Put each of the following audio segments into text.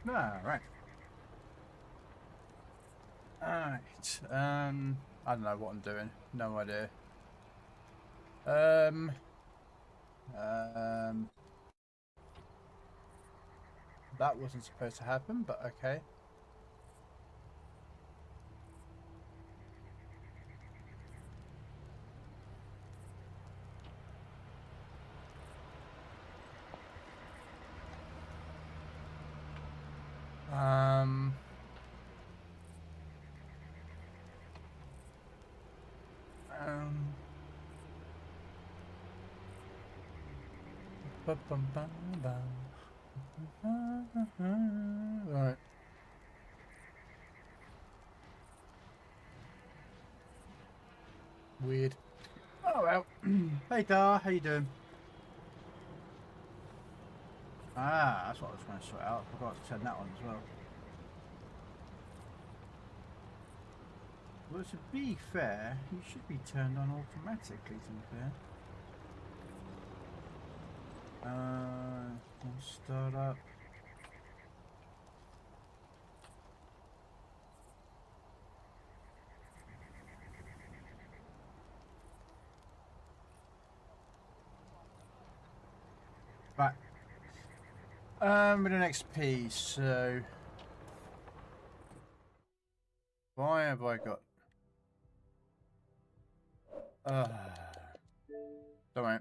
Right. Alright. I don't know what I'm doing. No idea. That wasn't supposed to happen, but okay. Right. Weird. Oh well. Hey Dar, how you doing? Ah, that's what I was going to sort out. I forgot to turn that on as well. Well, to be fair, you should be turned on automatically, to be fair. We'll start up. Right. With an XP, so why have I got don't worry.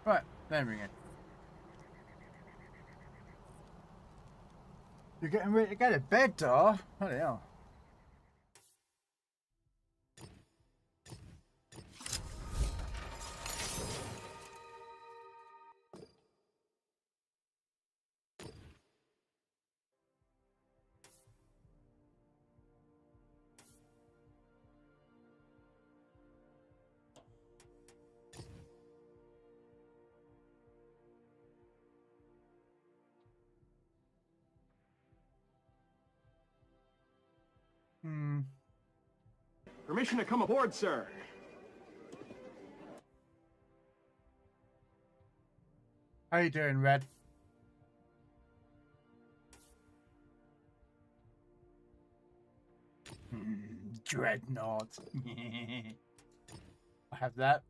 Right, there we go. You're getting ready to go to bed, Dar? Bloody hell. Permission to come aboard, sir. How you doing, Red? Dreadnought. I have that.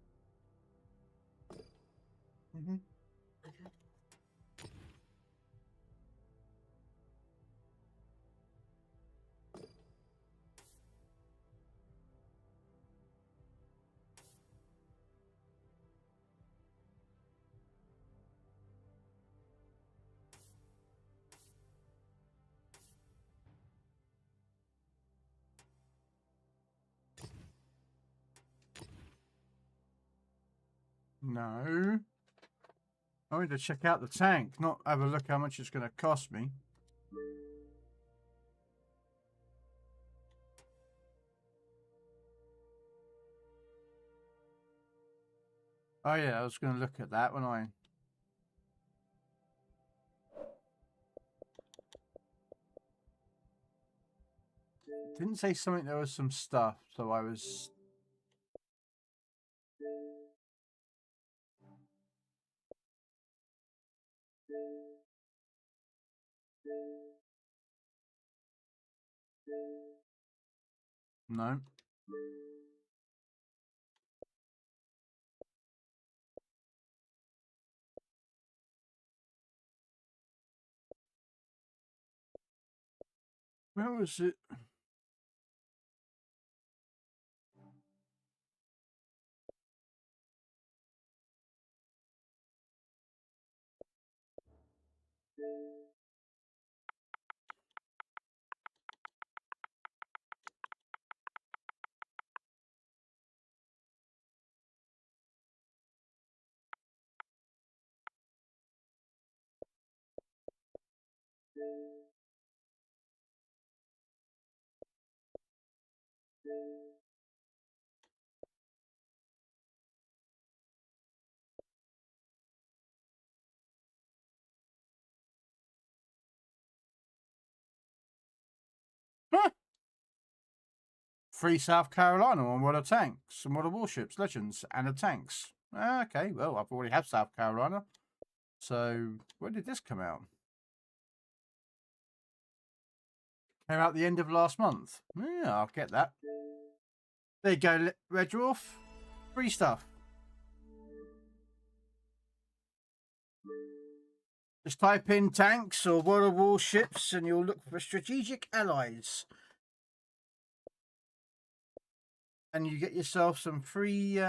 No. I need to check out the tank, not have a look how much it's going to cost me. Oh yeah, I was going to look at that when I... Didn't say something, there was some stuff, so I was... No. Where was it? Huh. Free South Carolina on World of Tanks, and World of Warships, Legends, and the tanks. Okay, well, I've already had South Carolina. So, when did this come out? Came out the end of last month. Yeah, I'll get that. There you go, Red Dwarf. Free stuff. Just type in tanks or World of Warships and you'll look for strategic allies. And you get yourself some free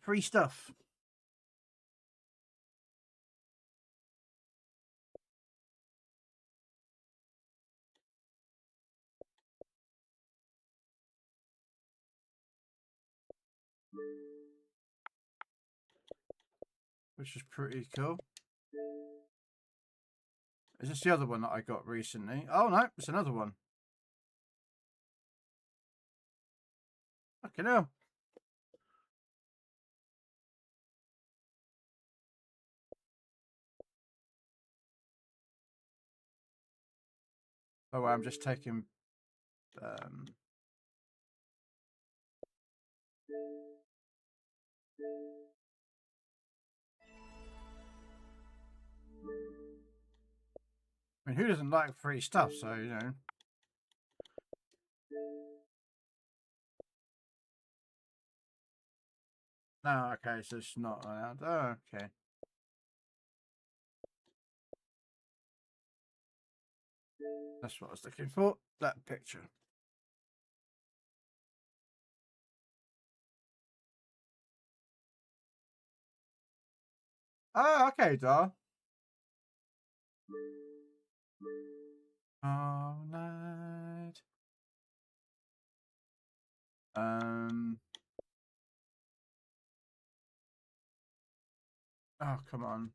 free stuff. Which is pretty cool. Is this the other one that I got recently? Oh no, it's another one. Fucking hell. Oh, well, I'm just taking I mean, who doesn't like free stuff? So, you know. No, okay, so it's not allowed. Oh, okay. That's what I was looking for. That picture. Oh, okay, Dar. All night. Oh, come on.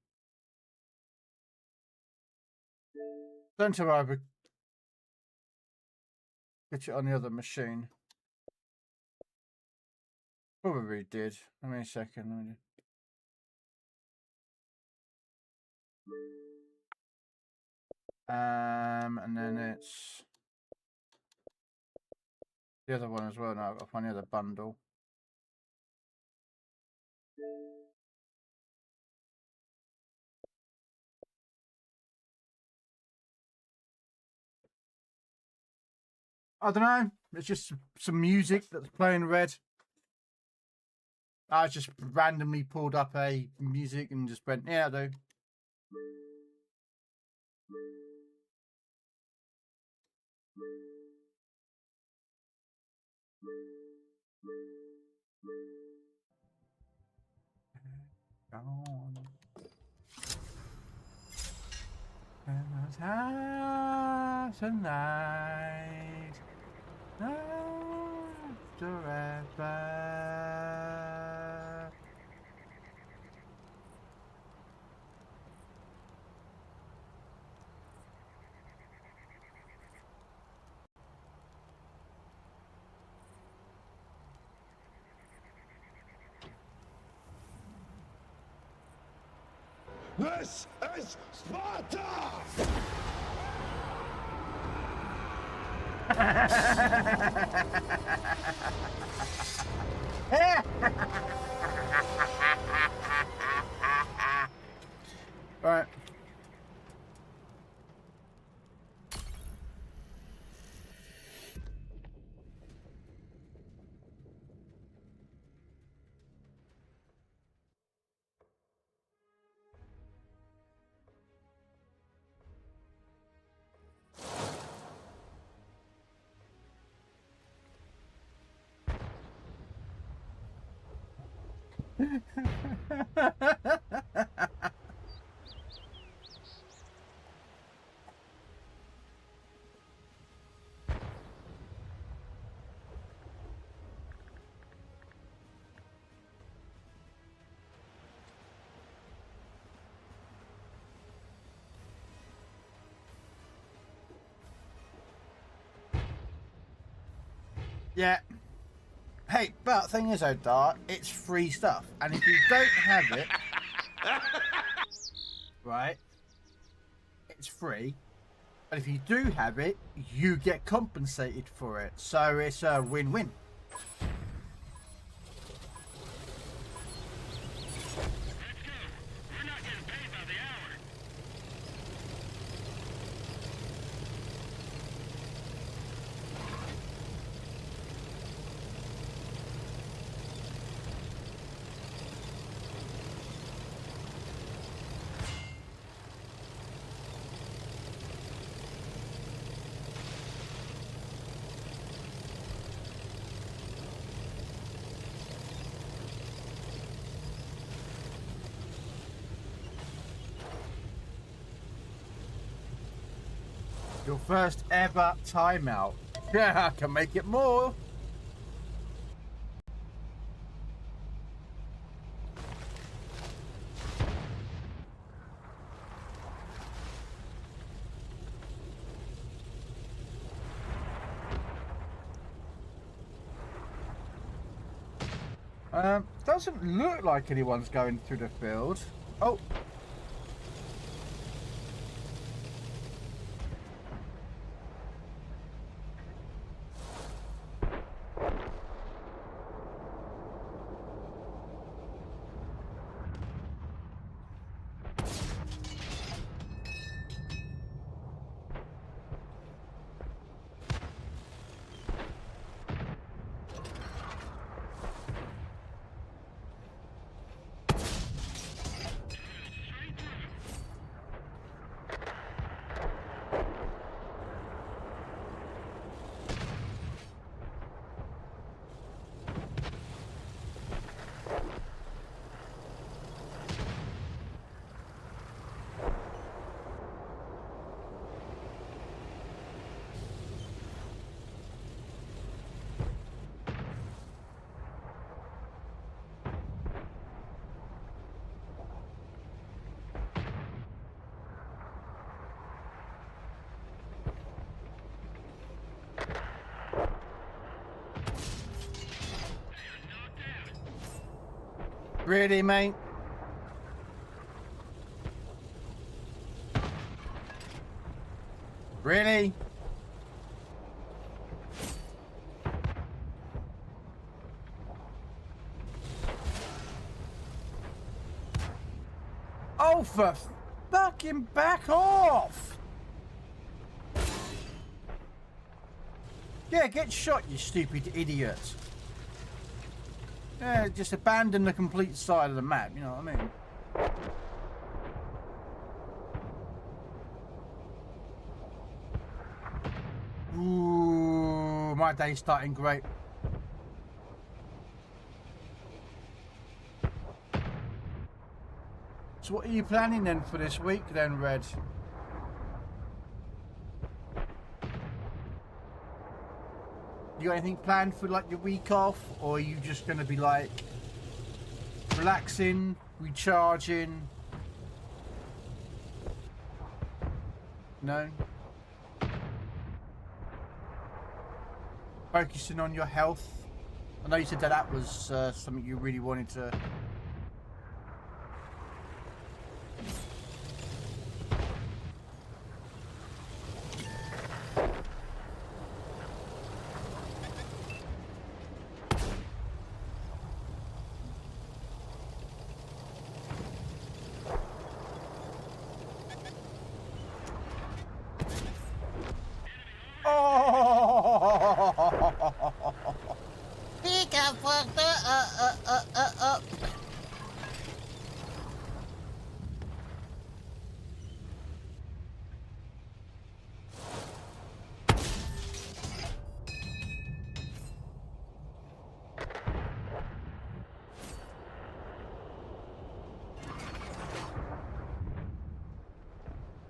Don't tell me I would get it on the other machine. Probably did. Give me a second. And then it's the other one as well. Now I've got to find the other bundle. I don't know. It's just some music that's playing red. I just randomly pulled up a music and just went, yeah, I do. Tonight, forever. This is Sparta! Right. Yeah. Hey, but thing is, though, Dart, it's free stuff, and if you don't have it, Right? It's free. But if you do have it, you get compensated for it. So it's a win-win. Your first ever timeout. Yeah, I can make it more. Doesn't look like anyone's going through the field. Oh. Really, mate? Really? Oh, for fucking back off! Yeah, get shot, you stupid idiot. Yeah, just abandon the complete side of the map, you know what I mean? Ooh, my day's starting great. So what are you planning then for this week then, Red? You got anything planned for like your week off, or are you just going to be like relaxing, recharging? No? Focusing on your health? I know you said that that was something you really wanted to...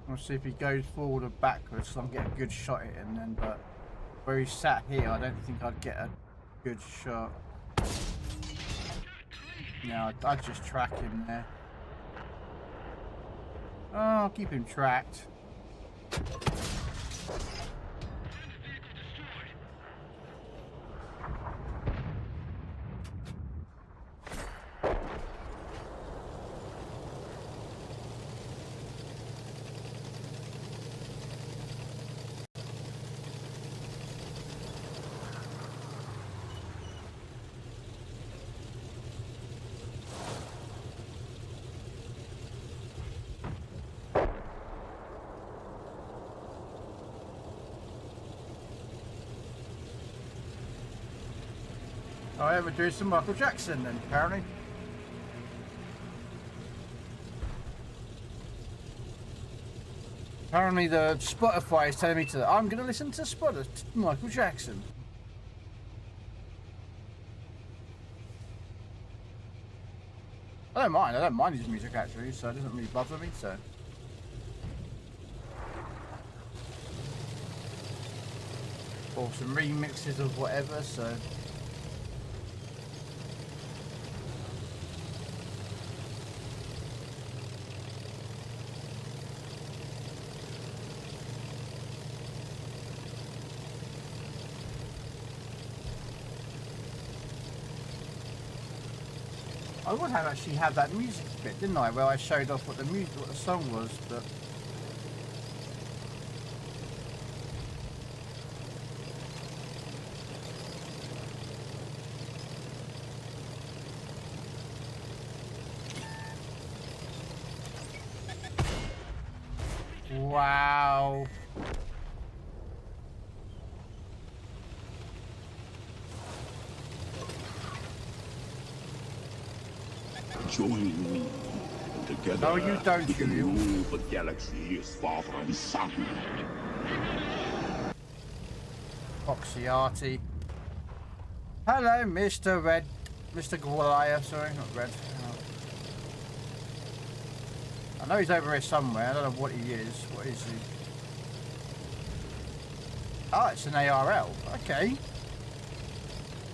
We'll see if he goes forward or backwards, so I'm getting a good shot at him then, but where he's sat here, I don't think I'd get a good shot. No, I'd just track him there. Oh, I'll keep him tracked. Oh, yeah, we're doing some Michael Jackson then, apparently. Apparently the Spotify is telling me to, I'm going to listen to Michael Jackson. I don't mind his music actually, so it doesn't really bother me, so. Or some remixes of whatever, so. I would have actually had that music bit, didn't I? Where I showed off what the song was, but. Wow. Join me. Together, No, you don't, we can you. rule the galaxy as father and son. Foxyarty. Hello, Mr. Red. Mr. Goliath, sorry, not Red. I know he's over here somewhere. I don't know what he is. What is he? Oh, it's an ARL. Okay.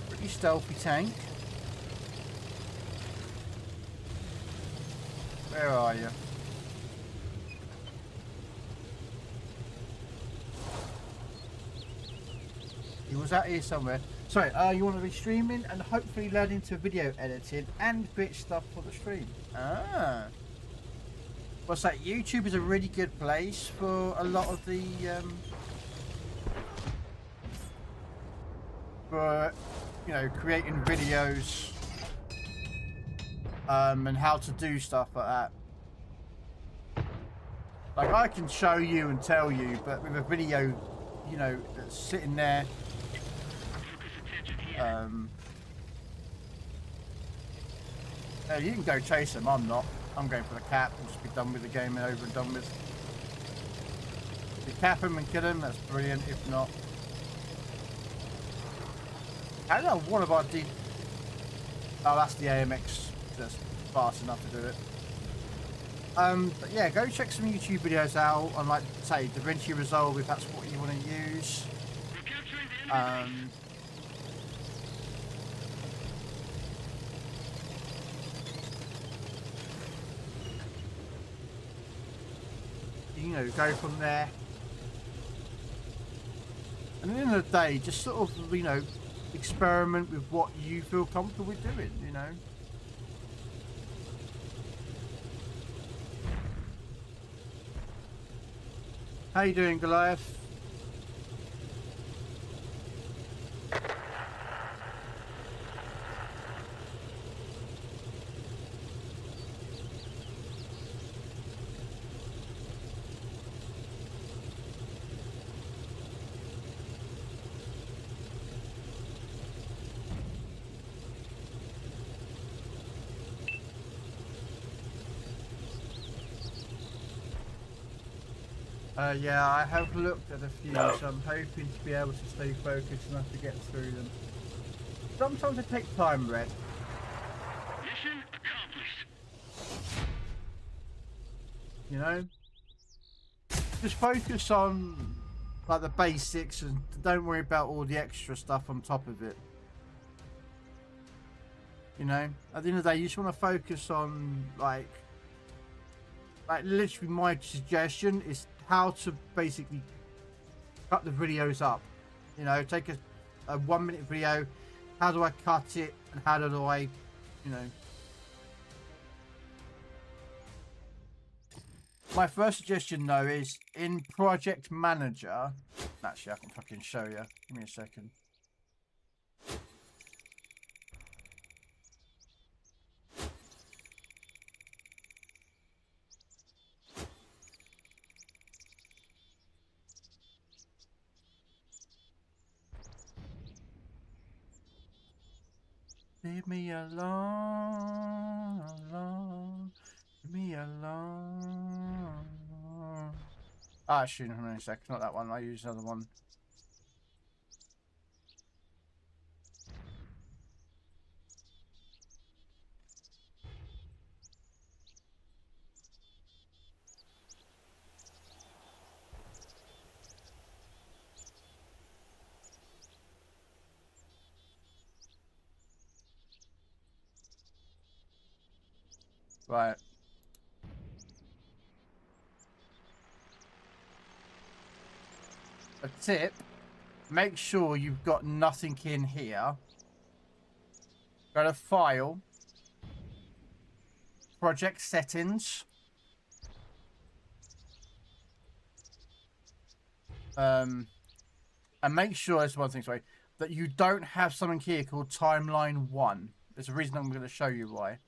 Pretty stealthy tank. Where are you? He was out here somewhere. Sorry, you want to be streaming and hopefully learning to video editing and create stuff for the stream. Ah. What's that? YouTube is a really good place for a lot of the for creating videos and how to do stuff like that. Like I can show you and tell you, but with a video, that's sitting there. You can go chase them. I'm not. I'm going for the cap and just be done with the game and over and done with. If you cap him and kill him, that's brilliant. If not, I don't know what about the. Oh, that's the AMX. That's fast enough to do it. But yeah, go check some YouTube videos out on, like, say, DaVinci Resolve if that's what you want to use. Go from there. And at the end of the day, just sort of, experiment with what you feel comfortable with doing, How you doing, Goliath? Yeah, I have looked at a few, so I'm hoping to be able to stay focused enough to get through them. Sometimes it takes time, Red. Mission accomplished. Just focus on like the basics and don't worry about all the extra stuff on top of it. At the end of the day, you just want to focus on like literally my suggestion is how to basically cut the videos up. Take a 1 minute video. How do I cut it and how do I, My first suggestion though is in Project Manager. Actually, I can fucking show you. Give me a second. Leave me alone, alone. Leave me alone. Ah, actually, hold on a sec. Not that one. I use another one. Right. A tip. Make sure you've got nothing in here. Go to File. Project Settings. And make sure, that's one thing, sorry, that you don't have something here called Timeline 1. There's a reason I'm going to show you why.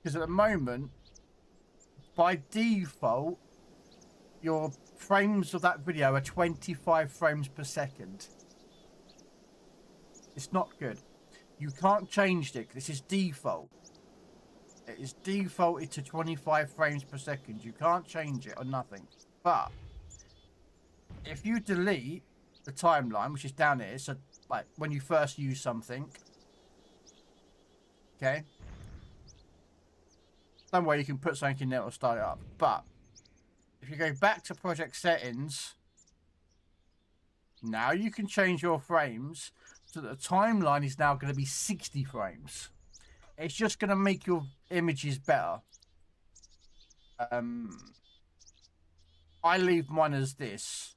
Because at the moment, by default, your frames of that video are 25 frames per second. It's not good. You can't change it. This is default. It is defaulted to 25 frames per second. You can't change it or nothing. But if you delete the timeline, which is down here, so like when you first use something, okay, somewhere you can put something in there or start it up. But if you go back to project settings, now you can change your frames so that the timeline is now going to be 60 frames. It's just going to make your images better. I leave mine as this.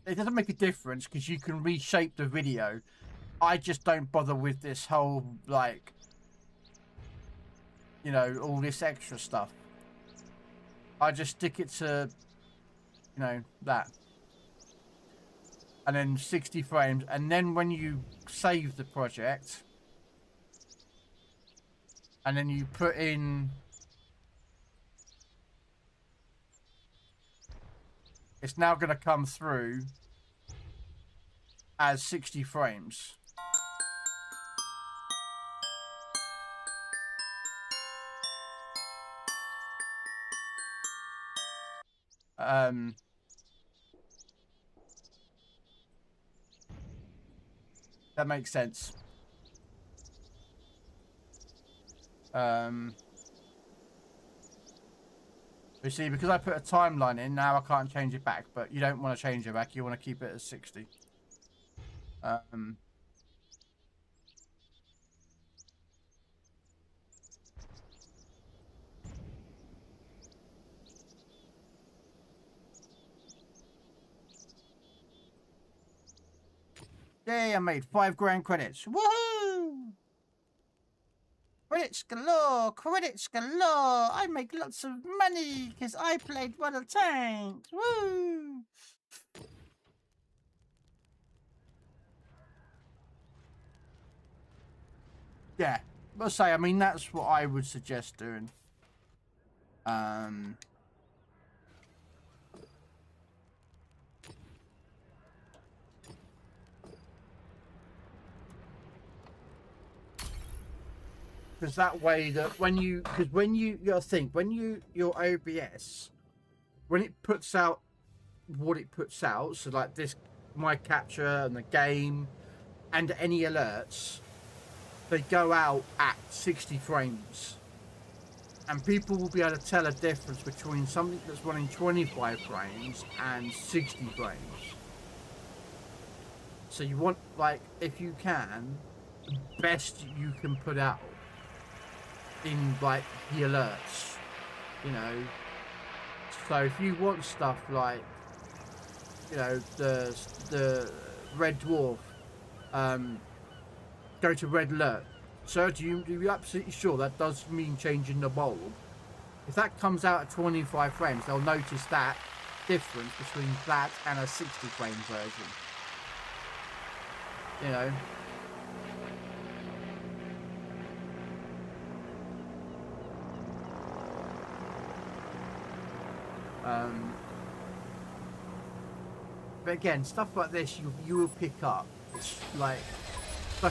It doesn't make a difference because you can reshape the video. I just don't bother with this whole, like, you know, all this extra stuff. I just stick it to, you know, that. And then 60 frames. And then when you save the project, and then you put in, it's now going to come through as 60 frames. That makes sense. You see, because I put a timeline in, now I can't change it back, but you don't want to change it back, you want to keep it at 60. Yay, I made 5 grand credits. Woohoo! Credits galore! Credits galore! I make lots of money because I played one of the tanks. Woo! Yeah, I'll say, I mean, that's what I would suggest doing. Because that way that when you gotta think, when your OBS, when it puts out what it puts out, so like this, my capture and the game and any alerts, they go out at 60 frames. And people will be able to tell a difference between something that's running 25 frames and 60 frames. So you want, like, if you can, the best you can put out in, like, the alerts, you know. So if you want stuff like, you know, the red dwarf, go to red alert. So are you absolutely sure that does mean changing the bulb? If that comes out at 25 frames, they'll notice that difference between that and a 60 frame version. You know. But again, stuff like this you will pick up. It's like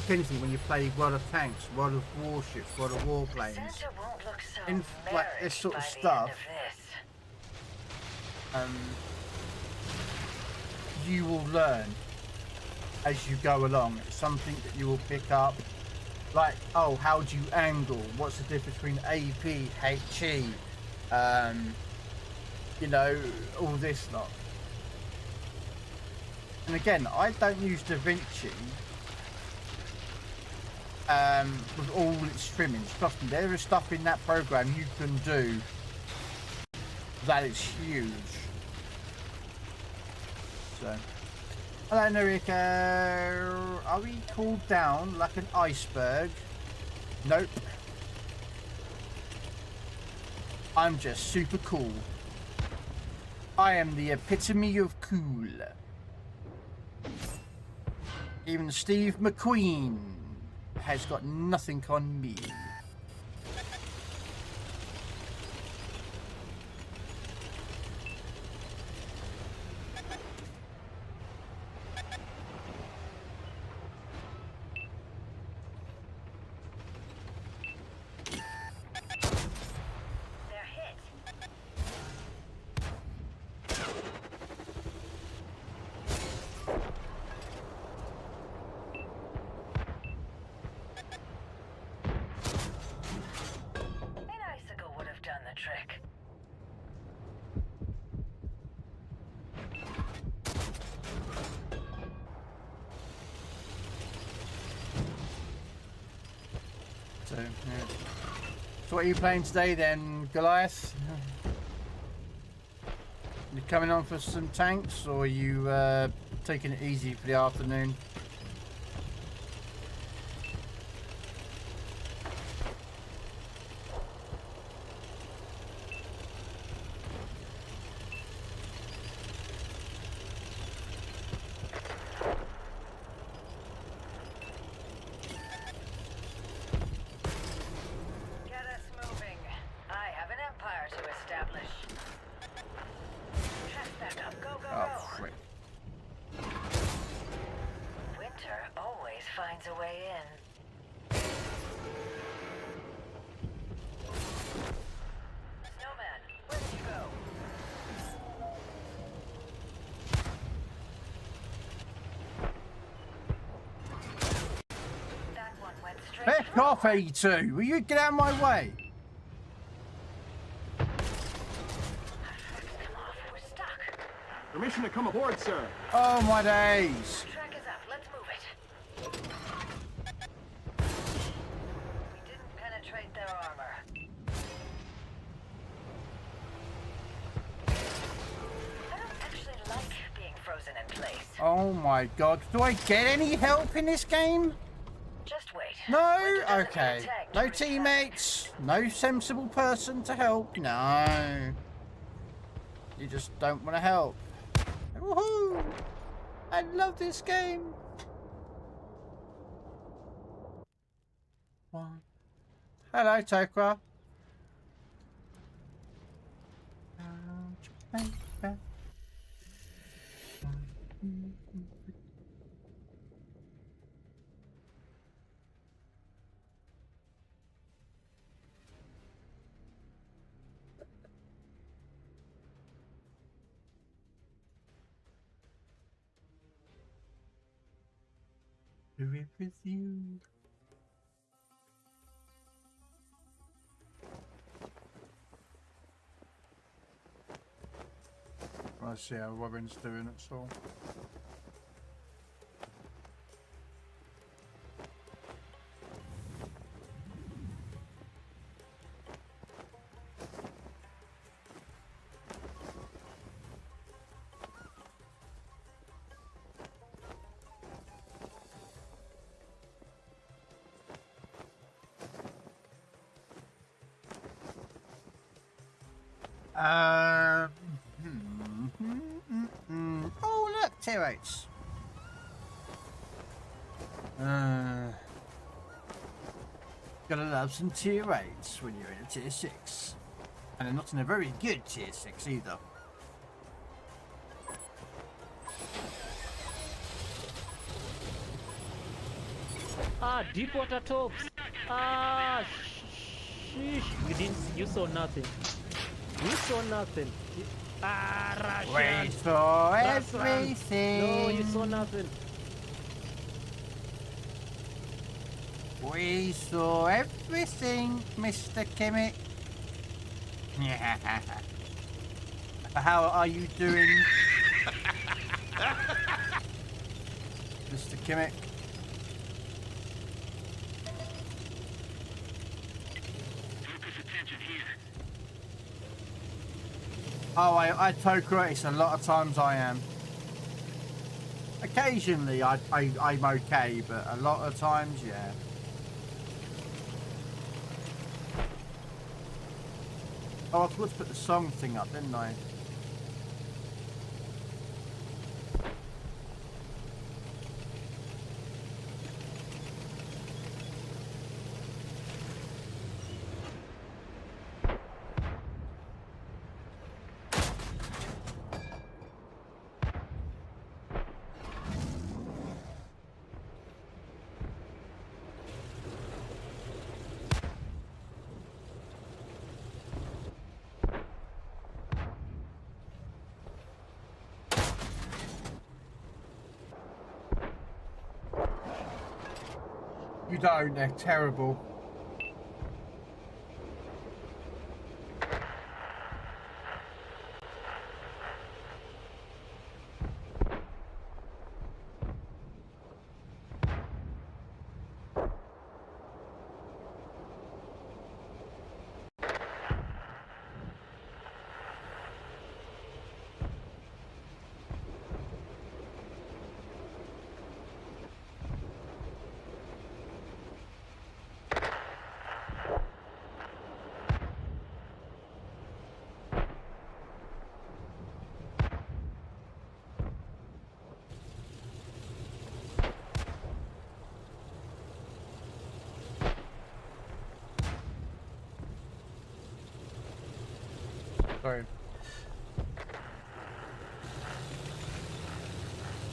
anything when you play World of Tanks, World of Warships, World of Warplanes. Won't look so In like this sort of stuff, you will learn as you go along. It's something that you will pick up. Like, oh, how do you angle? What's the difference between AP, HE? You know, all this lot. And again, I don't use DaVinci with all its trimmings. Trust me, there is stuff in that program you can do that is huge. So, hello Narika. Are we cooled down like an iceberg? Nope. I'm just super cool. I am the epitome of cool. Even Steve McQueen has got nothing on me. So, yeah. So what are you playing today then, Goliath? You coming on for some tanks, or are you taking it easy for the afternoon? Heck off, A2! Will you get out of my way? Permission to come aboard, sir. Oh my days! Track is up. Let's move it. We didn't penetrate their armor. I don't actually like being frozen in place. Oh my god. Do I get any help in this game? Just wait. No? Okay. No teammates? No sensible person to help? No. You just don't want to help. Woohoo! I love this game. One. Hello, Tokra. It with you. I see how Robin's doing it, so. Oh look, tier 8s. Gotta love some tier 8s when you're in a tier 6. And they're not in a very good tier 6 either. Ah, deep water tops. Ah, sheesh. You didn't. You saw nothing. You saw nothing. Ah, Russian. We saw Russian. everything. No, you saw nothing. We saw everything, Mr. Kimmich. How are you doing, Mr. Kimmich? Oh, I Tokyo-It's a lot of times I am. Occasionally I'm okay, but a lot of times, yeah. Oh, I forgot to put the song thing up, didn't I? You don't, they're terrible. Sorry.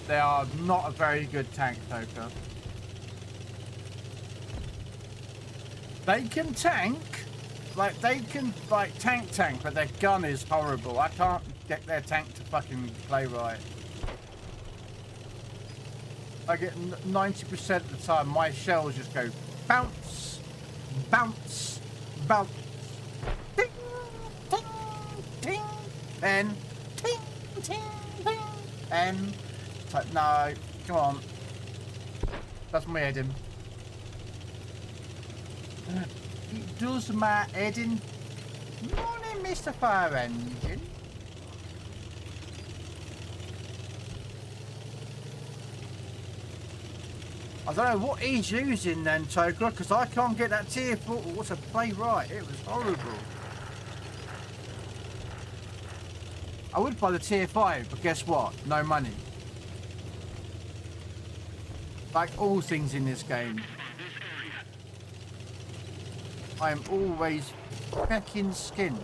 They are not a very good tank, Toka. They can tank, they can tank, but their gun is horrible. I can't get their tank to fucking play right. I get 90% of the time my shells just go bounce, bounce, bounce. Ding, ding, ding, and ting, ting, ting, and it's like, no, come on. That's my head in. It does my head in. Morning, Mr. Fire Engine. I don't know what he's using then, Toka, because I can't get that tier 4 to play right. It was horrible. I would buy the tier 5, but guess what? No money. Like all things in this game. I am always fucking skin.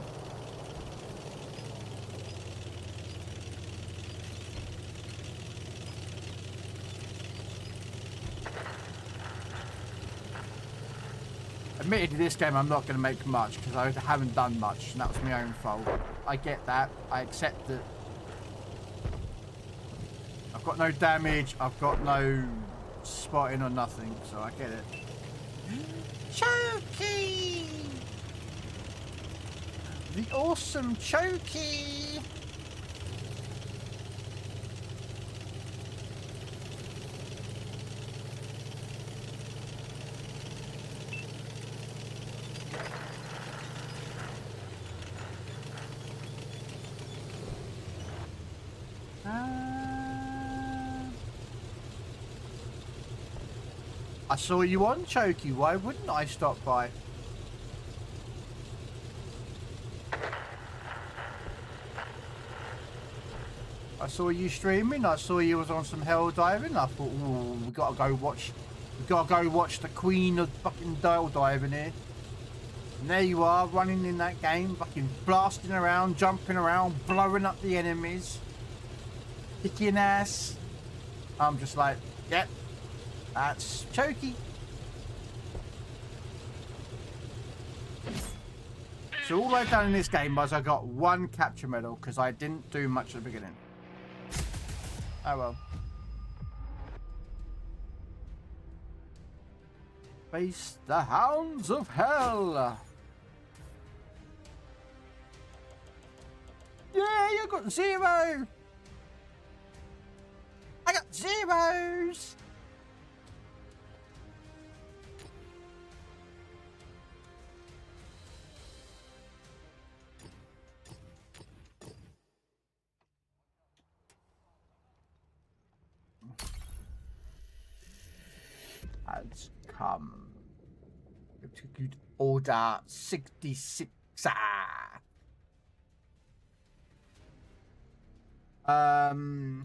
Admittedly, this game I'm not going to make much because I haven't done much, and that was my own fault. I get that. I accept it. I've got no damage. I've got no spotting or nothing, so I get it. Chokey! The awesome Chokey! I saw you on Chokey, why wouldn't I stop by? I saw you streaming, I saw you was on some hell diving, I thought, ooh, we gotta go watch the queen of fucking hell diving here. And there you are, running in that game, fucking blasting around, jumping around, blowing up the enemies, kicking ass. I'm just like, yep. That's Chokey. So all I've done in this game was I got 1 capture medal because I didn't do much at the beginning. Oh well. Face the hounds of hell. Yeah, you got 0. I got 0s. Has come. Execute order 66.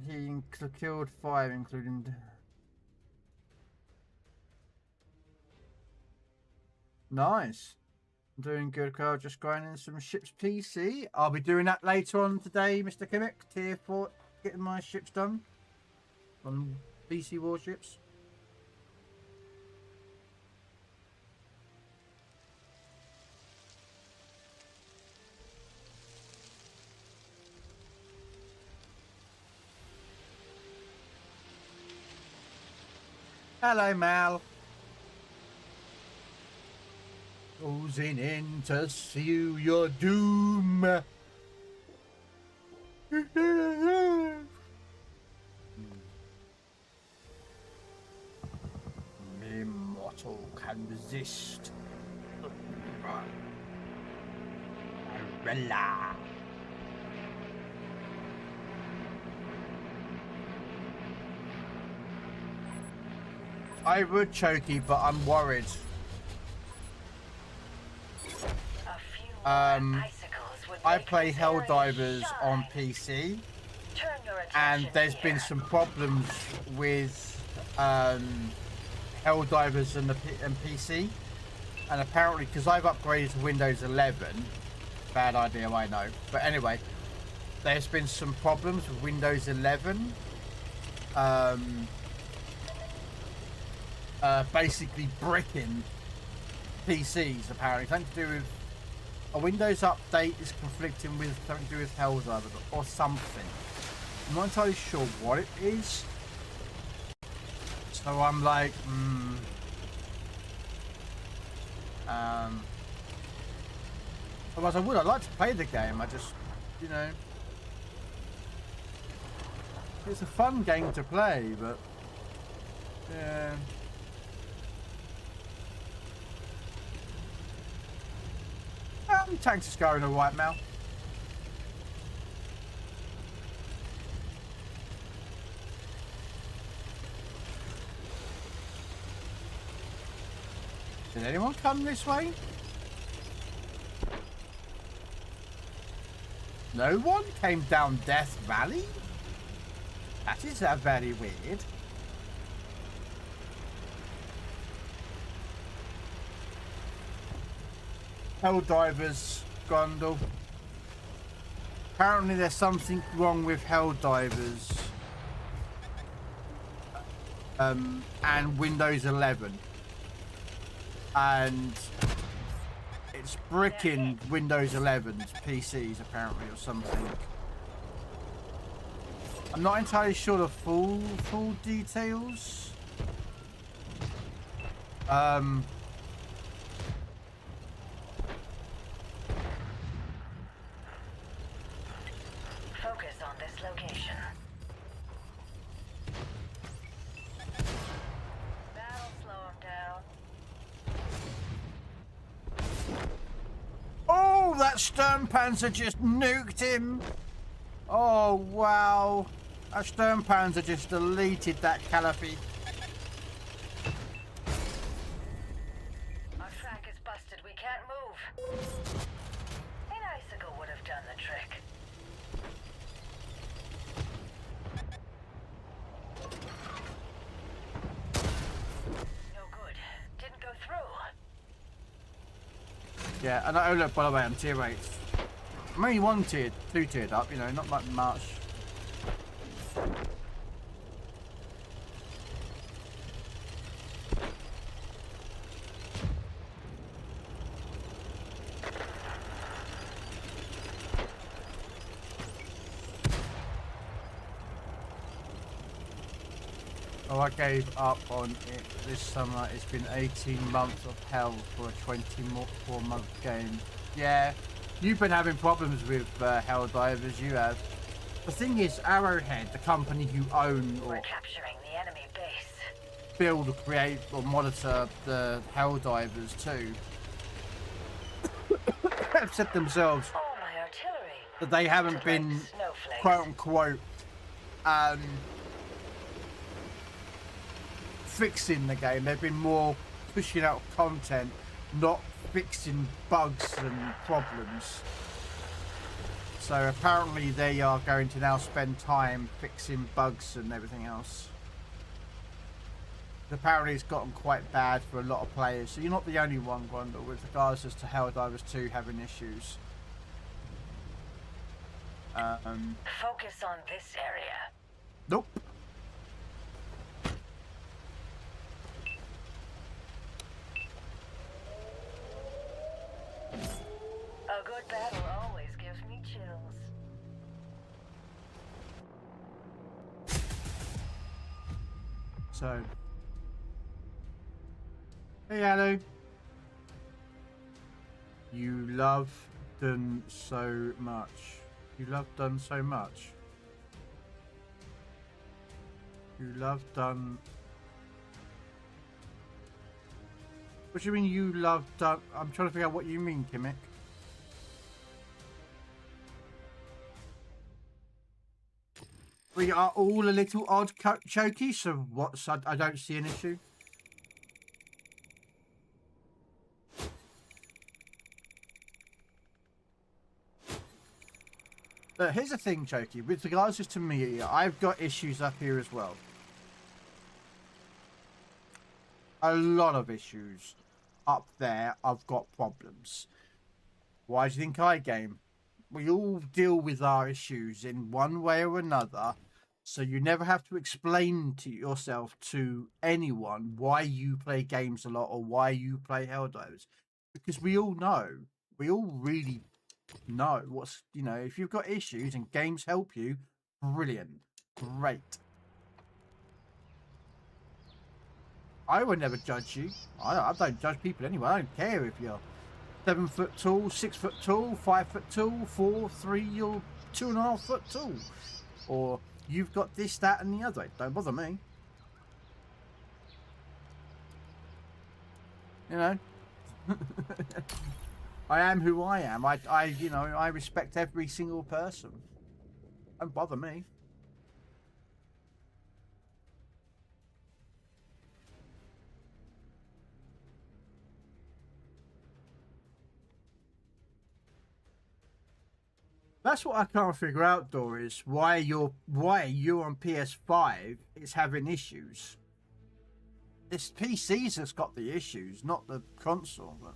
He killed 5, including. Nice. I'm doing good, Carl. Just grinding some ships PC. I'll be doing that later on today, Mr. Kimmick. Tier 4, getting my ships done on PC warships. Hello, Mal. Closing in to seal your doom. Immortal can resist. Arella. I would Chokey, but I'm worried. I play Helldivers on PC, and there's been some problems with Helldivers and PC, and apparently because I've upgraded to Windows 11, bad idea I know, but anyway, there's been some problems with Windows 11. Basically bricking PCs, apparently. Something to do with a Windows update is conflicting with something to do with Helldivers or something. I'm not entirely sure what it is. So I'm like, otherwise I'd like to play the game. I just, you know, it's a fun game to play, but yeah. Tanks is going alright, Mal. Did anyone come this way? No one came down Death Valley? That is very weird. Helldivers, Grundle. Apparently there's something wrong with Helldivers and Windows 11. And it's bricking Windows 11's PCs apparently or something. I'm not entirely sure the full details. Focus on this location. That'll slow him down. Oh, that Sturmpanzer just nuked him. Oh, wow. That Sturmpanzer just deleted that Calliope. Our track is busted. We can't move. An icicle would have done the trick. No good. Didn't go through. Yeah, and oh look, by the way, I'm tier 8. I'm only 2 tiered up, you know, not that much. I gave up on it this summer. It's been 18 months of hell for a 24-month game. Yeah, you've been having problems with Helldivers, you have. The thing is, Arrowhead, the company you own We're or capturing the enemy base. build, create, or monitor the Helldivers too, have said themselves All my artillery. that they haven't Like been, snowflakes. quote unquote, fixing the game. They've been more pushing out content, not fixing bugs and problems. So apparently they are going to now spend time fixing bugs and everything else. Apparently it's gotten quite bad for a lot of players. So you're not the only one, Grundle, with regards as to Helldivers 2 having issues. Focus on this area. Nope. A good battle always gives me chills. So. Hey, Alu. You love done so much. You love done so much. You love done. What do you mean you love done? I'm trying to figure out what you mean, Kimmick. We are all a little odd choky, so what's I don't see an issue. But here's the thing, Choky. With regards to me, I've got issues up here as well. A lot of issues. Up there, I've got problems. Why do you think I game? We all deal with our issues in one way or another. So you never have to explain to yourself to anyone why you play games a lot or why you play Helldivers. Because we all know. We all really know what's, you know, if you've got issues and games help you, brilliant. Great. I would never judge you. I don't judge people anyway. I don't care if you're 7 foot tall, 6 foot tall, 5 foot tall, 4, 3, or 2.5 foot tall. Or you've got this, that, and the other. It don't bother me. You know? I am who I am. You know, I respect every single person. Don't bother me. That's what I can't figure out, Doris. Why you on PS5 is having issues. It's PCs that's got the issues, not the console. But...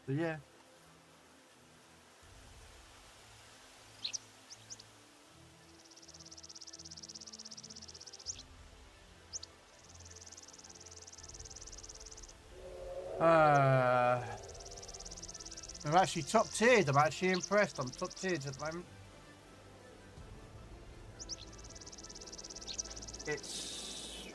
So yeah. I'm actually top tiered. I'm actually impressed. I'm top tiered at the moment. It's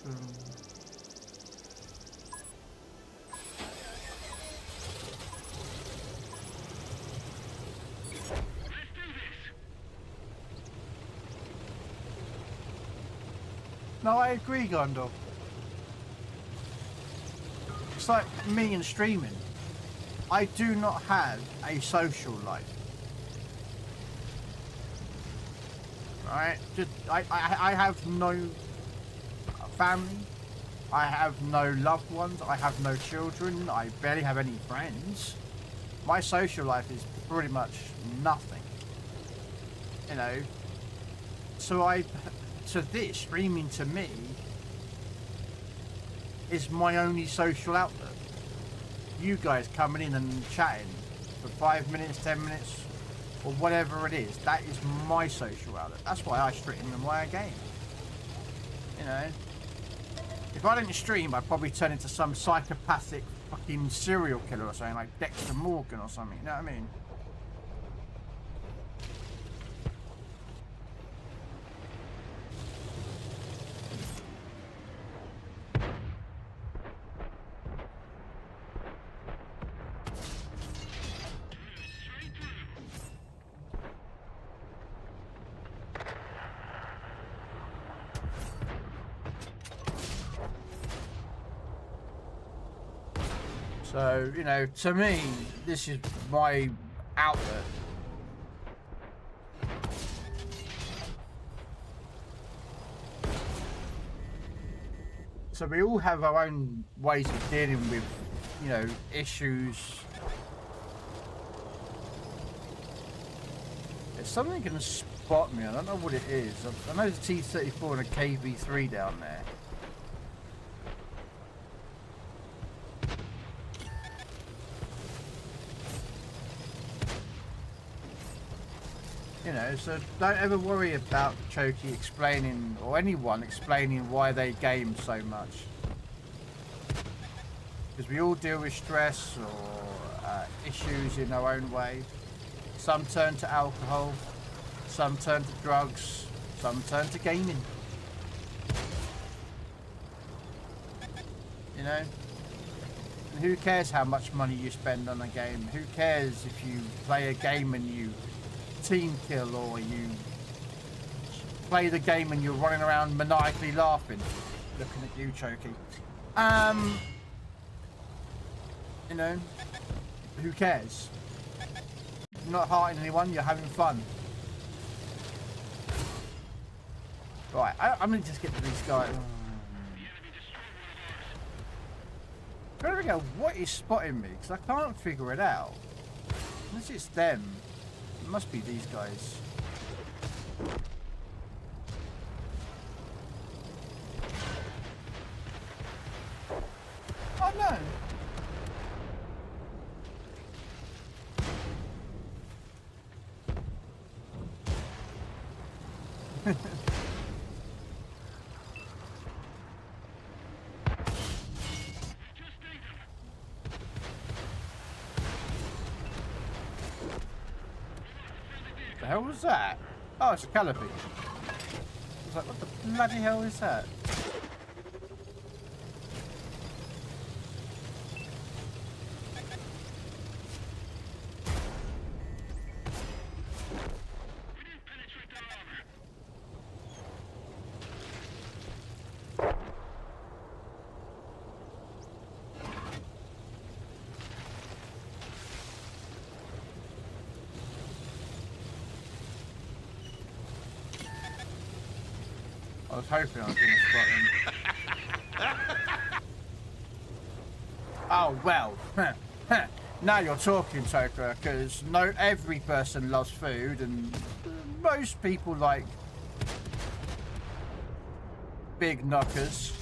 No, I agree, Gondor. It's like me and streaming. I do not have a social life. Right? Just I have no family. I have no loved ones. I have no children. I barely have any friends. My social life is pretty much nothing. You know. So this streaming to me is my only social outlet. You guys coming in and chatting for 5 minutes, 10 minutes, or whatever it is, that is my social outlet. That's why I stream and why I game. You know. If I didn't stream, I'd probably turn into some psychopathic fucking serial killer or something, like Dexter Morgan or something, you know what I mean? So, you know, to me, this is my outlet. So we all have our own ways of dealing with, you know, issues. If something can spot me, I don't know what it is. I know there's a T-34 and a KV-3 down there. You know, so don't ever worry about Choky explaining, or anyone explaining why they game so much. Because we all deal with stress or issues in our own way. Some turn to alcohol, some turn to drugs, some turn to gaming. You know? And who cares how much money you spend on a game? Who cares if you play a game and you team kill, or you play the game and you're running around maniacally laughing? Looking at you, Choky. You know, who cares? You're not hurting anyone, you're having fun. Right, I'm gonna just get to these guys. I'm trying to figure out what is spotting me, because I can't figure it out. Unless it's them. It must be these guys. Oh no! The hell was that? Oh, it's a callipy. I was like, what the bloody hell is that? I was hoping I was going to spot him. Oh, well. Now you're talking, Toker, because no, every person loves food, and most people like big knockers.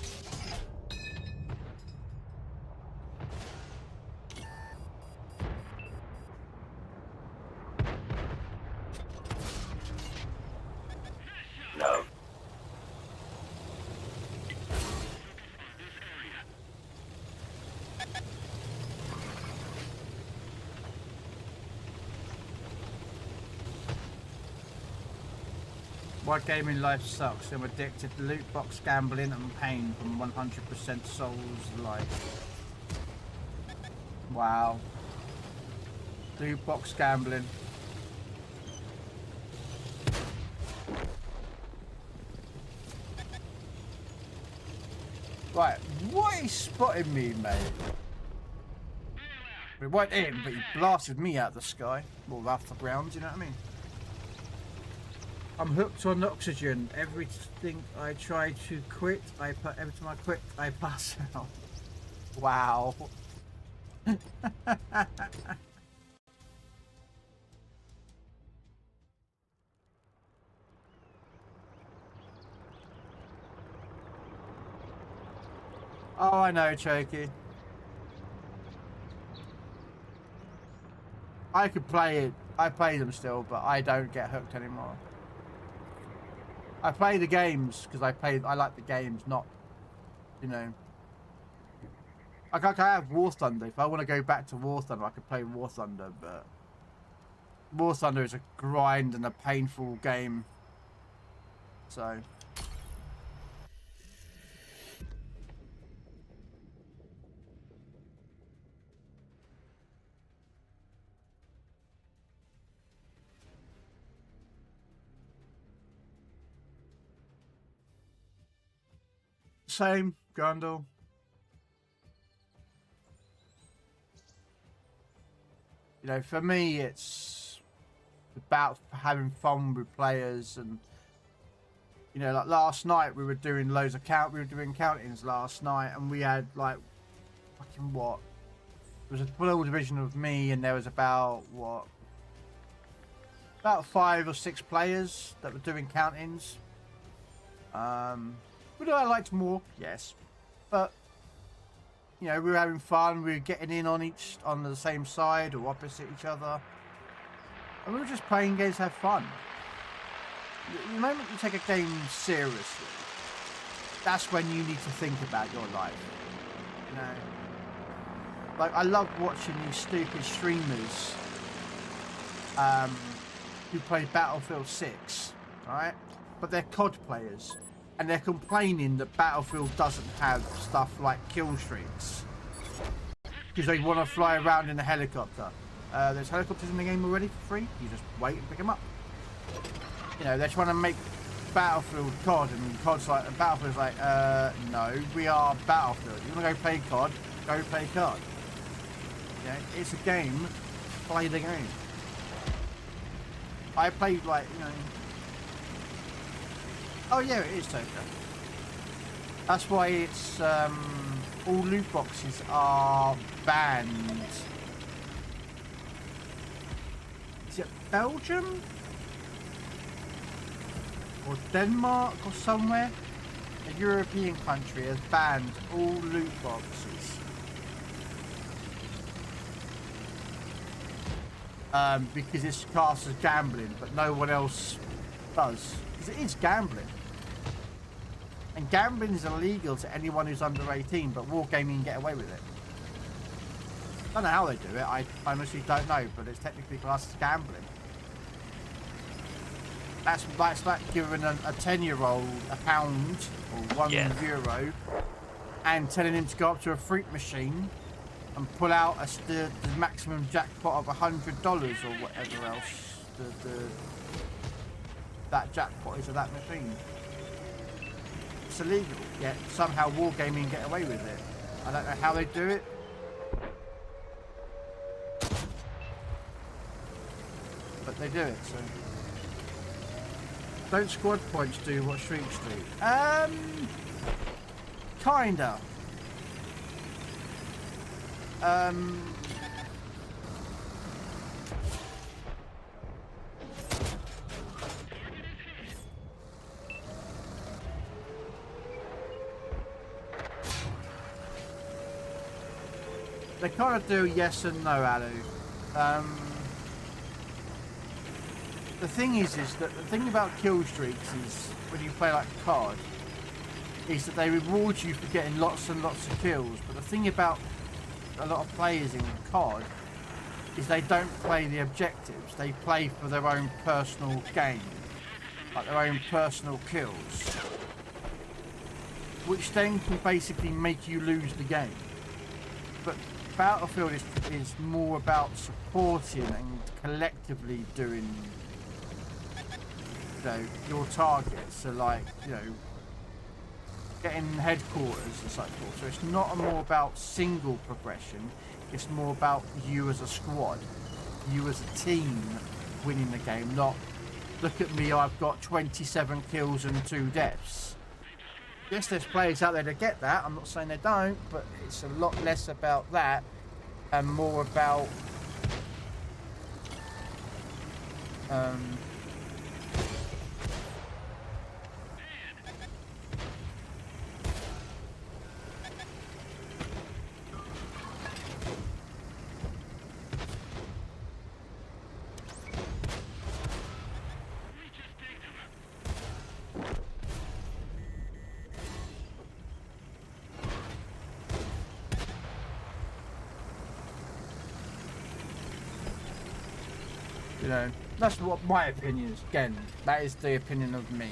No. My gaming life sucks. I'm addicted to loot box gambling and pain from 100% Souls life. Wow. Loot box gambling. Right, what is spotting me, mate? It went in, but he blasted me out of the sky. Well, off the ground, you know what I mean? I'm hooked on oxygen. Everything I try to quit, every time I quit, I pass out. Wow. Oh, I know, Choky. I could play it. I play them still, but I don't get hooked anymore. I play the games because I like the games, not You know, I have War Thunder. If I want to go back to War Thunder, I could play War Thunder, but War Thunder is a grind and a painful game. So. Same, Grundle. You know, for me, it's about having fun with players, and you know, like last night we were doing loads of countings last night, and we had like fucking what? There was a full division of me, and there was about 5 or 6 players that were doing countings. Would I liked more? Yes, but you know, we were having fun. We were getting in on the same side or opposite each other, and we were just playing games to have fun. The moment you take a game seriously, that's when you need to think about your life. You know, like I love watching these stupid streamers who play Battlefield 6, right? But they're COD players. And they're complaining that Battlefield doesn't have stuff like kill streaks because they want to fly around in a helicopter. There's helicopters in the game already for free. You just wait and pick them up. You know, they're trying to make Battlefield COD, and COD's like, Battlefield's like, no, we are Battlefield. You want to go play COD? Go play COD. You know, it's a game. Play the game. I played like, you know. Oh yeah, it is Tokyo. That's why it's all loot boxes are banned. Is it Belgium? Or Denmark or somewhere? A European country has banned all loot boxes. Because it's classed as gambling, but no one else does. Because it is gambling. And gambling is illegal to anyone who's under 18, but wargaming can get away with it. I don't know how they do it, I honestly don't know, but it's technically classed as gambling. That's like giving a 10-year-old £1 or €1 and telling him to go up to a freak machine and pull out the maximum jackpot of $100 or whatever else that jackpot is of that machine. It's illegal, yet somehow wargaming get away with it. I don't know how they do it. But they do it, so. Don't squad points do what streaks do? Kinda. They kind of do yes and no, Alu. The thing is that the thing about kill streaks is when you play like COD, is that they reward you for getting lots and lots of kills. But the thing about a lot of players in COD is they don't play the objectives. They play for their own personal gain, like their own personal kills, which then can basically make you lose the game. But Battlefield is more about supporting and collectively doing, you know, your targets. So like, you know, getting headquarters and such forth. So it's not more about single progression, it's more about you as a squad, you as a team winning the game, not look at me, I've got 27 kills and 2 deaths. Yes, there's players out there that get that, I'm not saying they don't, but it's a lot less about that and more about You know, that's what my opinion is. Again, that is the opinion of me.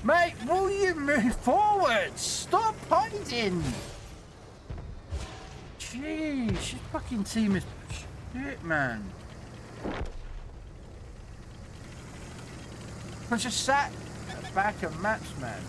Mate, will you move forward? Stop hiding! Jeez, your fucking team is shit, man. I just sat at the back of maps, man.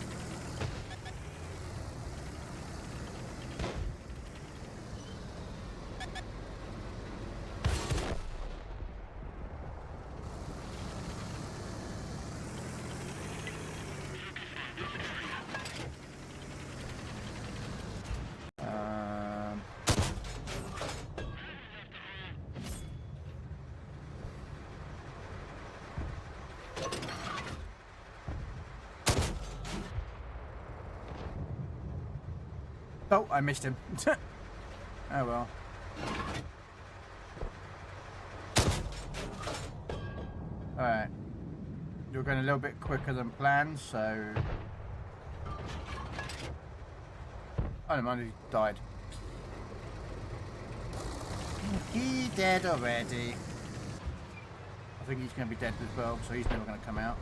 Oh, I missed him. Oh well. Alright. You're going a little bit quicker than planned, so... Oh, no, he died. He's dead already. I think he's going to be dead as well, so he's never going to come out.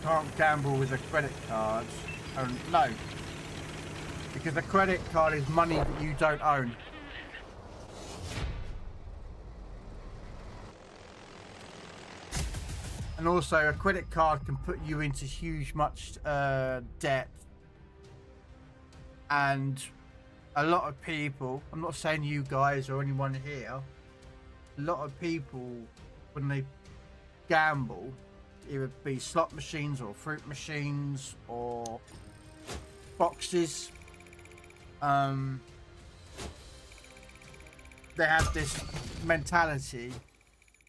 Can't gamble with a credit card. No, because a credit card is money that you don't own. And also a credit card can put you into much debt. And a lot of people, I'm not saying you guys or anyone here, a lot of people when they gamble, either be slot machines or fruit machines or boxes, they have this mentality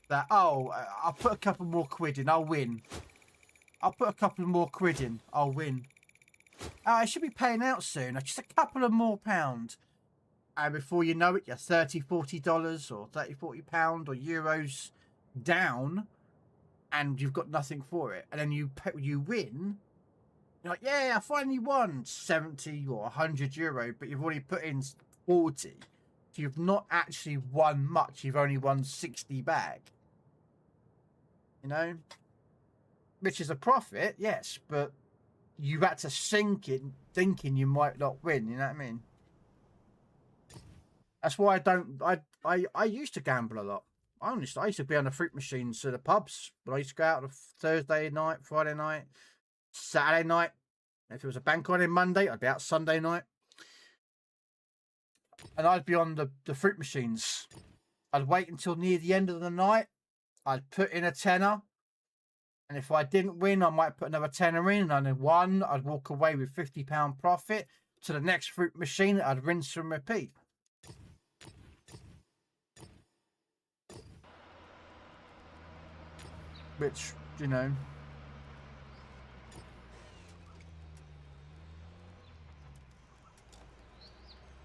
that, oh, I'll put a couple more quid in, I'll win. I'll put a couple more quid in, I'll win. Oh, I should be paying out soon, just a couple of more pounds. And before you know it, you're $30, $40 or £30, £40 or euros down. And you've got nothing for it, and then you win. You're like, yeah, I finally won 70 or 100 euro, but you've already put in 40. So you've not actually won much. You've only won 60 back. You know, which is a profit, yes, but you had to sink it thinking you might not win. You know what I mean? That's why I don't. I used to gamble a lot. Honestly, I used to be on the fruit machines to the pubs, but I used to go out on Thursday night, Friday night, Saturday night. If it was a bank holiday Monday, I'd be out Sunday night. And I'd be on the fruit machines. I'd wait until near the end of the night. I'd put in a tenner. And if I didn't win, I might put another tenner in. And then won, I'd walk away with £50 profit to the next fruit machine. I'd rinse and repeat. Which, you know,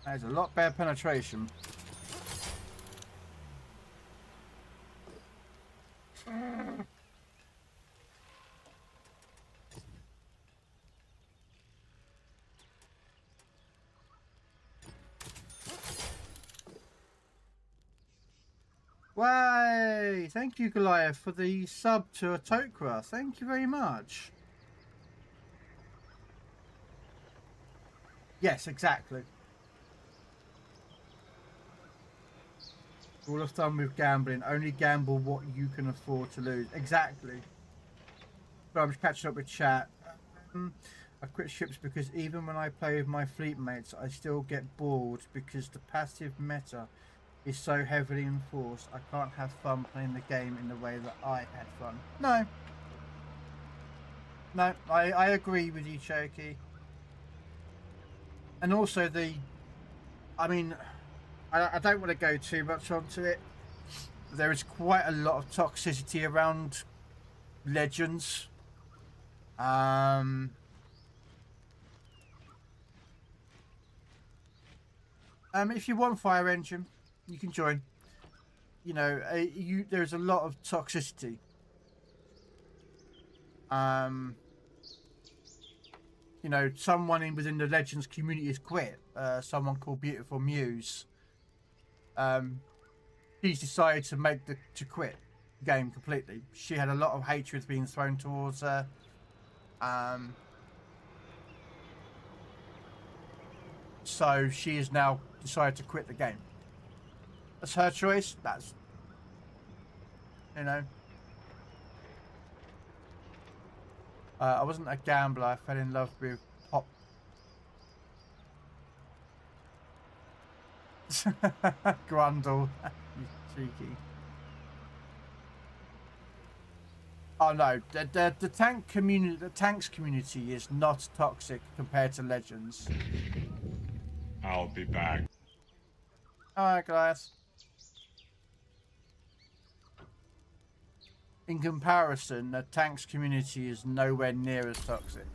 has a lot better penetration. Way! Thank you, Goliath, for the sub to a Tokra. Thank you very much. Yes, exactly. Rule of thumb with gambling: only gamble what you can afford to lose. Exactly. But I'm just catching up with chat. I quit ships because even when I play with my fleet mates, I still get bored because the passive meta is so heavily enforced. I can't have fun playing the game in the way that I had fun. No. No, I agree with you, Choki. And also I mean, I don't want to go too much onto it. There is quite a lot of toxicity around Legends. If you want Fire Engine, you can join. You know, there's a lot of toxicity. You know, someone within the Legends community has quit. Someone called Beautiful Muse. She's decided to quit the game completely. She had a lot of hatred being thrown towards her. So she has now decided to quit the game. That's her choice. That's, you know. I wasn't a gambler. I fell in love with pop. Grundle, you cheeky. Oh no, the tank community, the tanks community is not toxic compared to Legends. I'll be back. Alright, guys. In comparison, the tanks community is nowhere near as toxic.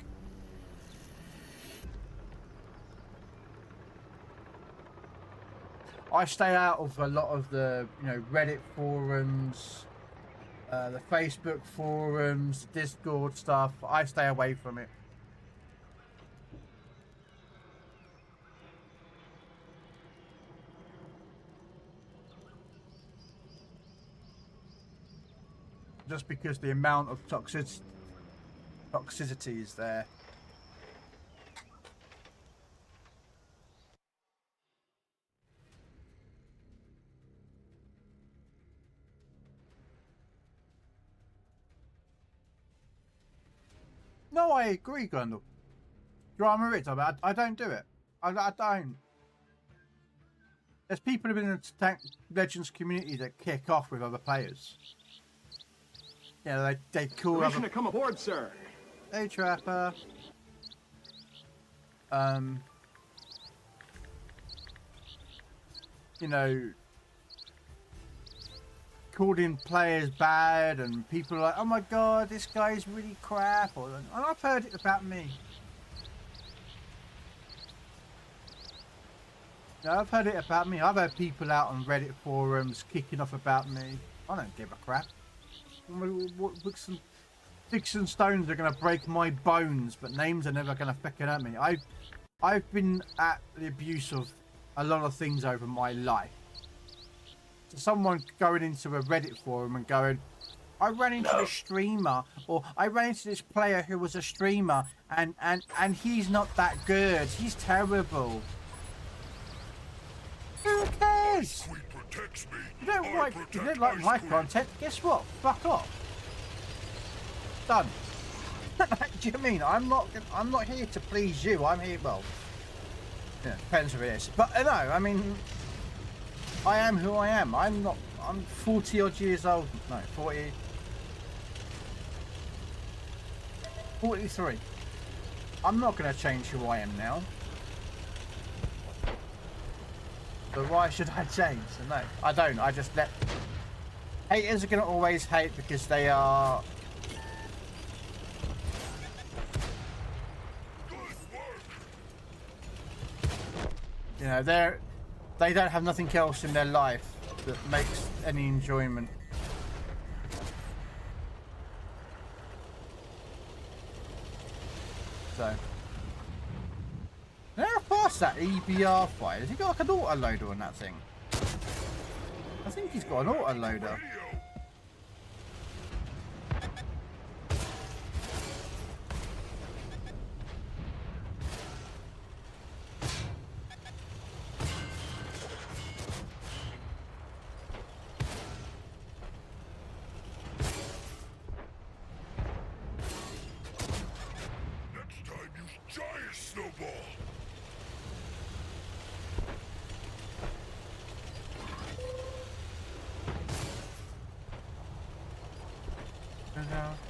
I stay out of a lot of the, you know, Reddit forums, the Facebook forums, Discord stuff. I stay away from it. Just because the amount of toxicity is there. No, I agree, Grundle. Drama is, I don't do it. I don't. There's people within the Tank Legends community that kick off with other players. Yeah, they call Permission to come aboard, sir. Hey, Trapper. You know, calling players bad, and people are like, oh my god, this guy's really crap. And I've heard it about me. Yeah, I've heard it about me. I've heard people out on Reddit forums kicking off about me. I don't give a crap. Sticks and stones are going to break my bones, but names are never going to fucking hurt me. I've been at the abuse of a lot of things over my life. So someone going into a Reddit forum and going, I ran into a streamer, or I ran into this player who was a streamer, and he's not that good. He's terrible. Who cares? You don't like my content? Guess what? Fuck off. Done. Do you know what I mean? I'm not here to please you. I'm here. Well, yeah, depends who it is. But no, I mean, I am who I am. I'm 40 odd years old. No, 40. 43. I'm not going to change who I am now. So why should I change? No, I don't. I just let... Haters are going to always hate because they are... You know, they don't have nothing else in their life that makes any enjoyment. So... How fast that EBR fight? Has he got like an autoloader on that thing? I think he's got an autoloader.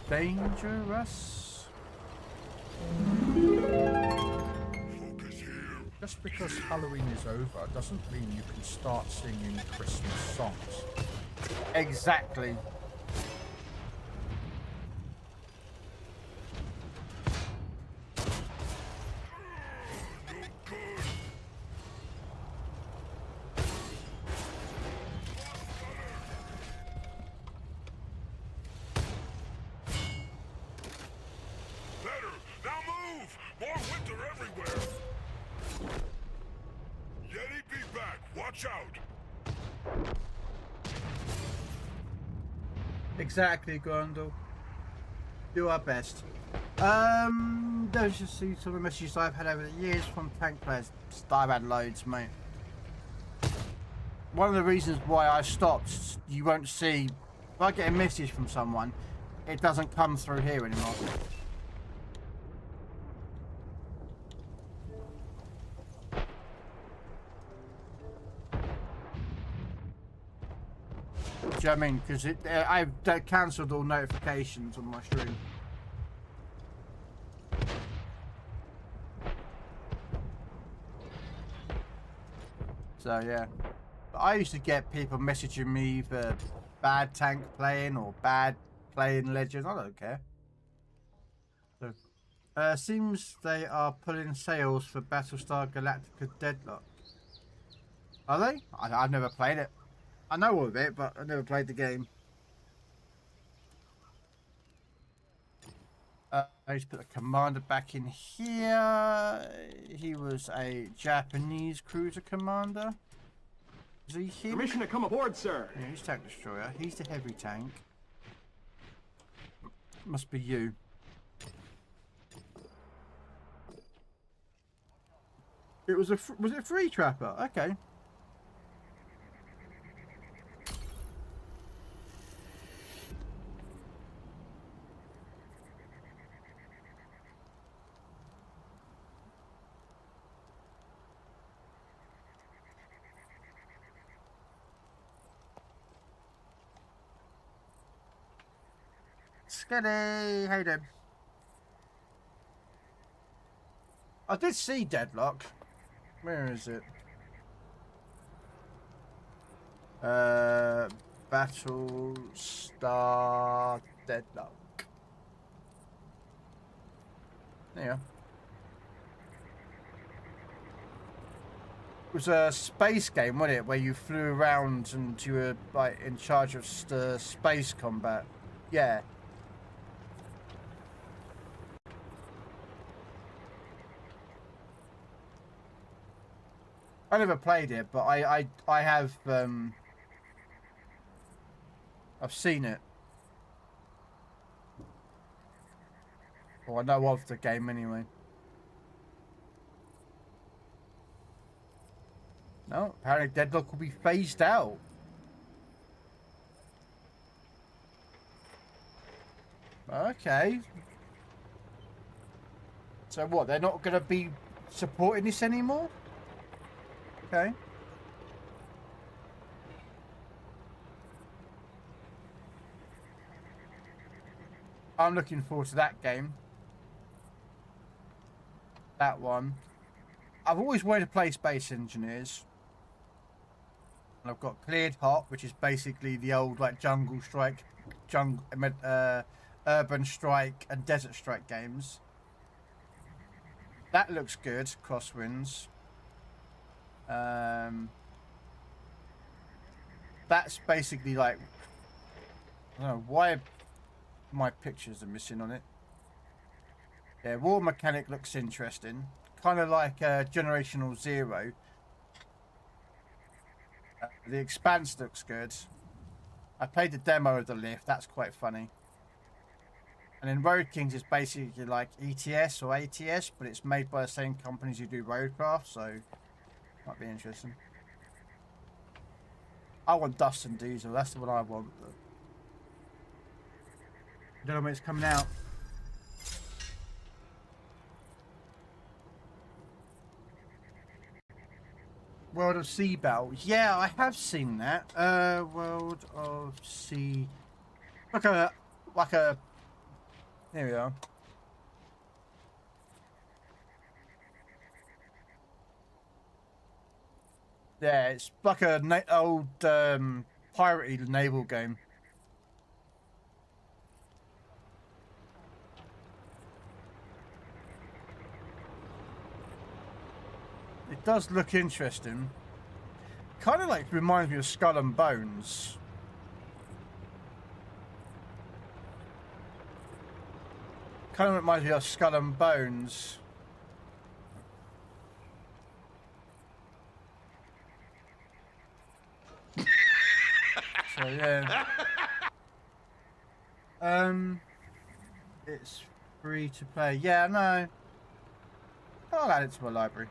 dangerous. Just because Halloween is over doesn't mean you can start singing Christmas songs. Exactly. Exactly, Grundle. Do our best. Those just see some of the messages I've had over the years from tank players. I've had loads, mate. One of the reasons why I stopped, you won't see, if I get a message from someone, it doesn't come through here anymore. Do you know what I mean? Because I've cancelled all notifications on my stream. So yeah, but I used to get people messaging me for bad tank playing or bad playing Legends. I don't care. So, seems they are pulling sales for Battlestar Galactica Deadlock. Are they? I've never played it. I know of it, but I never played the game. I just put the commander back in here. He was a Japanese cruiser commander. Is he him? Permission to come aboard, sir. Yeah, he's tank destroyer. He's the heavy tank. Must be you. It was was it a free trapper? Okay. Skitty, how you doing? I did see Deadlock. Where is it? Battlestar Deadlock. There you go. It was a space game, wasn't it? Where you flew around and you were like in charge of space combat. Yeah. I never played it, but I have I've seen it. Or I know of the game anyway. No, apparently Deadlock will be phased out. Okay. So what, they're not going to be supporting this anymore? Okay. I'm looking forward to that game. That one. I've always wanted to play Space Engineers. And I've got Cleared Hot, which is basically the old like Jungle Strike, Urban Strike and Desert Strike games. That looks good, crosswinds. That's basically like, I don't know why my pictures are missing on it. Yeah, War Mechanic looks interesting, kind of like Generational Zero. The Expanse looks good. I played the demo of the lift, that's quite funny. And then Road Kings is basically like ETS or ATS, but it's made by the same companies who do Roadcraft, so might be interesting. I want Dust and Diesel, that's the one I want. I don't know when it's coming out. World of Sea Battle. Yeah, I have seen that. World of Sea. Like a Here we are. Yeah, it's like a old piratey naval game. It does look interesting. Kind of like reminds me of Skull and Bones. Kind of reminds me of Skull and Bones. So yeah. It's free to play. Yeah, no. I'll add it to my library.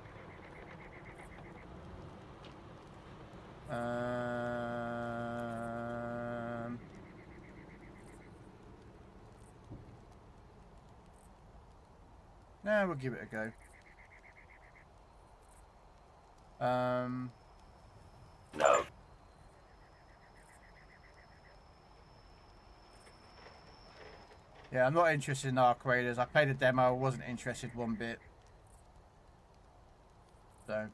Yeah, we'll give it a go. No. Yeah, I'm not interested in Arc Raiders. I played a demo, wasn't interested one bit. So.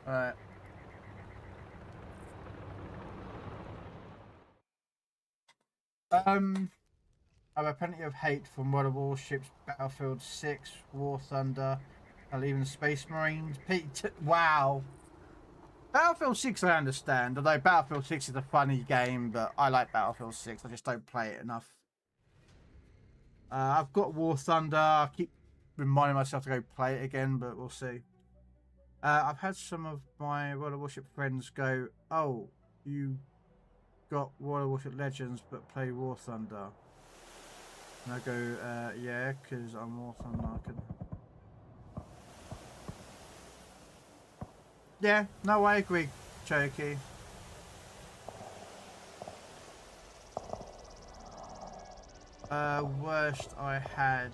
Alright. I've had plenty of hate from World of Warships, Battlefield 6, War Thunder, and even Space Marines. Wow. Battlefield 6 I understand, although Battlefield 6 is a funny game, but I like Battlefield 6. I just don't play it enough. I've got War Thunder. I keep reminding myself to go play it again, but we'll see. I've had some of my World of Warship friends go, oh, you got World of Warship Legends but play War Thunder. And I go, yeah, because I'm War Thunder. I can... Yeah, no, I agree, Cherokee. Worst I had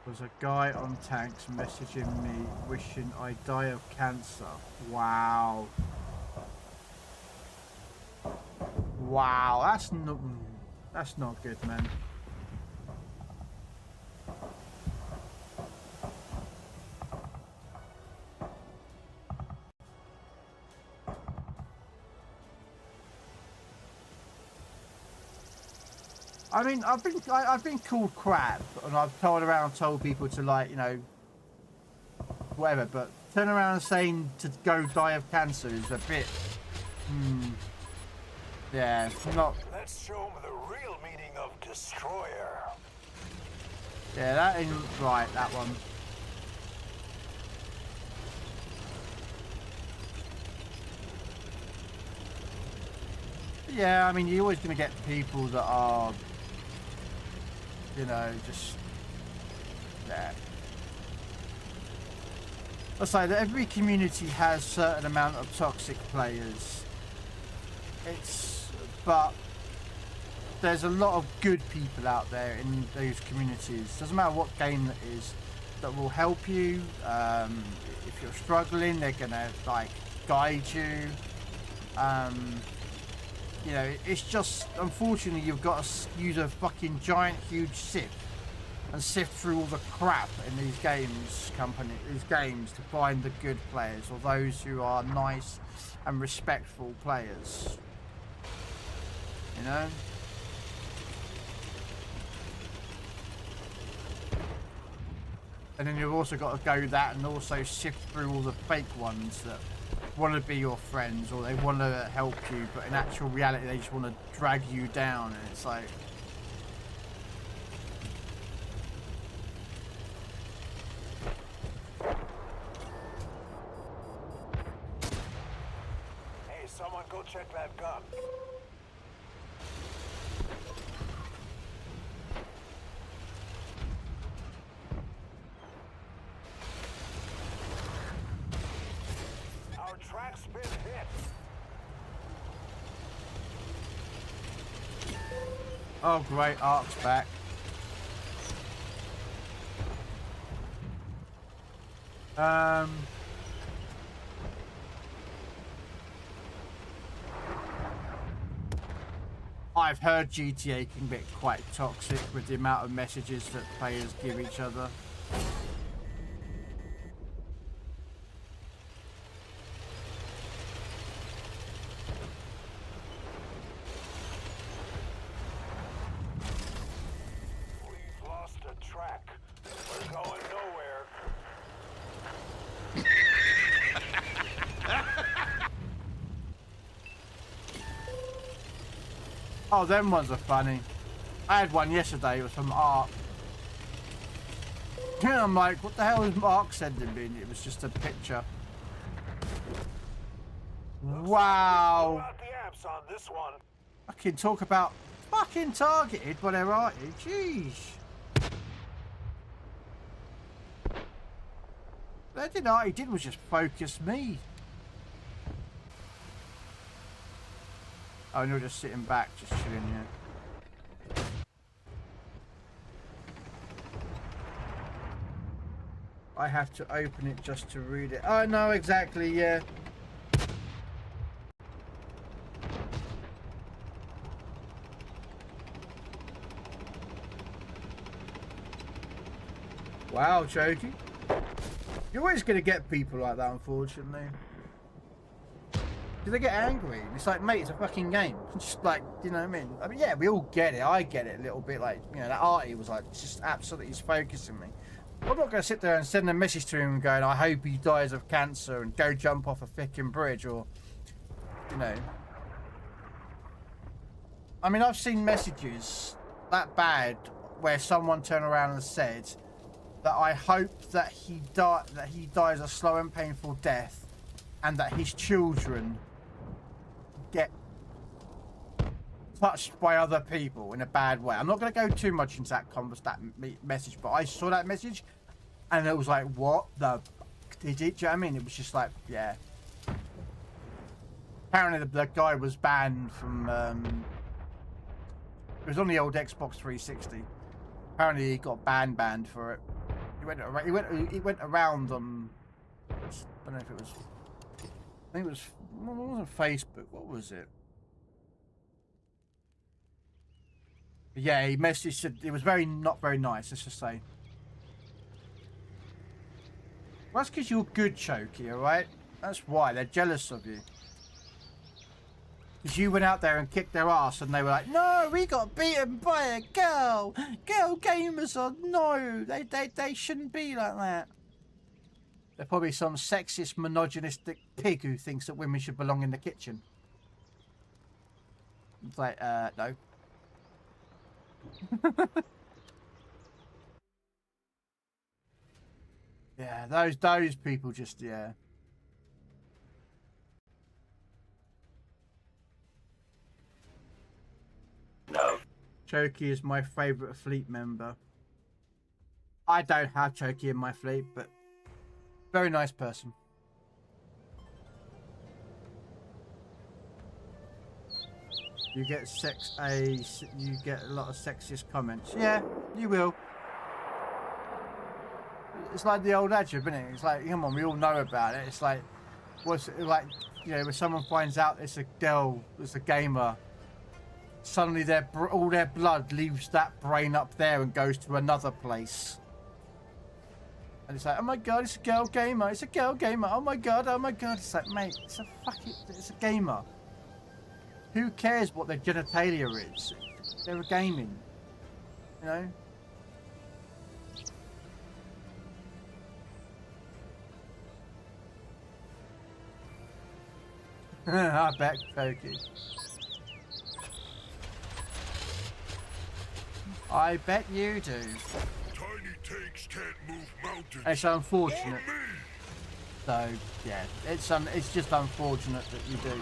was a guy on tanks messaging me wishing I die of cancer. Wow. Wow, that's not good, man. I mean, I've been called crap, and I've told people to, like, you know, whatever. But turn around and saying to go die of cancer is a bit, yeah, not. Let's show them the real meaning of destroyer. Yeah, that isn't right. That one. Yeah, I mean, you're always going to get people that are, you know, just, yeah. I'll say that every community has a certain amount of toxic players. But there's a lot of good people out there in those communities. Doesn't matter what game that is, that will help you. If you're struggling, they're gonna, like, guide you. You know, it's just, unfortunately, you've got to use a fucking giant, huge sift and sift through all the crap in these games to find the good players, or those who are nice and respectful players. You know? And then you've also got to go that and also sift through all the fake ones that want to be your friends, or they want to help you, but in actual reality they just want to drag you down, and it's like, Hey, someone go check that gun. Our track's been hit. oh great, Ark's back. I've heard GTA can get quite toxic with the amount of messages that players give each other. We've lost a track. We're going nowhere. Oh, them ones are funny. I had one yesterday. It was from Ark. Yeah, I'm like, what the hell is Ark sending me? And it was just a picture. Wow. Got the apps on this one. Fucking talk about fucking targeted by their arty. Jeez. That did all he did was just focus me. Oh, and you're just sitting back, just chilling here. I have to open it just to read it. Oh, no, exactly, yeah. Wow, Choky. You're always going to get people like that, unfortunately. Because they get angry. It's like, mate, it's a fucking game. It's just like, you know what I mean? Yeah, we all get it. I get it a little bit. Like, you know, that arty was like, just absolutely, he's focusing me. I'm not going to sit there and send a message to him going, I hope he dies of cancer and go jump off a fucking bridge or, you know. I mean, I've seen messages that bad where someone turned around and said that I hope that he dies a slow and painful death and that his children get touched by other people in a bad way. I'm not going to go too much into that message, but I saw that message and it was like, what the fuck did it? Do you know what I mean? It was just like, yeah. Apparently the guy was banned from, it was on the old Xbox 360. Apparently he got banned for it. He went around on, I don't know if it was, I think it was, what wasn't Facebook, what was it? But yeah, he messaged, it was not very nice, let's just say. Well, that's because you're good, Choky, alright? That's why, they're jealous of you. Because you went out there and kicked their ass and they were like, no, we got beaten by a girl. Girl gamers are, no, they shouldn't be like that. They're probably some sexist, misogynistic pig who thinks that women should belong in the kitchen. It's like, no. Yeah, those people just, yeah. No. Choky is my favourite fleet member. I don't have Choky in my fleet, but very nice person. You get you get a lot of sexist comments. Yeah, you will. It's like the old adage, isn't it? It's like, come on, we all know about it. It's like, what's it like? You know, when someone finds out it's a girl, it's a gamer, suddenly all their blood leaves that brain up there and goes to another place. And it's like, oh my god, it's a girl gamer, it's a girl gamer, oh my god, oh my god. It's like, mate, it's a gamer. Who cares what their genitalia is? They're gaming, you know? I bet, Pokey. I bet you do. Tiny tanks can't move mountains. It's unfortunate. So yeah, it's just unfortunate that you do.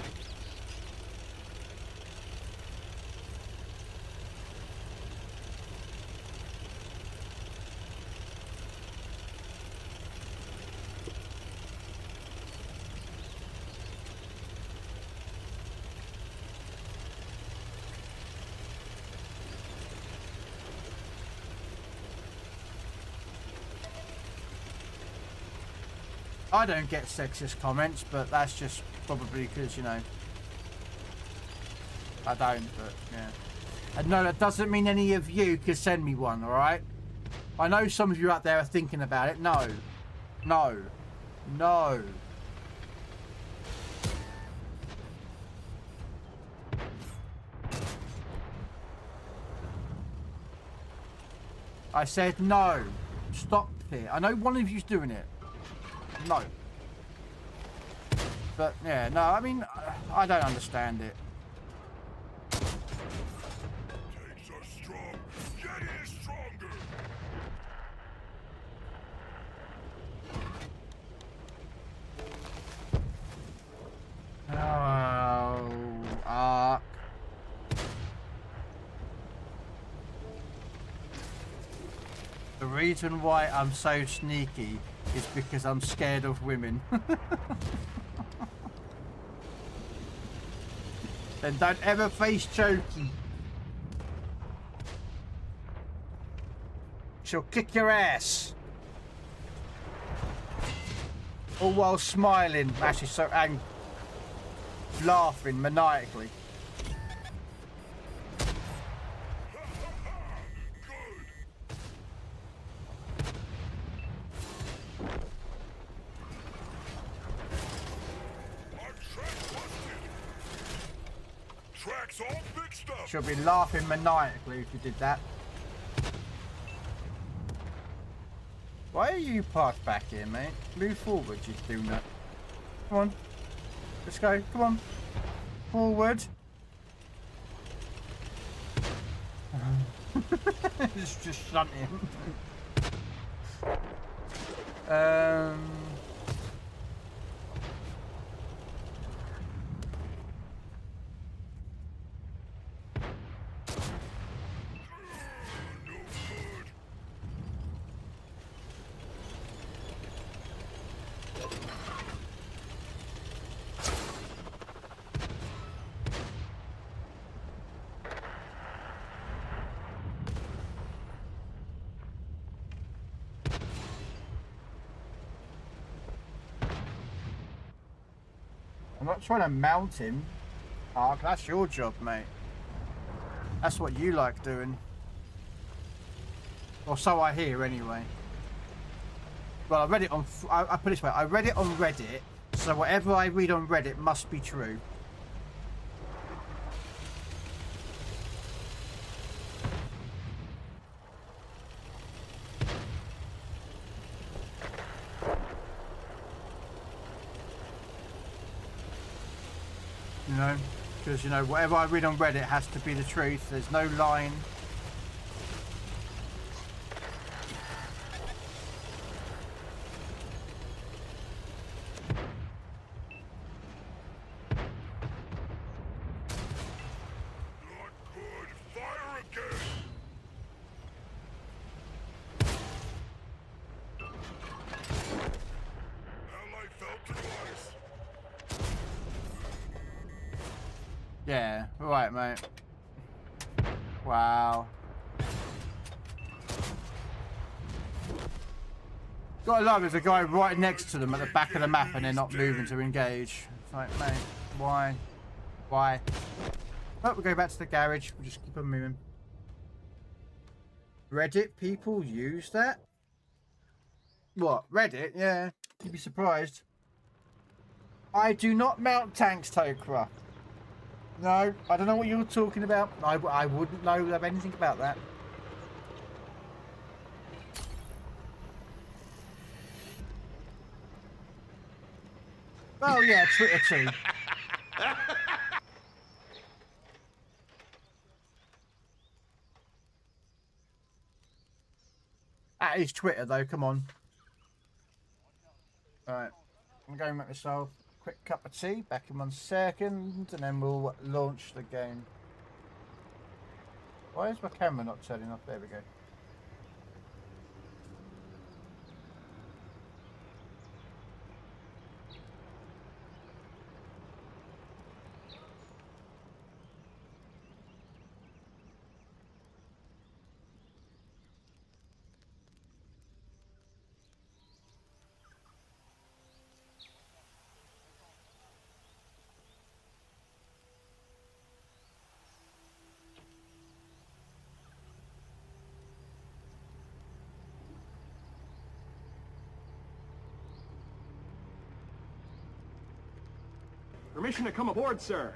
I don't get sexist comments, but that's just probably because, you know, I don't, but yeah. And no, that doesn't mean any of you can send me one, alright? I know some of you out there are thinking about it. No. No. No. I said no. Stop it. I know one of you's doing it. No. But, yeah, no, I mean, I don't understand it. Takes are strong, yet is stronger. Oh, Ark. The reason why I'm so sneaky is because I'm scared of women. Then don't ever face Choki. She'll kick your ass. All while smiling, actually so angry, laughing maniacally. Track's all fixed up. She'll be laughing maniacally if you did that. Why are you parked back here, mate? Move forward, you do that. Come on. Let's go. Come on. Forward. just shunt him. I'm not trying to mount him. Ark, that's your job, mate. That's what you like doing. Or so I hear, anyway. Well, I read it on... I put it this way. I read it on Reddit, so whatever I read on Reddit must be true. You know, because, you know, whatever I read on Reddit has to be the truth. There's no lying. Not good. Fire again. Ally fell to ice. Yeah, right, mate. Wow. Gotta love there's a guy right next to them at the back of the map and they're not moving to engage. It's like, mate, why? Why? Oh, we'll go back to the garage. We'll just keep on moving. Reddit people use that? What? Reddit? Yeah. You'd be surprised. I do not mount tanks, Tokra. No, I don't know what you're talking about. I wouldn't know of anything about that. Oh yeah, Twitter too. That is Twitter though, come on. Alright, I'm going to make myself a quick cup of tea, back in 1 second, and then we'll launch the game. Why is my camera not turning off? There we go. Permission to come aboard, sir.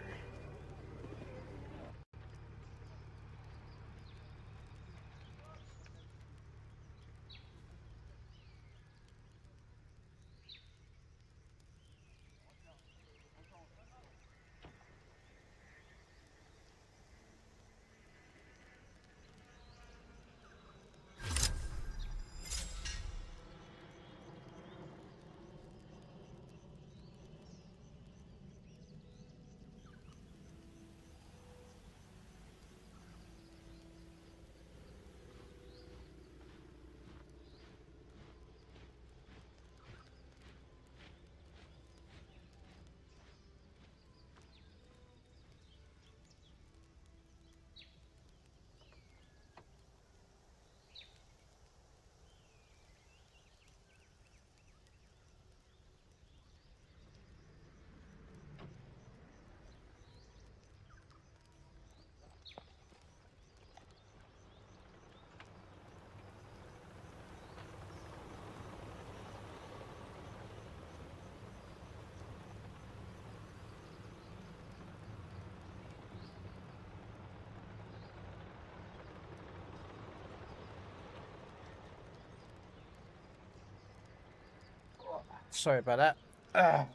Sorry about that. Gonna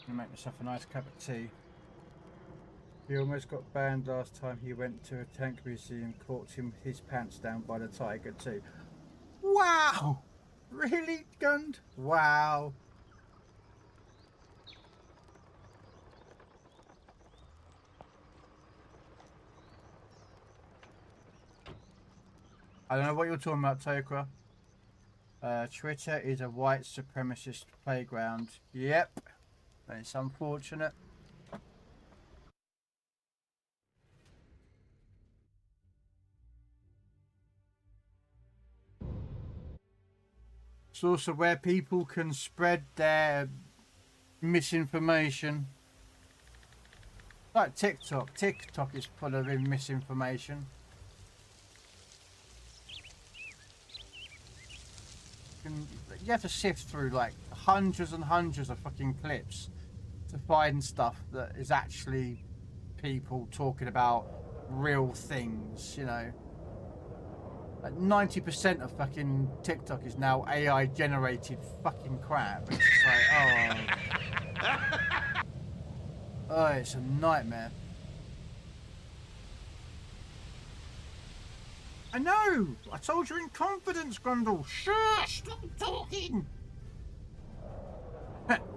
make myself a nice cup of tea. He almost got banned last time he went to a tank museum, caught his pants down by the tiger too. Wow! Really, Gund? Wow. I don't know what you're talking about, Tokra. Twitter is a white supremacist playground. Yep. And it's unfortunate. It's also where people can spread their misinformation. Like TikTok. TikTok is full of misinformation. You have to sift through like hundreds and hundreds of fucking clips to find stuff that is actually people talking about real things, you know. Like 90% of fucking TikTok is now AI generated fucking crap. It's just like, oh, it's a nightmare. I know! I told you in confidence, Grundle! Shush! Stop talking!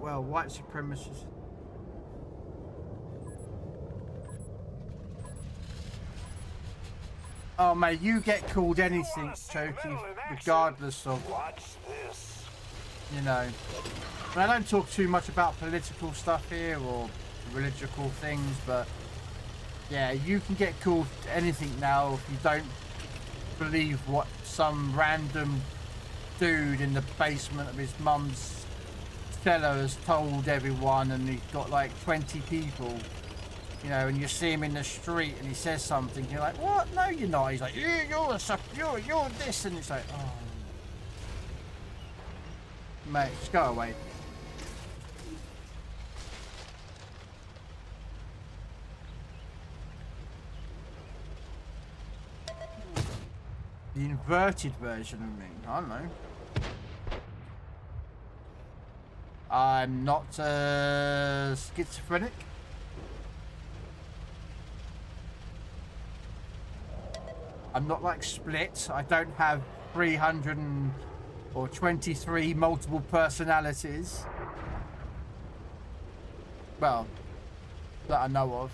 Well, white supremacists. Oh, mate, you get called anything, Choky, regardless of, you know. I don't talk too much about political stuff here or religious things, but yeah, you can get called anything now if you don't believe what some random dude in the basement of his mum's cellar has told everyone, and he's got like 20 people, you know, and you see him in the street and he says something, you're like, what? No, you're not. He's like, you're this, and it's like, oh, mate, just go away. The inverted version of me. I don't know. I'm not schizophrenic. I'm not like Split. I don't have 323 multiple personalities. Well, that I know of.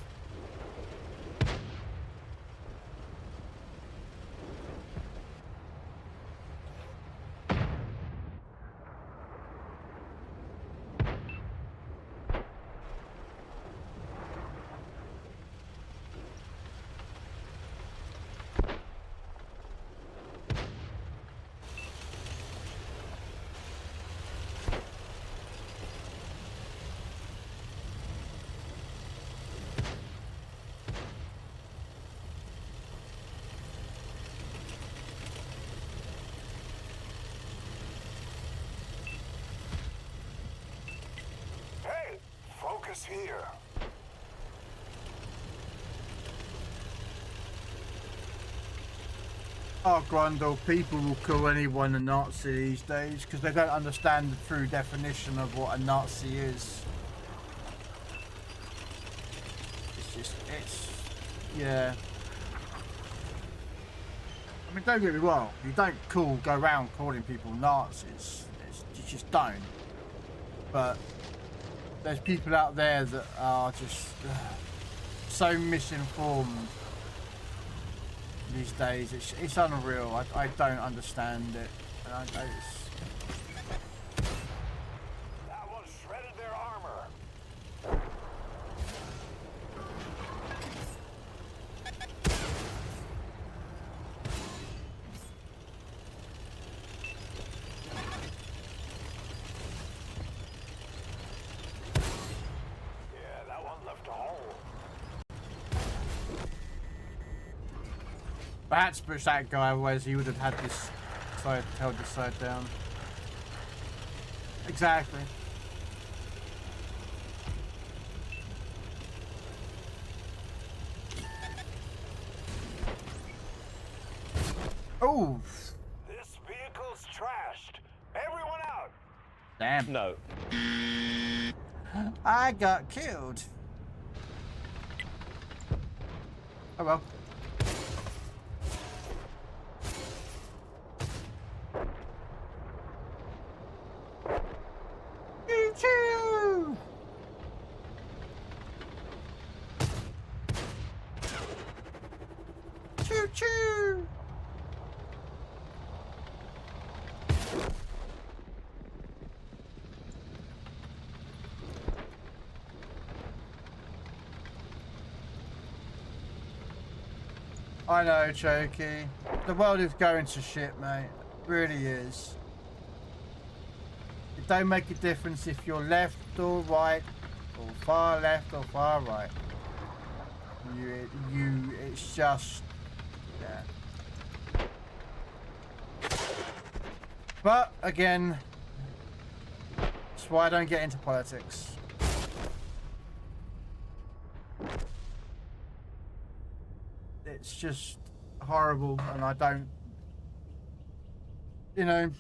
He's here. Oh, Grundle, people will call anyone a Nazi these days because they don't understand the true definition of what a Nazi is. It's yeah. I mean, don't get me wrong, you don't go around calling people Nazis. You just don't. But there's people out there that are just so misinformed these days. It's unreal. I don't understand it. That one shredded their armor. Yeah, that one left a hole. Perhaps push that guy, otherwise he would have had this side, held this side down. Exactly. Oh, This vehicle's trashed. Everyone out. damn. No. I got killed. Oh well. Choo-choo! Choo-choo! I know, Choky. The world is going to shit, mate. It really is. It don't make a difference if you're left or right, or far left or far right. It's just, yeah. But again, that's why I don't get into politics. It's just horrible, and I don't, you know,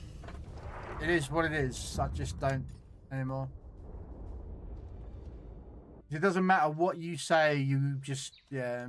it is what it is. I just don't anymore. It doesn't matter what you say, you just, yeah.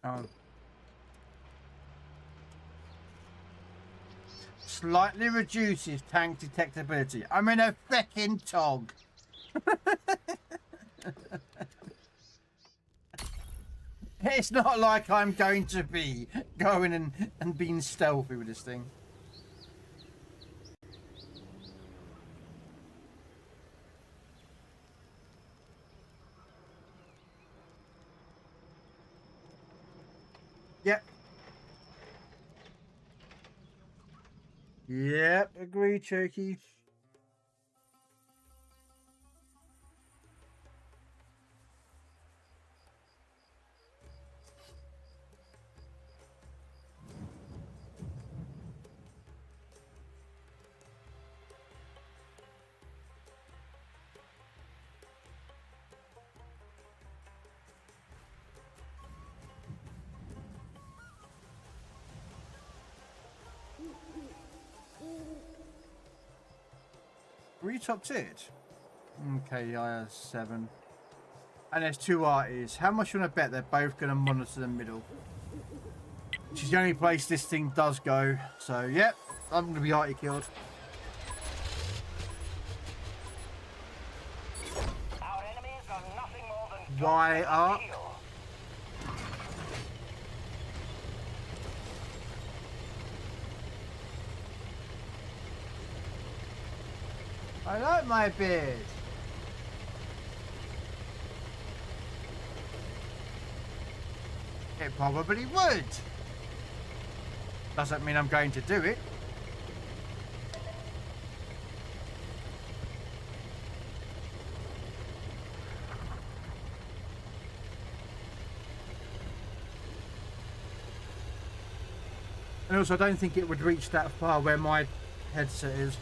No. Slightly reduces tank detectability. I'm in a feckin' tog. It's not like I'm going to be going and being stealthy with this thing. Yep. Yep, agree, Cherokee. Were you top tiered? Okay, I have 7. And there's 2 arties. How much you want to bet they're both going to monitor the middle? Which is the only place this thing does go. So, yep, I'm going to be arty killed. Our enemies are nothing more than Why are? I like my beard. It probably would. Doesn't mean I'm going to do it. And also, I don't think it would reach that far where my headset is.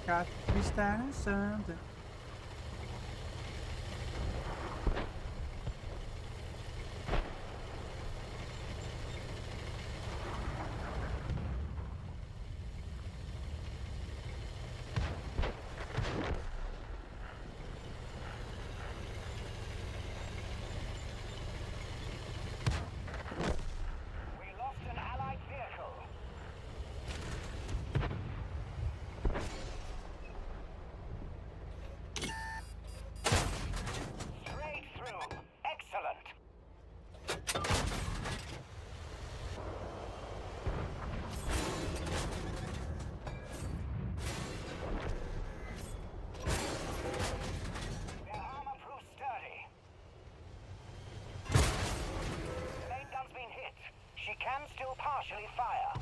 Got to be starting something. We lost an allied vehicle. Straight through. Excellent. Their armor proved sturdy. The main gun's been hit. She can still partially fire.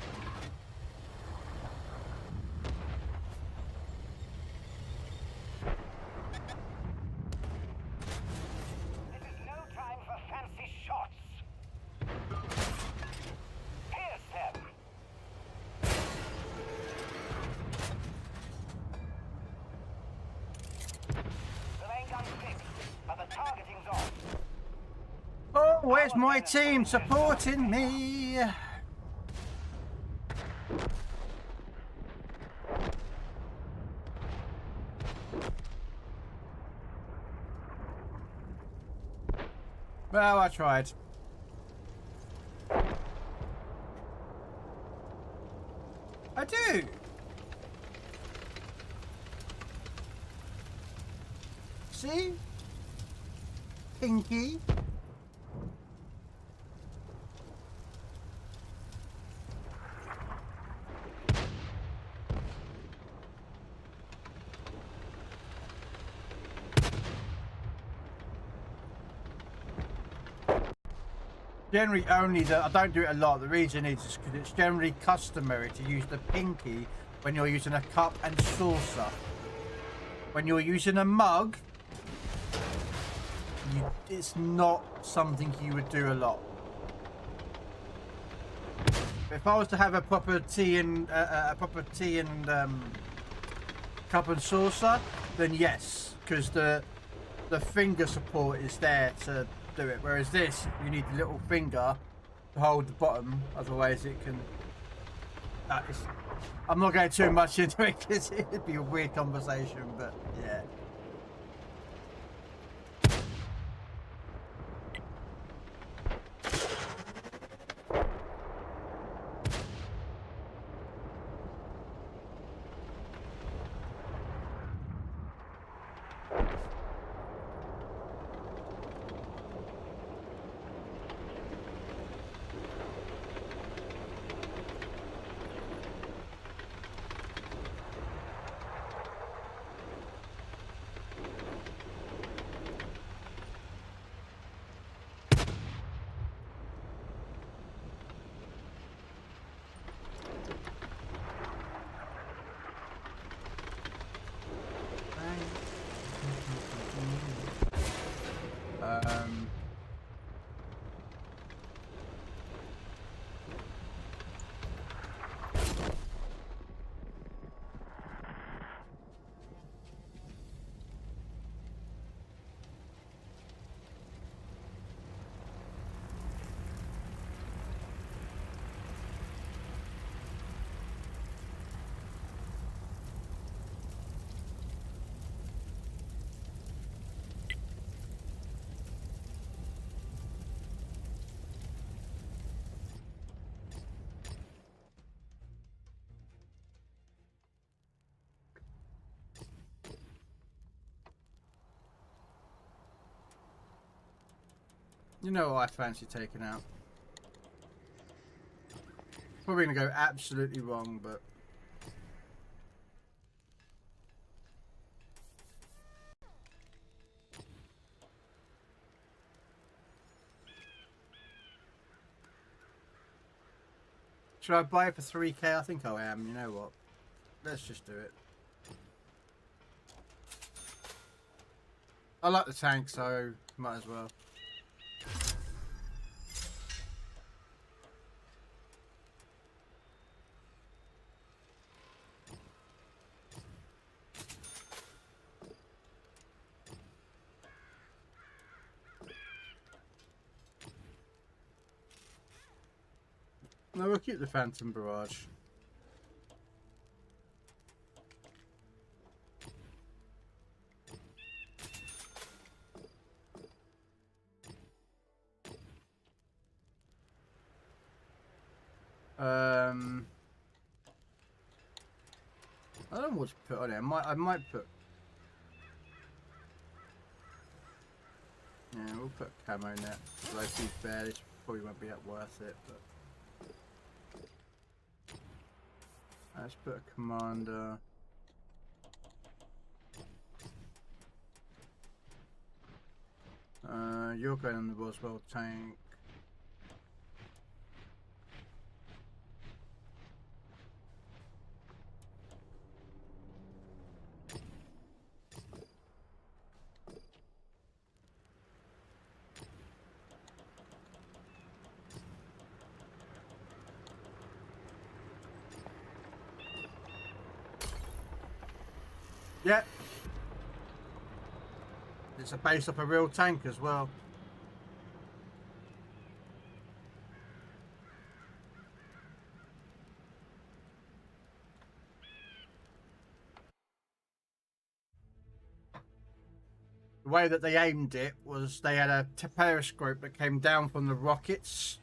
This is no time for fancy shots. Pierce them. The main gun's fixed, but the targeting's off. Oh, where's my team supporting me? Well, I tried. I do. See? Pinky. Generally only I don't do it a lot. The reason is because it's generally customary to use the pinky when you're using a cup and saucer. When you're using a mug, it's not something you would do a lot. If I was to have a proper tea and cup and saucer, then yes, because the finger support is there to do it. Whereas this, you need the little finger to hold the bottom, otherwise it can. I'm not going too much into it because it'd be a weird conversation, but yeah. You know what I fancy taking out. Probably gonna go absolutely wrong, but should I buy it for 3k? I think I am. You know what? Let's just do it. I like the tank, so might as well. No, we'll keep the Phantom Barrage. I don't know what to put on it. I might put. Yeah, we'll put camo net. Although to be fair, this probably won't be that worth it, but. Let's put a commander. You're going on the Roswell tank. Yeah. It's a base up a real tank as well. The way that they aimed it was they had a periscope that came down from the rockets,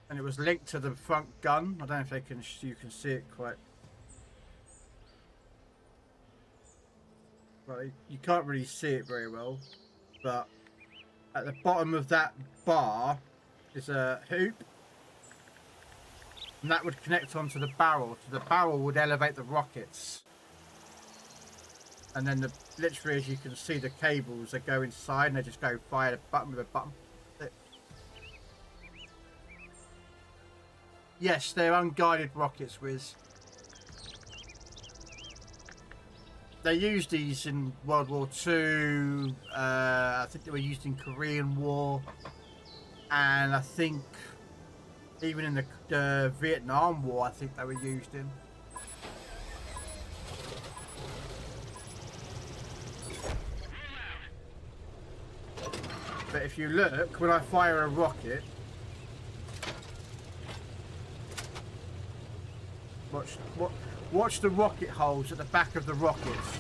and it was linked to the front gun. I don't know if they can, you can see it quite. Well, you can't really see it very well, but at the bottom of that bar is a hoop, and that would connect onto the barrel. So the barrel would elevate the rockets, and then literally, as you can see, the cables that go inside, and they just go fire the button with a button. Yes, they're unguided rockets, Wiz. They used these in World War II. I think they were used in Korean War, and I think even in the Vietnam War, I think they were used in. But if you look, when I fire a rocket, watch the rocket holes at the back of the rockets.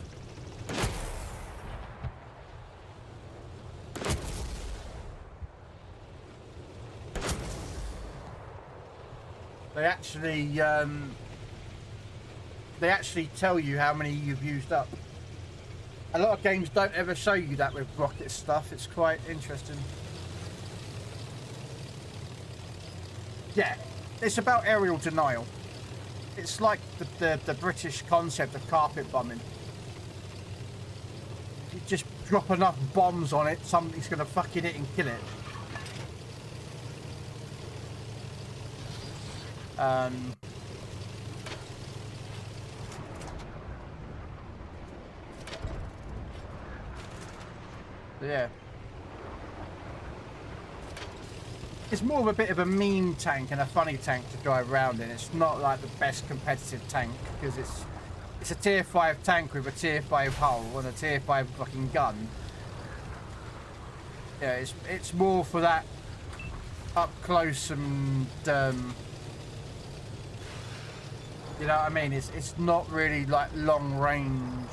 They actually tell you how many you've used up. A lot of games don't ever show you that with rocket stuff. It's quite interesting. Yeah, it's about aerial denial. It's like the British concept of carpet bombing. You just drop enough bombs on it, something's going to fucking hit and kill it. Yeah. It's more of a bit of a mean tank and a funny tank to drive around in. It's not like the best competitive tank because it's a tier 5 tank with a tier 5 hull and a tier 5 fucking gun. Yeah, it's more for that up close and you know what I mean? It's not really like long range.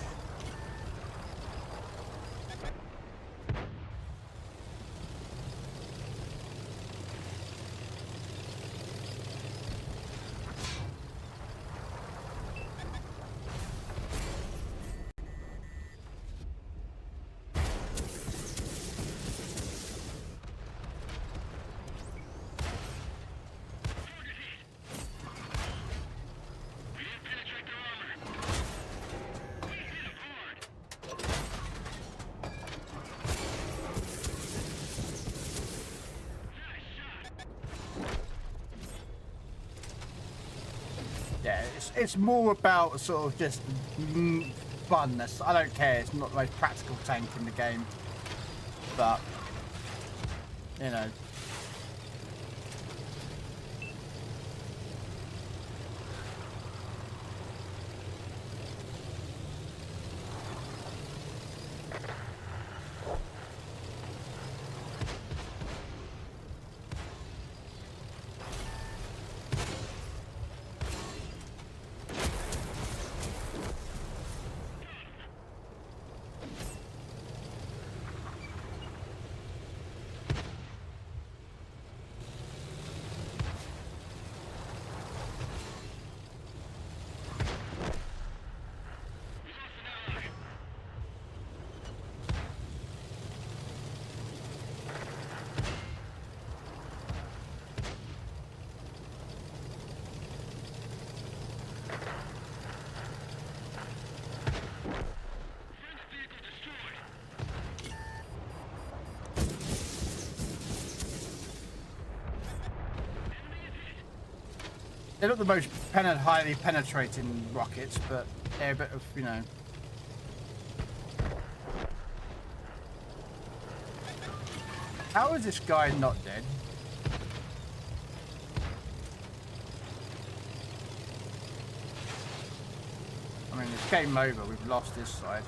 It's more about sort of just funness. I don't care. It's not the most practical tank in the game, but you know. They're not the most highly penetrating rockets, but they're a bit of, you know. How is this guy not dead? I mean, it's game over. We've lost this side.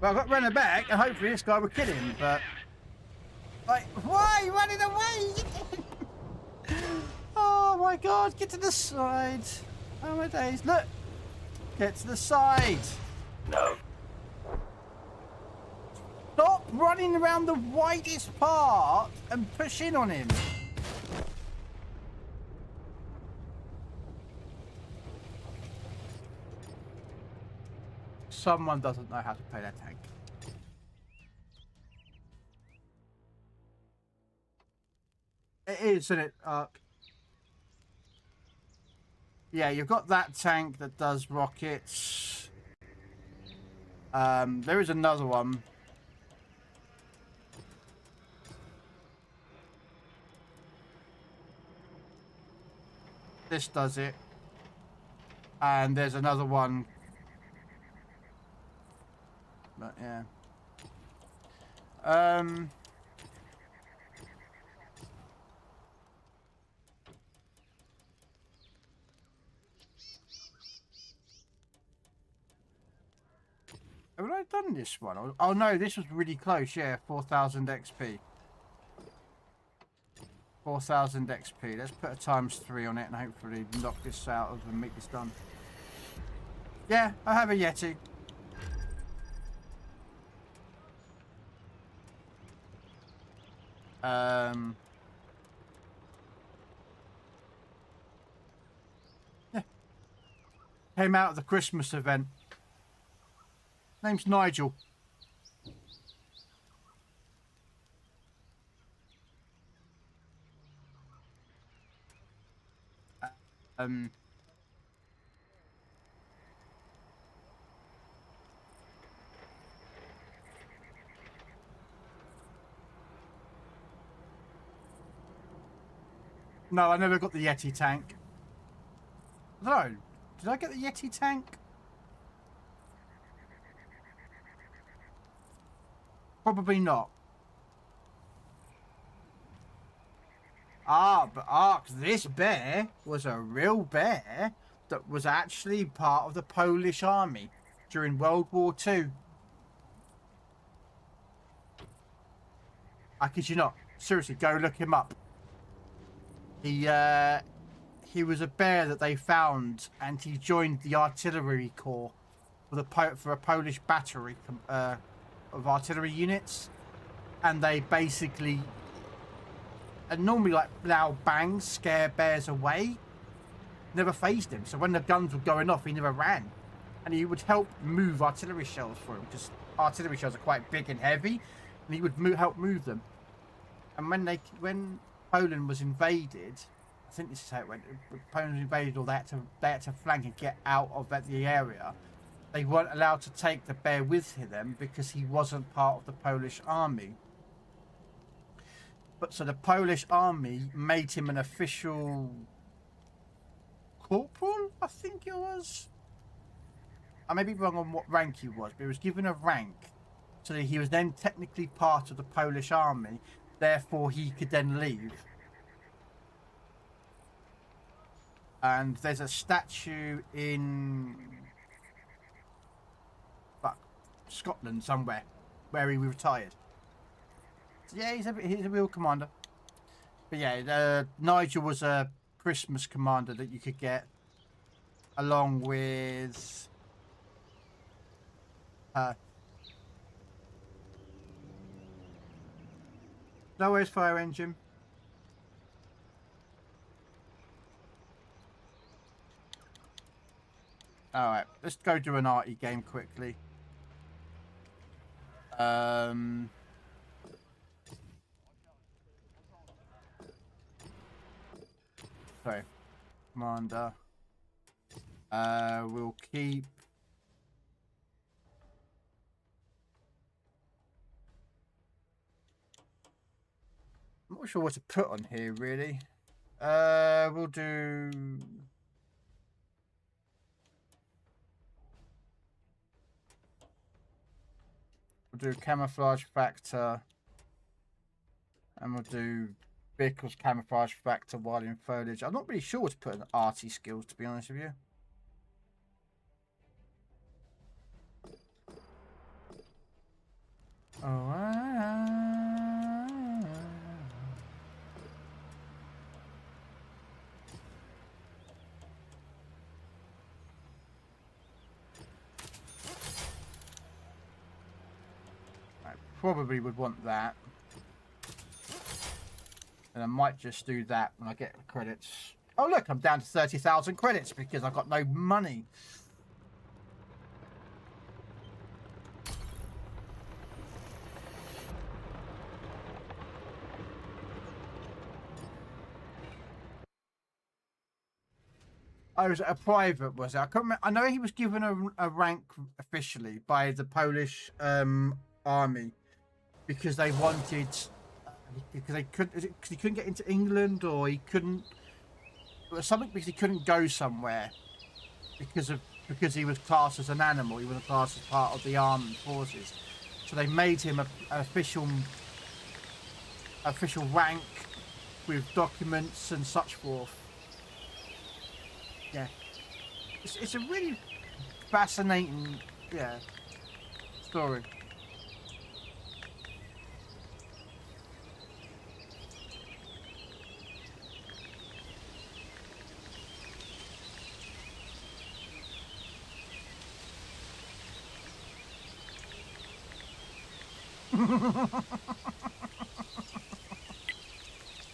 Well, I got running back, and hopefully this guy would kill him, but... Like, why are you running away? Oh my god, get to the side. Oh my days, look! Get to the side! No. Stop running around the widest part and push in on him. Someone doesn't know how to play that tank. It is, isn't it, Ark? Yeah, you've got that tank that does rockets. There is another one. This does it. And there's another one. But yeah. Have I done this one? Oh no, this was really close. Yeah, 4,000 XP. 4,000 XP. Let's put a ×3 on it and hopefully knock this out and make this done. Yeah, I have a Yeti. Yeah. Came out of the Christmas event. Name's Nigel. No, I never got the Yeti tank. I don't know. Did I get the Yeti tank? Probably not. Ah, but Ark, this bear was a real bear that was actually part of the Polish army during World War II. I kid you not. Seriously, go look him up. He was a bear that they found, and he joined the artillery corps for a Polish battery of artillery units, and they basically, and normally like loud bangs scare bears away, never phased him. So when the guns were going off, he never ran, and he would help move artillery shells for him, because artillery shells are quite big and heavy, and he would help move them. And when Poland was invaded, I think this is how it went. Poland invaded, or they had to flank and get out of the area. They weren't allowed to take the bear with them because he wasn't part of the Polish army. But so the Polish army made him an official corporal, I think it was. I may be wrong on what rank he was, but he was given a rank so that he was then technically part of the Polish army. Therefore, he could then leave. And there's a statue in Scotland somewhere where he retired. So yeah, he's a real commander. But yeah, Nigel was a Christmas commander that you could get along with no, where's fire engine? Alright, let's go do an arty game quickly. Sorry. Commander. We'll keep... I'm not sure what to put on here, really. We'll do... We'll do camouflage factor. And we'll do vehicles camouflage factor while in foliage. I'm not really sure what to put in arty skills, to be honest with you. I probably would want that. And I might just do that when I get the credits. Oh look, I'm down to 30,000 credits because I've got no money. I was a private, was it? I can't remember. I know he was given a rank officially by the Polish army because they wanted, because they couldn't, because he couldn't get into England, or he couldn't. It was something because he couldn't go somewhere because he was classed as an animal. He wasn't classed as part of the armed forces, so they made him an official rank with documents and such forth. Yeah, it's a really fascinating, story.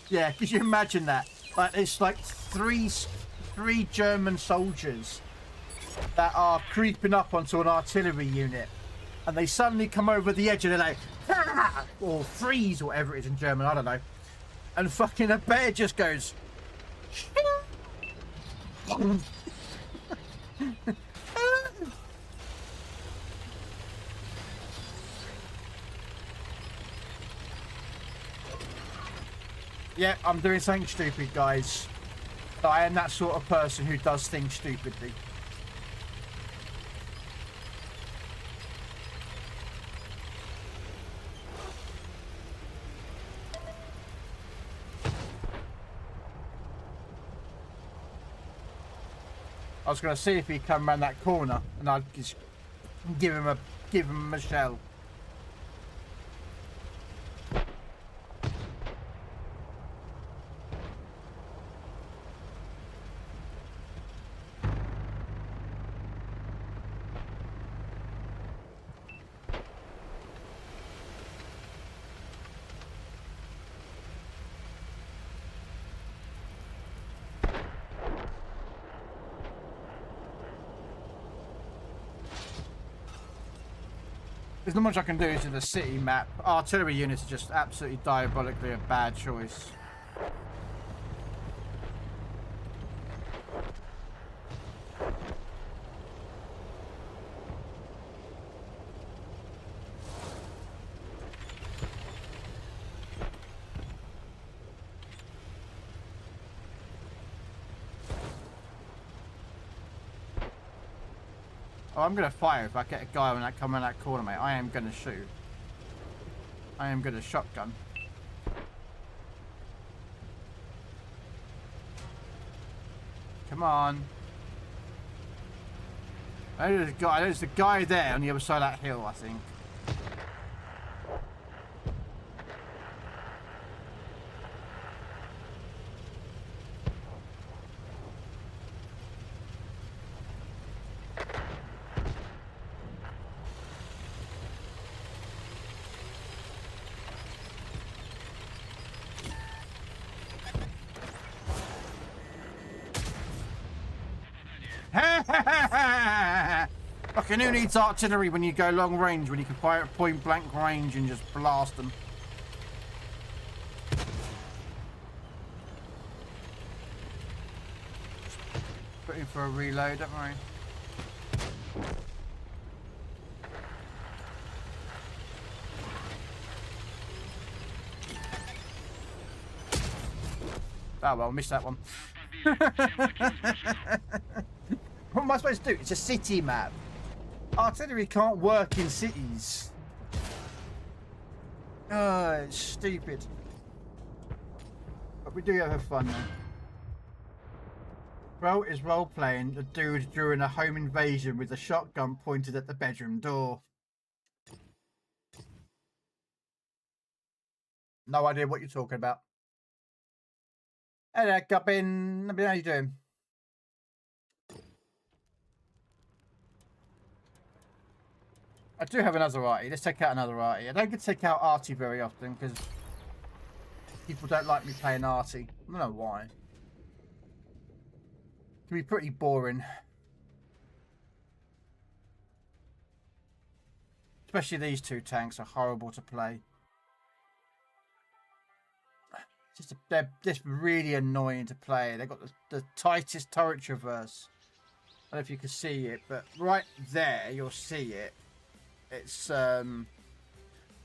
Yeah, could you imagine that? Like, it's like three German soldiers that are creeping up onto an artillery unit, and they suddenly come over the edge and they're like, ah! Or freeze, or whatever it is in German, I don't know. And fucking a bear just goes. Yeah, I'm doing something stupid, guys. I am that sort of person who does things stupidly. I was going to see if he'd come around that corner, and I'd just give him a shell. There's not much I can do to the city map. Artillery units are just absolutely diabolically a bad choice. Oh, I'm gonna fire if I get a guy when I come in that corner, mate. I am gonna shoot. I am gonna shotgun. Come on. There's the guy there on the other side of that hill, I think. Fucking who needs artillery when you go long range, when you can fire at point blank range and just blast them? Put in for a reload, don't worry. Oh well, missed that one. What am I supposed to do? It's a city map. Artillery can't work in cities. Oh, it's stupid. But we do have fun though. Krell is role-playing the dude during a home invasion with a shotgun pointed at the bedroom door. No idea what you're talking about. Hey there, Gubbin. How you doing? I do have another arty. Let's take out another arty. I don't get to take out arty very often because people don't like me playing arty. I don't know why. It can be pretty boring. Especially these two tanks are horrible to play. They're just really annoying to play. They've got the tightest turret traverse. I don't know if you can see it, but right there you'll see it. It's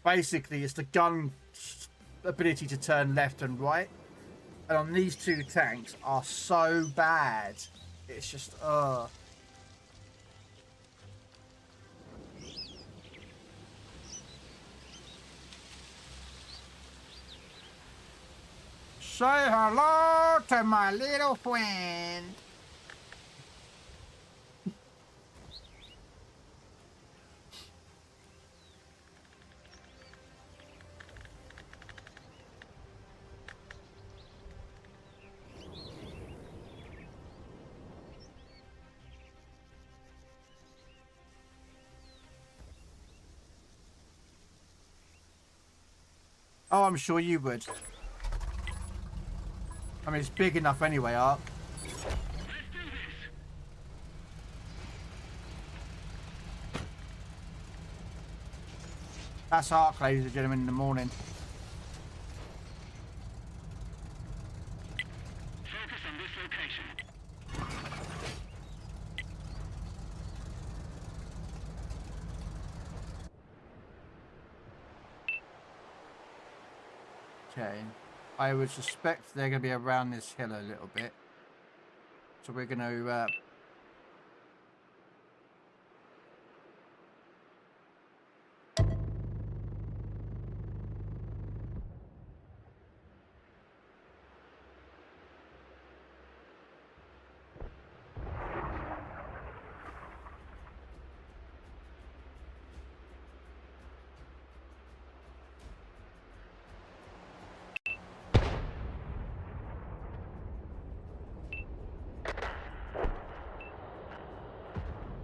basically it's the gun ability to turn left and right, and on these two tanks are so bad. It's just Say hello to my little friend. Oh, I'm sure you would. I mean, it's big enough anyway, Ark. That's Ark, ladies and gentlemen, in the morning. Focus on this location. Okay. I would suspect they're going to be around this hill a little bit. So we're going to...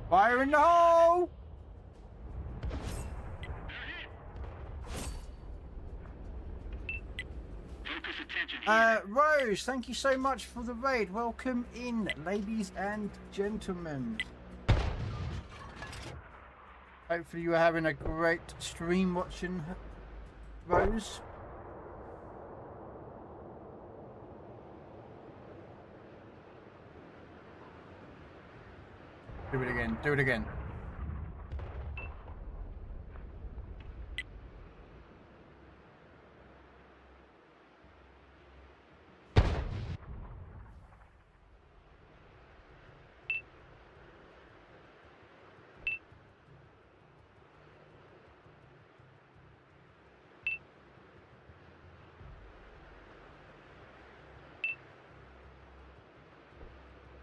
Fire in the hole! Rose, thank you so much for the raid. Welcome in, ladies and gentlemen. Hopefully you are having a great stream watching, Rose. Do it again, do it again.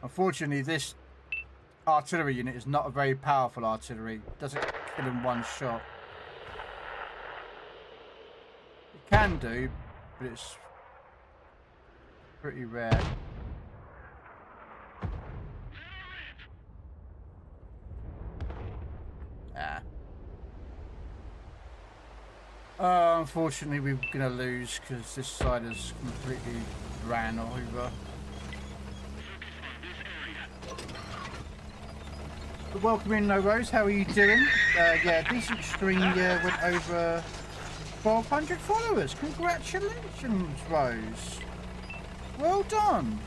Unfortunately, this artillery unit is not a very powerful artillery. It doesn't kill in one shot. It can do, but it's pretty rare. Unfortunately, we're going to lose because this side has completely ran over. Welcome in, No Rose. How are you doing? Yeah, decent stream. Yeah, went over 1,200 followers. Congratulations, Rose. Well done.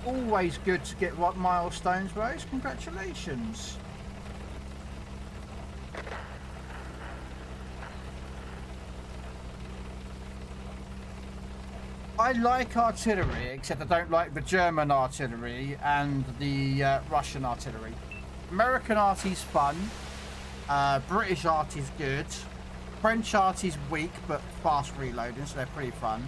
Always good to get what milestones, Rose. Congratulations. I like artillery, except I don't like the German artillery and the Russian artillery. American arty's fun. British arty's good. French arty's weak, but fast reloading, so they're pretty fun.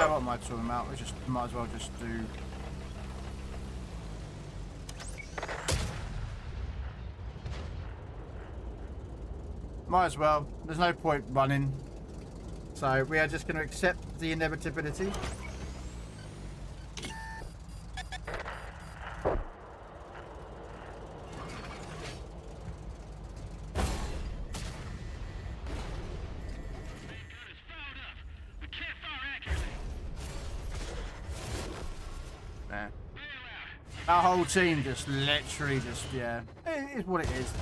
What am I talking about? We just might as well just do. Might as well. There's no point running. So we are just going to accept the inevitability. Our whole team just literally just, yeah, it is what it is.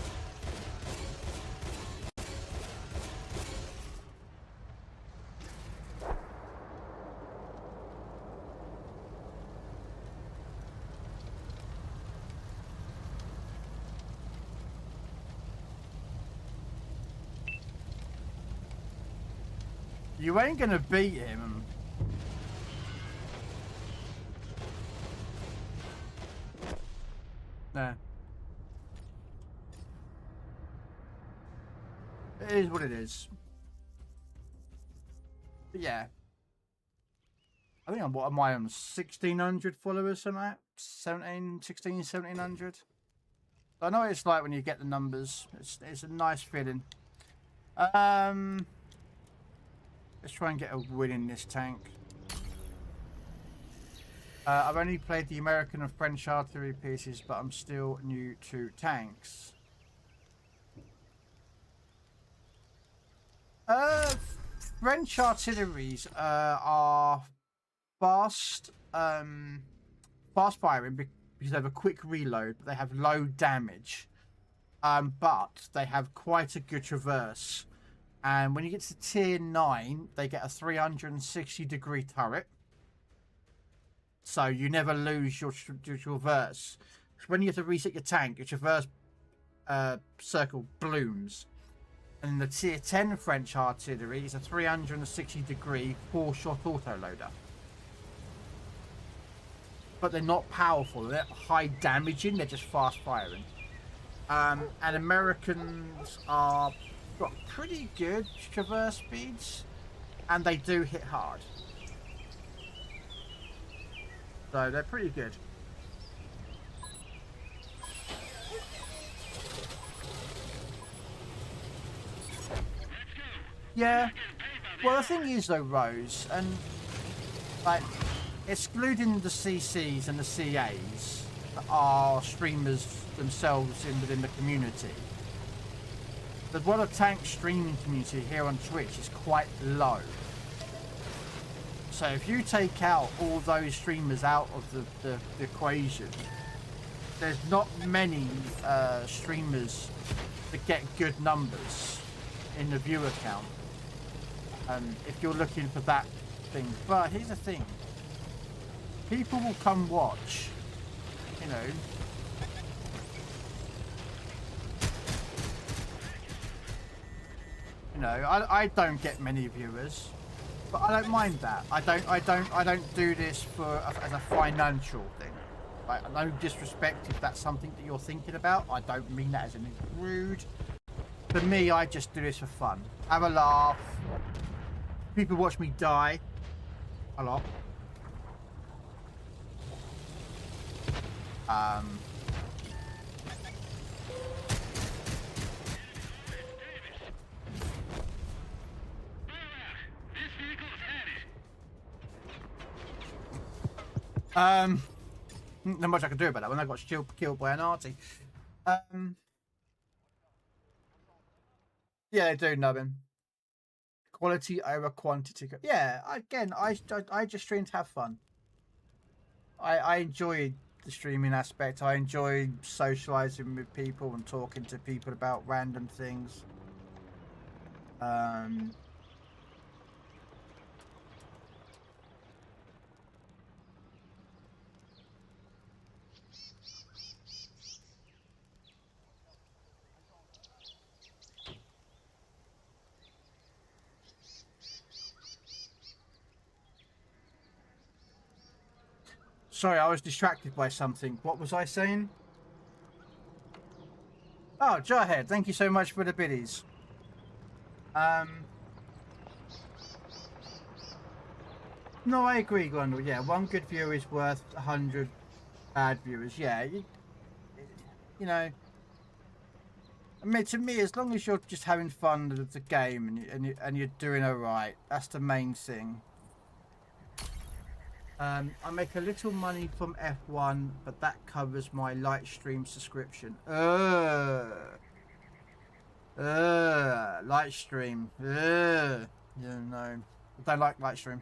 You ain't gonna beat him. No. It is what it is. But yeah. I think what am I on? 1,600 followers, something like that? 1,700. I know what it's like when you get the numbers. It's a nice feeling. Let's try and get a win in this tank. I've only played the American and French artillery pieces, but I'm still new to tanks. French artilleries are fast firing because they have a quick reload, but they have low damage. But they have quite a good traverse. And when you get to tier 9, they get a 360-degree turret. So you never lose your traverse. When you have to reset your tank, your traverse circle blooms. And the tier 10 French artillery is a 360-degree 4-shot autoloader. But they're not powerful. They're high damaging. They're just fast firing. And Americans are got pretty good traverse speeds, and they do hit hard. So they're pretty good. Yeah. Well, the thing is though, Rose, and like excluding the CCs and the CAs that are streamers themselves within the community, the World of Tanks streaming community here on Twitch is quite low. So if you take out all those streamers out of the equation, there's not many streamers that get good numbers in the viewer count. If you're looking for that thing. But here's the thing. People will come watch, you know. You know, I don't get many viewers, but I don't mind that. I don't do this for as a financial thing. Like, no disrespect if that's something that you're thinking about. I don't mean that as anything rude. For me, I just do this for fun. Have a laugh. People watch me die a lot. Not much I can do about that when I got killed by an arty. Yeah, they do, Nubbin. Quality over quantity. Yeah, again, I just stream to have fun. I enjoy the streaming aspect. I enjoy socializing with people and talking to people about random things. Sorry, I was distracted by something. What was I saying? Oh, Jarhead, thank you so much for the biddies. No, I agree, Gondor. Yeah, one good viewer is worth 100 bad viewers. Yeah, you know. I mean, to me, as long as you're just having fun with the game and you're doing alright, that's the main thing. I make a little money from F1, but that covers my light stream subscription. Light stream. Yeah, no, I don't like light stream.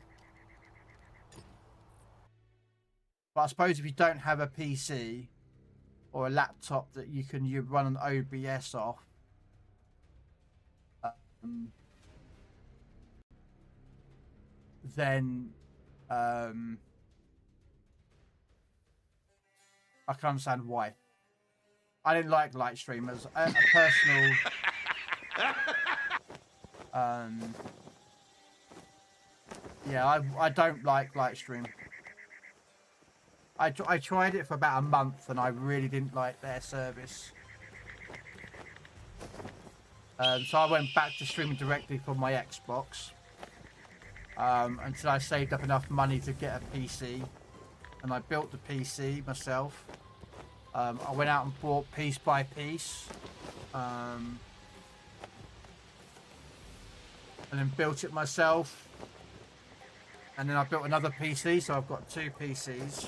But I suppose if you don't have a PC or a laptop that you run an OBS off, then I can understand why. I didn't like light streamers. A personal yeah, I don't like light stream. I tried it for about a month and I really didn't like their service. So I went back to streaming directly from my Xbox until I saved up enough money to get a PC, and I built the PC myself. I went out and bought piece by piece, and then built it myself, and then I built another PC, so I've got 2 PCs.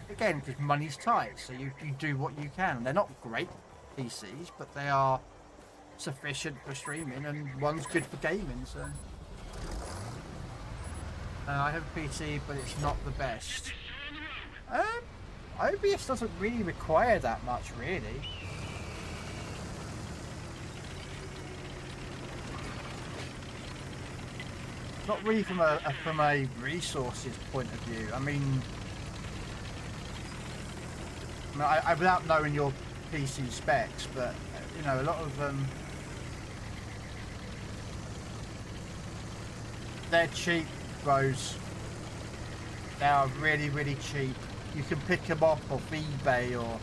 Again, because money's tight, so you do what you can. They're not great PCs, but they are sufficient for streaming, and one's good for gaming. So I have a PC, but it's not the best. OBS doesn't really require that much, really. Not really from a resources point of view. I mean, I without knowing your PC specs, but you know, a lot of them, they're cheap, bros. They are really, really cheap. You can pick them up off eBay or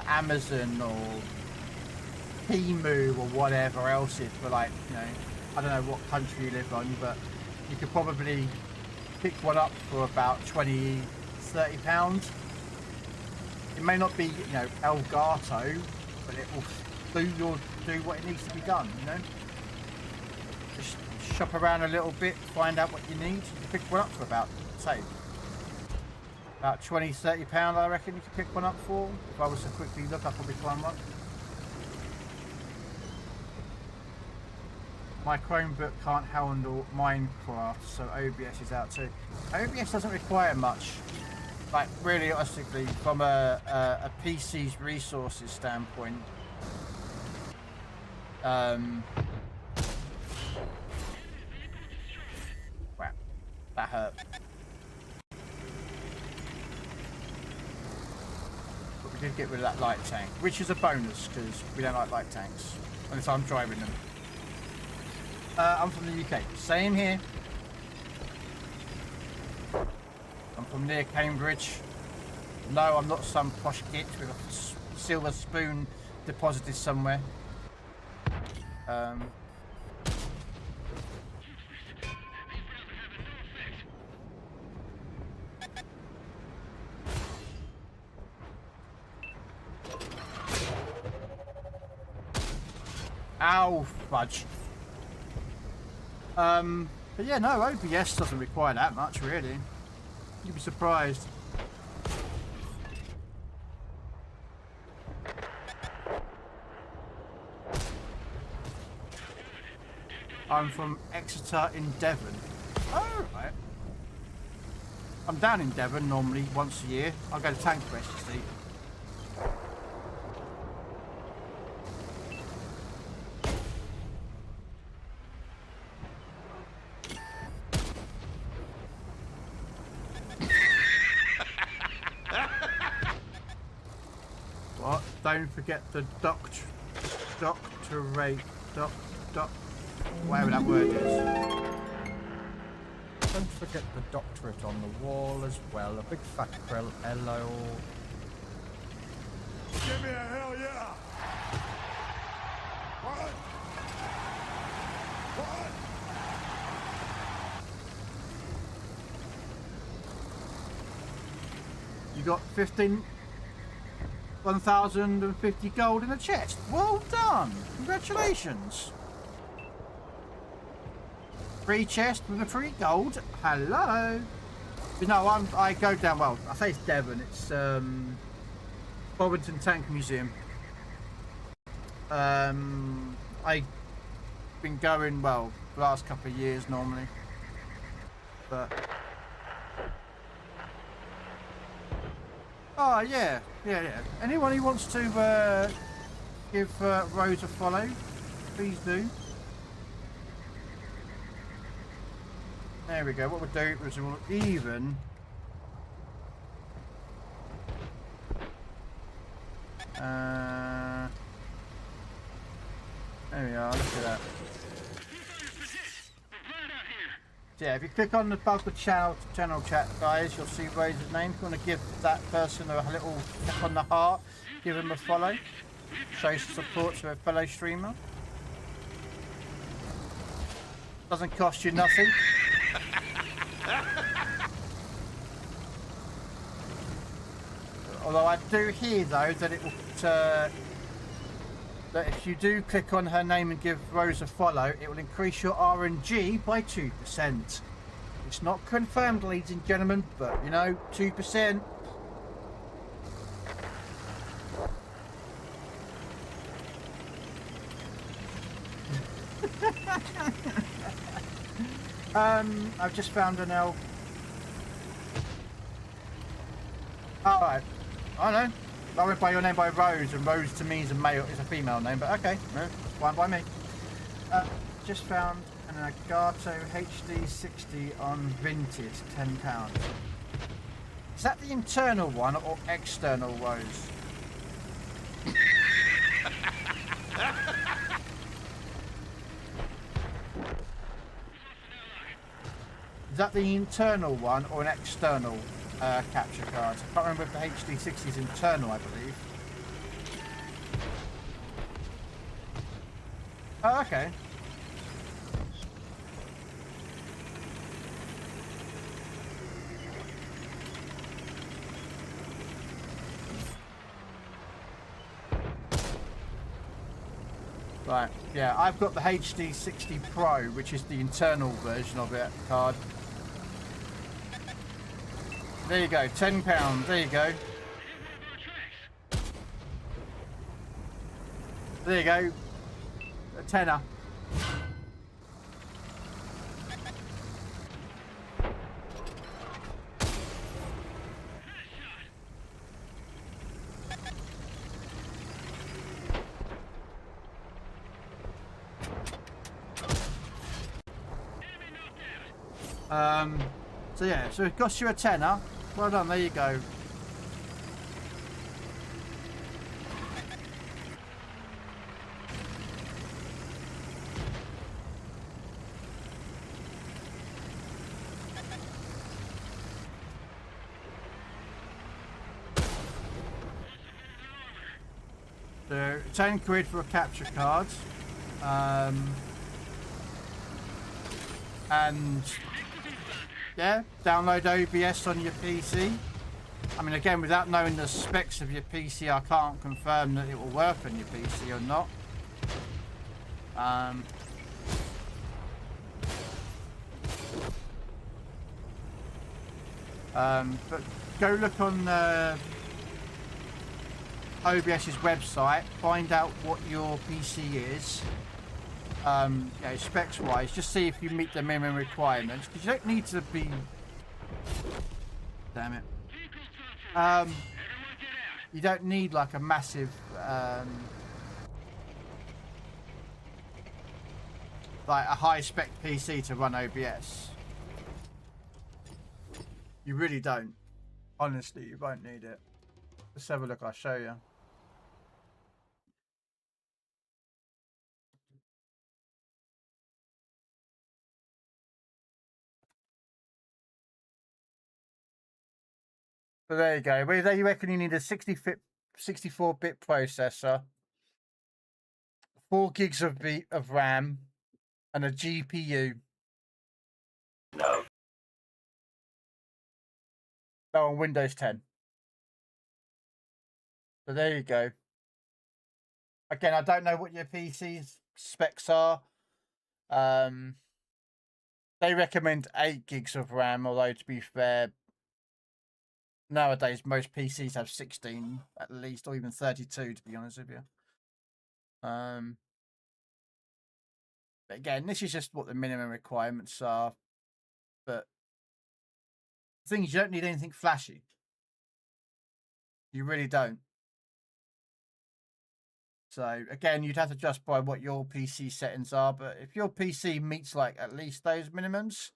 Amazon or Temu or whatever else it for, like, you know, I don't know what country you live on, but you could probably pick one up for about £20–30. It may not be, you know, Elgato, but it will do what it needs to be done, you know. Just shop around a little bit, find out what you need. You can pick one up for about, say, about £20–30, I reckon you could pick one up for. If I was to quickly look, I'll probably find one. My Chromebook can't handle Minecraft, so OBS is out too. OBS doesn't require much. Like, really, honestly, from a PC's resources standpoint. Wow, that hurt. But we did get rid of that light tank, which is a bonus because we don't like light tanks unless I'm driving them. I'm from the UK. Same here. I'm from near Cambridge. No, I'm not some posh git with a silver spoon deposited somewhere. Ow, fudge. But yeah, no, OBS doesn't require that much, really. You'd be surprised. I'm from Exeter in Devon. Oh, right. I'm down in Devon normally once a year. I go to Tank Fest, you see. What? Don't forget the doctorate, whatever that word is. Don't forget the doctorate on the wall as well. A big fat Krell, hello. Give me a hell yeah! What? What? You got 1,050 gold in the chest. Well done. Congratulations. Free chest with a free gold. Hello. You know, I go down, well, I say it's Devon. It's Bovington Tank Museum. I've been going, well, the last couple of years normally. But... oh, yeah. Anyone who wants to give Rose a follow, please do. There we go. What we'll do is we'll even... there we are. Look at that. So yeah, if you click on the above the channel chat, guys, you'll see Rose's name. If you want to give that person a little click on the heart, give him a follow, show support to a fellow streamer. Doesn't cost you nothing. Although I do hear though that it will that if you do click on her name and give Rose a follow, it will increase your RNG by 2%. It's not confirmed, ladies and gentlemen, but you know, 2%. I've just found an L. Oh, right. I know. I went by your name by Rose, and Rose to me is a female name, but okay, no, it's fine by me. Just found an Elgato HD60 on Vinted, £10. Is that the internal one or external, Rose? Is that the internal one or an external capture card? I can't remember if the HD60 is internal, I believe. Oh, okay. Right, yeah, I've got the HD60 Pro, which is the internal version of it card. There you go, £10. There you go. There you go. A tenner. So yeah, so it costs you a tenner. Well done, there you go. So 10 quid for a capture card. And yeah, download OBS on your PC. I mean, again, without knowing the specs of your PC, I can't confirm that it will work on your PC or not. But go look on OBS's website, find out what your PC is. Specs wise, just see if you meet the minimum requirements, because you don't need to be, damn it, you don't need like a massive like a high spec PC to run OBS. You really don't. Honestly, you won't need it. Let's have a look, I'll show you. So there you go. Well, there you reckon you need a 64-bit processor, 4 gigs of RAM, and a GPU. No. Oh, on Windows 10. So there you go. Again, I don't know what your PC's specs are. They recommend 8 gigs of RAM, although to be fair, nowadays most PCs have 16 at least, or even 32 to be honest with you. But again, this is just what the minimum requirements are. But the thing is, you don't need anything flashy. You really don't. So again, you'd have to just by what your PC settings are. But if your PC meets like at least those minimums,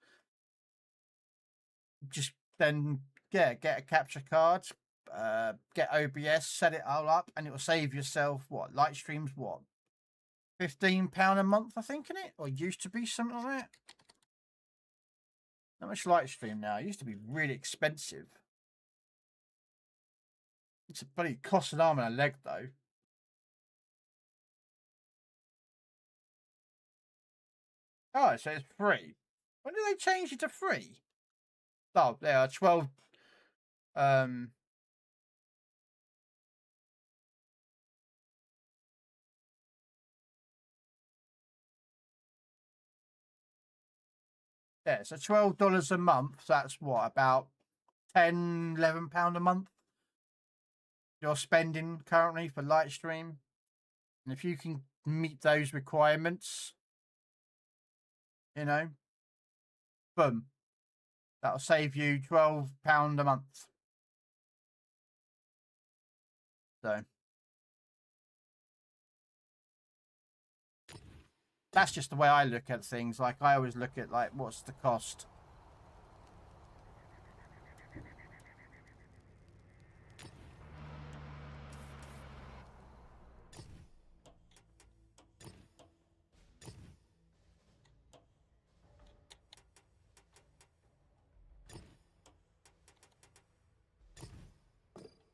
just then get a capture card, get OBS, set it all up, and it will save yourself what light streams, what £15 a month, I think, in it, or used to be something like that. Not much light stream now. It used to be really expensive. It's a bloody cost an arm and a leg though. Oh, so it's free. When did they change it to free? Oh, there are 12. Yeah, so $12 a month. So that's what, about £10, £11 a month you're spending currently for Lightstream. And if you can meet those requirements, you know, boom, that'll save you £12 a month. So that's just the way I look at things. Like I always look at like, what's the cost?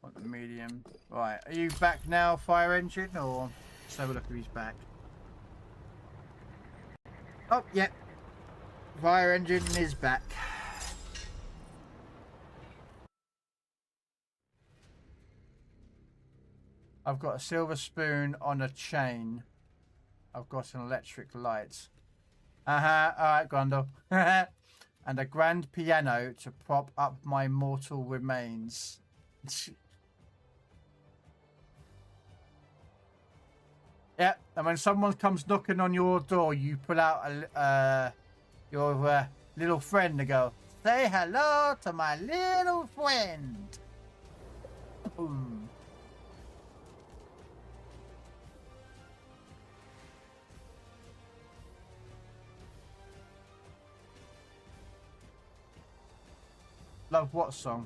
Want the medium. Right, are you back now, Fire Engine, or let's have a look if he's back. Oh, yeah. Fire Engine is back. I've got a silver spoon on a chain. I've got an electric light. Alright, Grundle. And a grand piano to prop up my mortal remains. Yeah, and when someone comes knocking on your door, you pull out your little friend and go, say hello to my little friend. Boom. Love what song?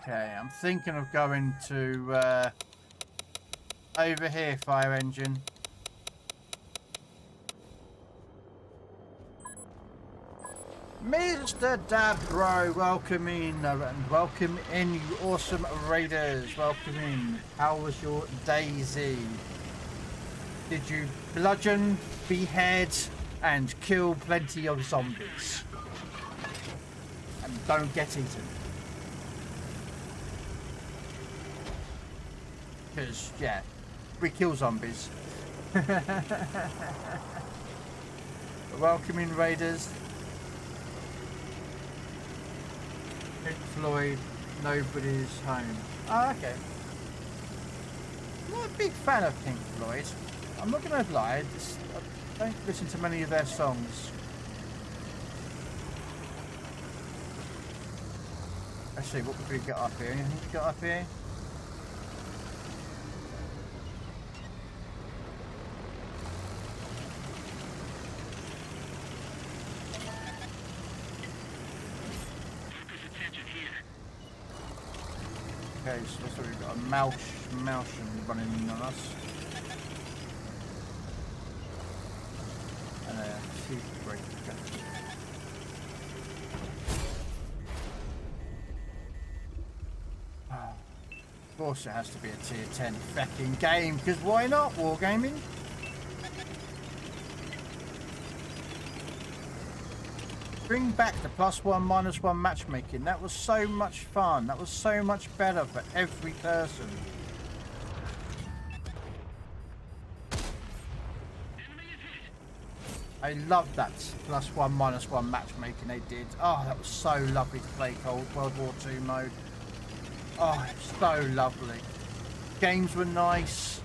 Okay, I'm thinking of going to over here, fire engine. Mr. Dabro, welcome in, and welcome in, you awesome raiders. Welcome in. How was your Daisy? Did you bludgeon, behead, and kill plenty of zombies? And don't get eaten. Because, yeah, we kill zombies. Welcome in, raiders. Pink Floyd, Nobody's Home. Oh, okay. I'm not a big fan of Pink Floyd. I'm not going to lie, I don't listen to many of their songs. Let's see, what could we get up here? Anything to get up here? Okay, so we've got a Malshan running on us. And a super break. Of course it has to be a tier 10 fucking game, because why not? Wargaming? Bring back the +1, -1 matchmaking. That was so much fun. That was so much better for every person. I loved that +1, -1 matchmaking they did. Oh, that was so lovely to play Cold World War II mode. Oh, so lovely. Games were nice.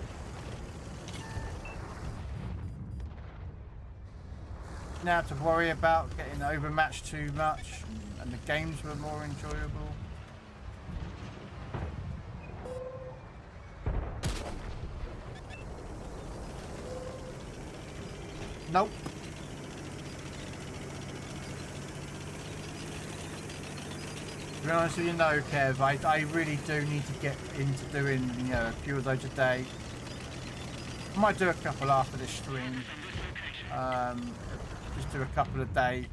Didn't have to worry about getting overmatched too much, and the games were more enjoyable. Nope. To be honest with you, no, Kev. I really do need to get into doing, you know, a few of those a day. I might do a couple after this stream. Just do a couple a day.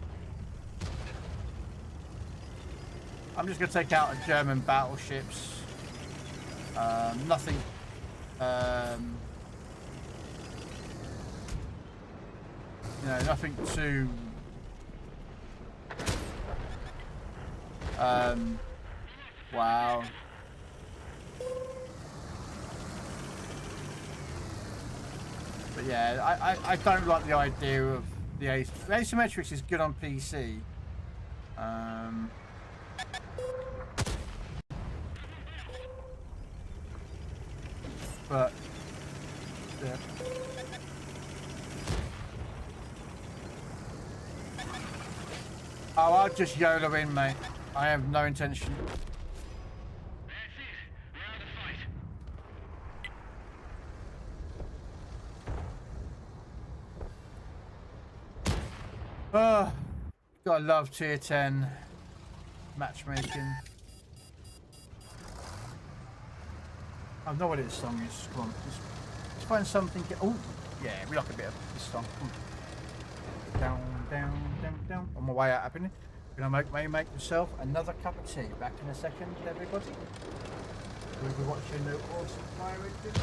I'm just going to take out German battleships. Nothing. You know, nothing too. Wow. But yeah, I don't like the idea of the asymmetrics is good on PC. But yeah. Oh, I'll just YOLO in, mate. I have no intention. That's it. We're out of fight. Oh, gotta love tier 10 matchmaking. I know what this song is. Come on, let's find something. Oh, yeah, we like a bit of this song. Come on. Down, down, down, down. On my way out, happening. Gonna make myself another cup of tea. Back in a second, everybody. We'll be watching the awesome fire engine.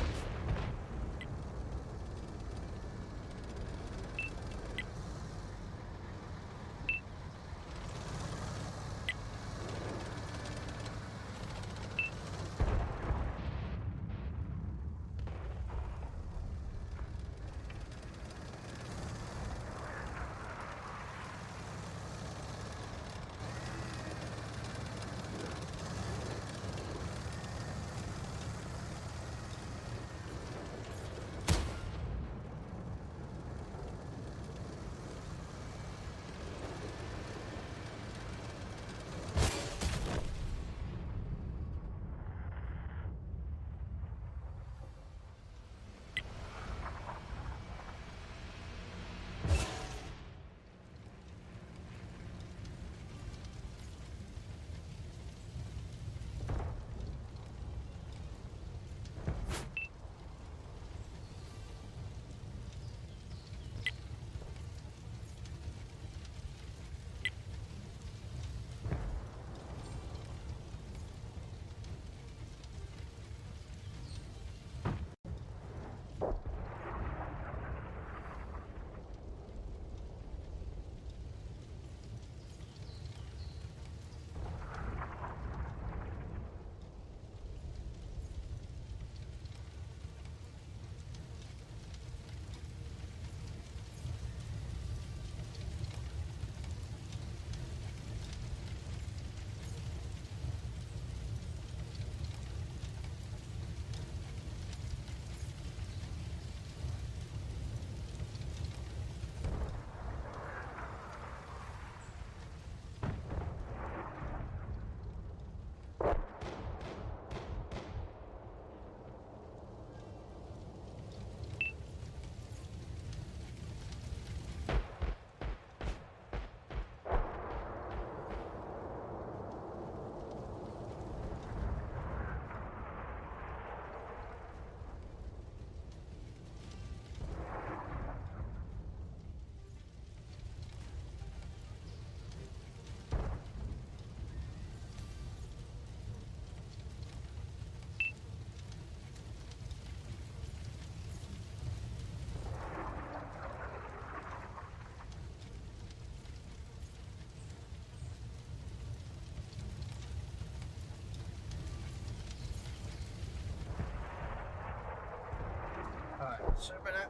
So I'm gonna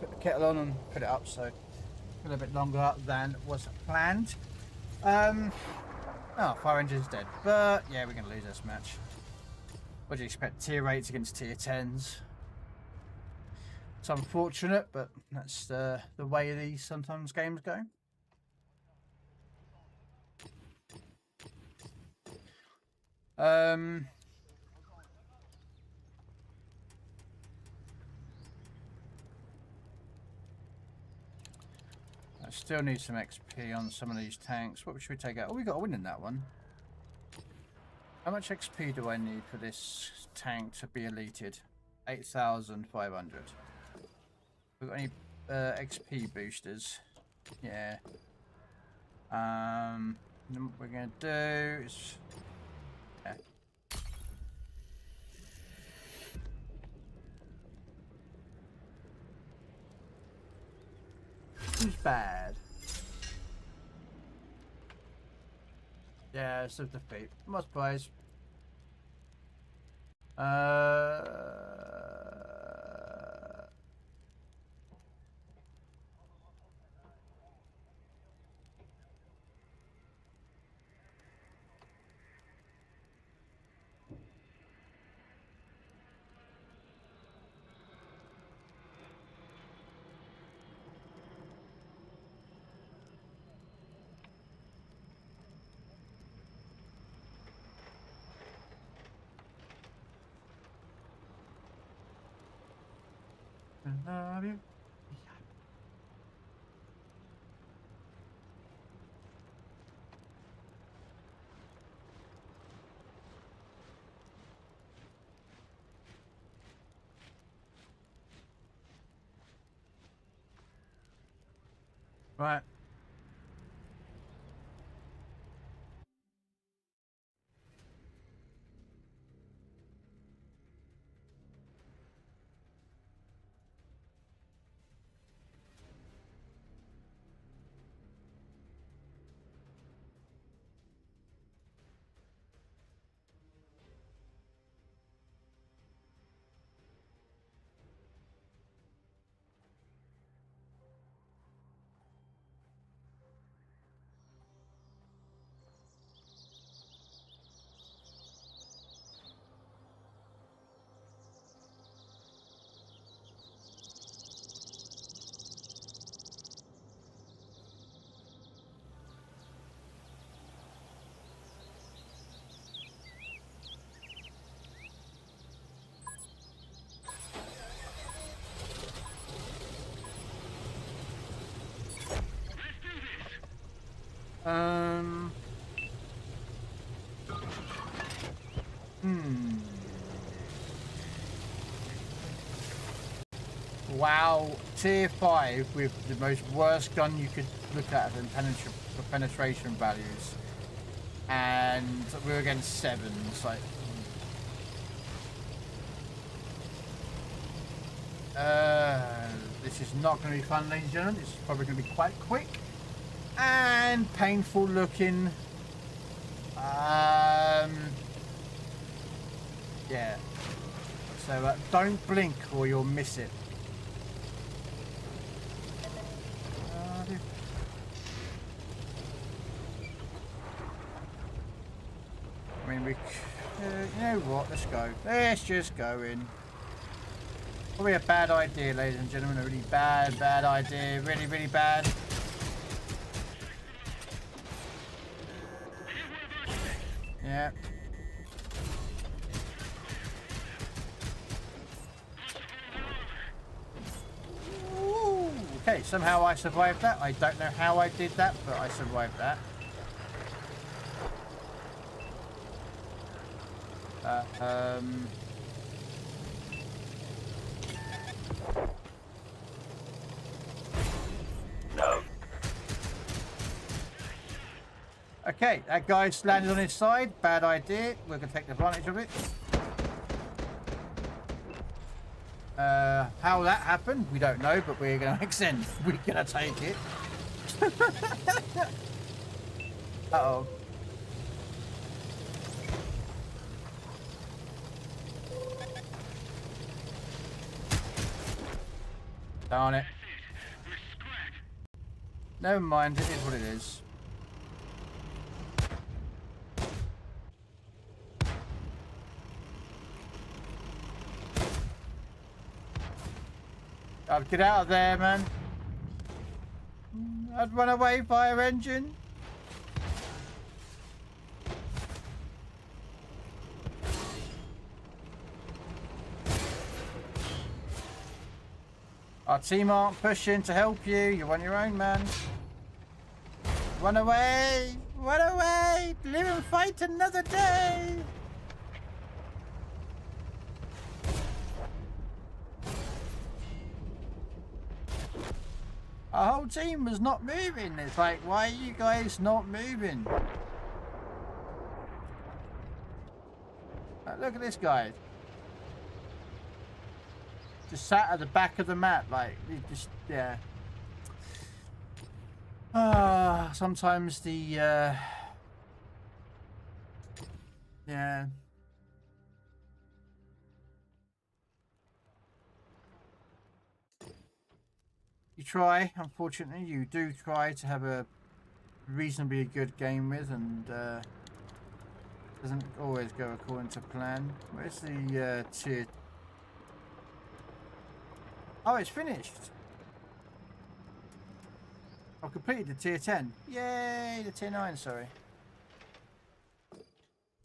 put the kettle on and put it up, so a little bit longer than was planned. Oh, fire engine's dead, but yeah, we're gonna lose this match. What do you expect? Tier 8s against tier 10s. It's unfortunate, but that's the way these sometimes games go. I still need some XP on some of these tanks. What should we take out? Oh, we got a win in that one. How much XP do I need for this tank to be elited? 8,500. We got any XP boosters? Yeah. Then what we're gonna do is, yeah. Who's bad? Yeah, it's a defeat. Must praise. I love you. Right. Wow, tier 5 with the most worst gun you could look at in penetration values, and we're against 7s. Like, this is not going to be fun, ladies and gentlemen. This is probably going to be quite quick and painful looking. Yeah. So don't blink or you'll miss it. I mean, you know what? Let's go. Let's just go in. Probably a bad idea, ladies and gentlemen. A really bad idea. Really, really bad. Yeah. Ooh, okay, somehow I survived that. I don't know how I did that, but I survived that. No. Okay, that guy's landed on his side. Bad idea. We're going to take advantage of it. How that happened, we don't know, but we're going to extend. We're going to take it. Uh-oh. Darn it. We're scrapped. Never mind, it is what it is. I'd get out of there, man. I'd run away, fire engine. Our team aren't pushing to help you. You're on your own, man. Run away! Run away! Live and fight another day! Our whole team was not moving. It's like, why are you guys not moving? Look at this guy. Just sat at the back of the map, like, he just, yeah. Sometimes the, yeah. You try, unfortunately, you do try to have a reasonably good game with, and doesn't always go according to plan. Where's the tier? Oh, it's finished. I've completed the tier 10. Yay, the tier 9, sorry.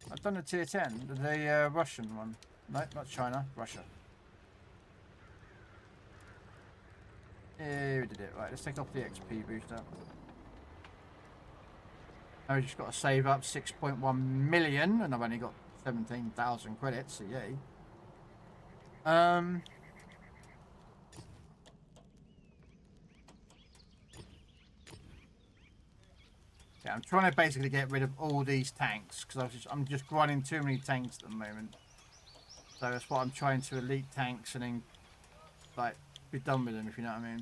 I've done the tier 10, the Russian one. No, not China, Russia. Yeah, we did it. Right, let's take off the XP booster. Now we just got to save up 6.1 million, and I've only got 17,000 credits, so yay. Yeah, I'm trying to basically get rid of all these tanks because I'm just grinding too many tanks at the moment. So that's why I'm trying to elite tanks and then like be done with them, if you know what I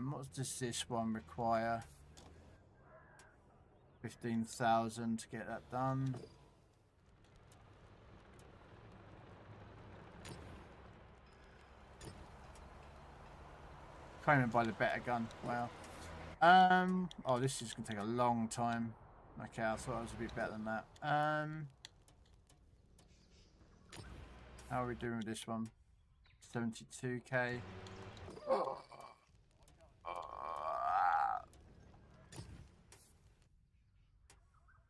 mean. What does this one require? 15,000 to get that done. Claiming by the better gun. Wow. Oh, this is gonna take a long time. Okay, I thought it was a bit better than that. How are we doing with this one? 72k.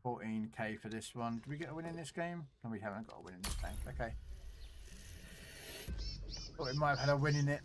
14k for this one. Did we get a win in this game? No, we haven't got a win in this game. Okay. Thought we might have had a win in it.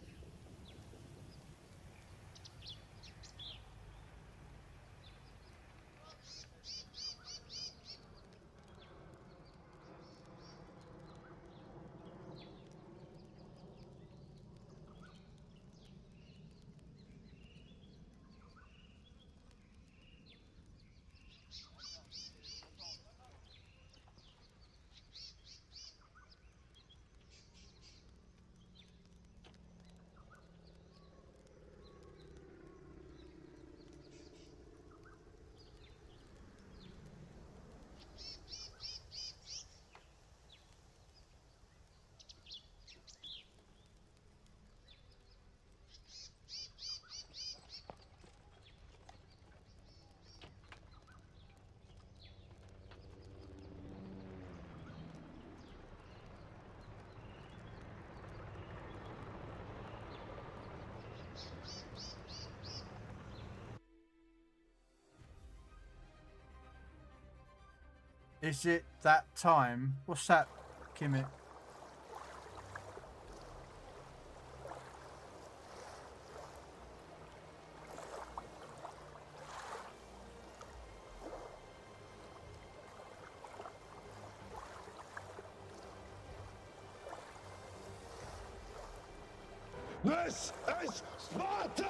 Is it that time? What's that, Kimmit? This is Sparta!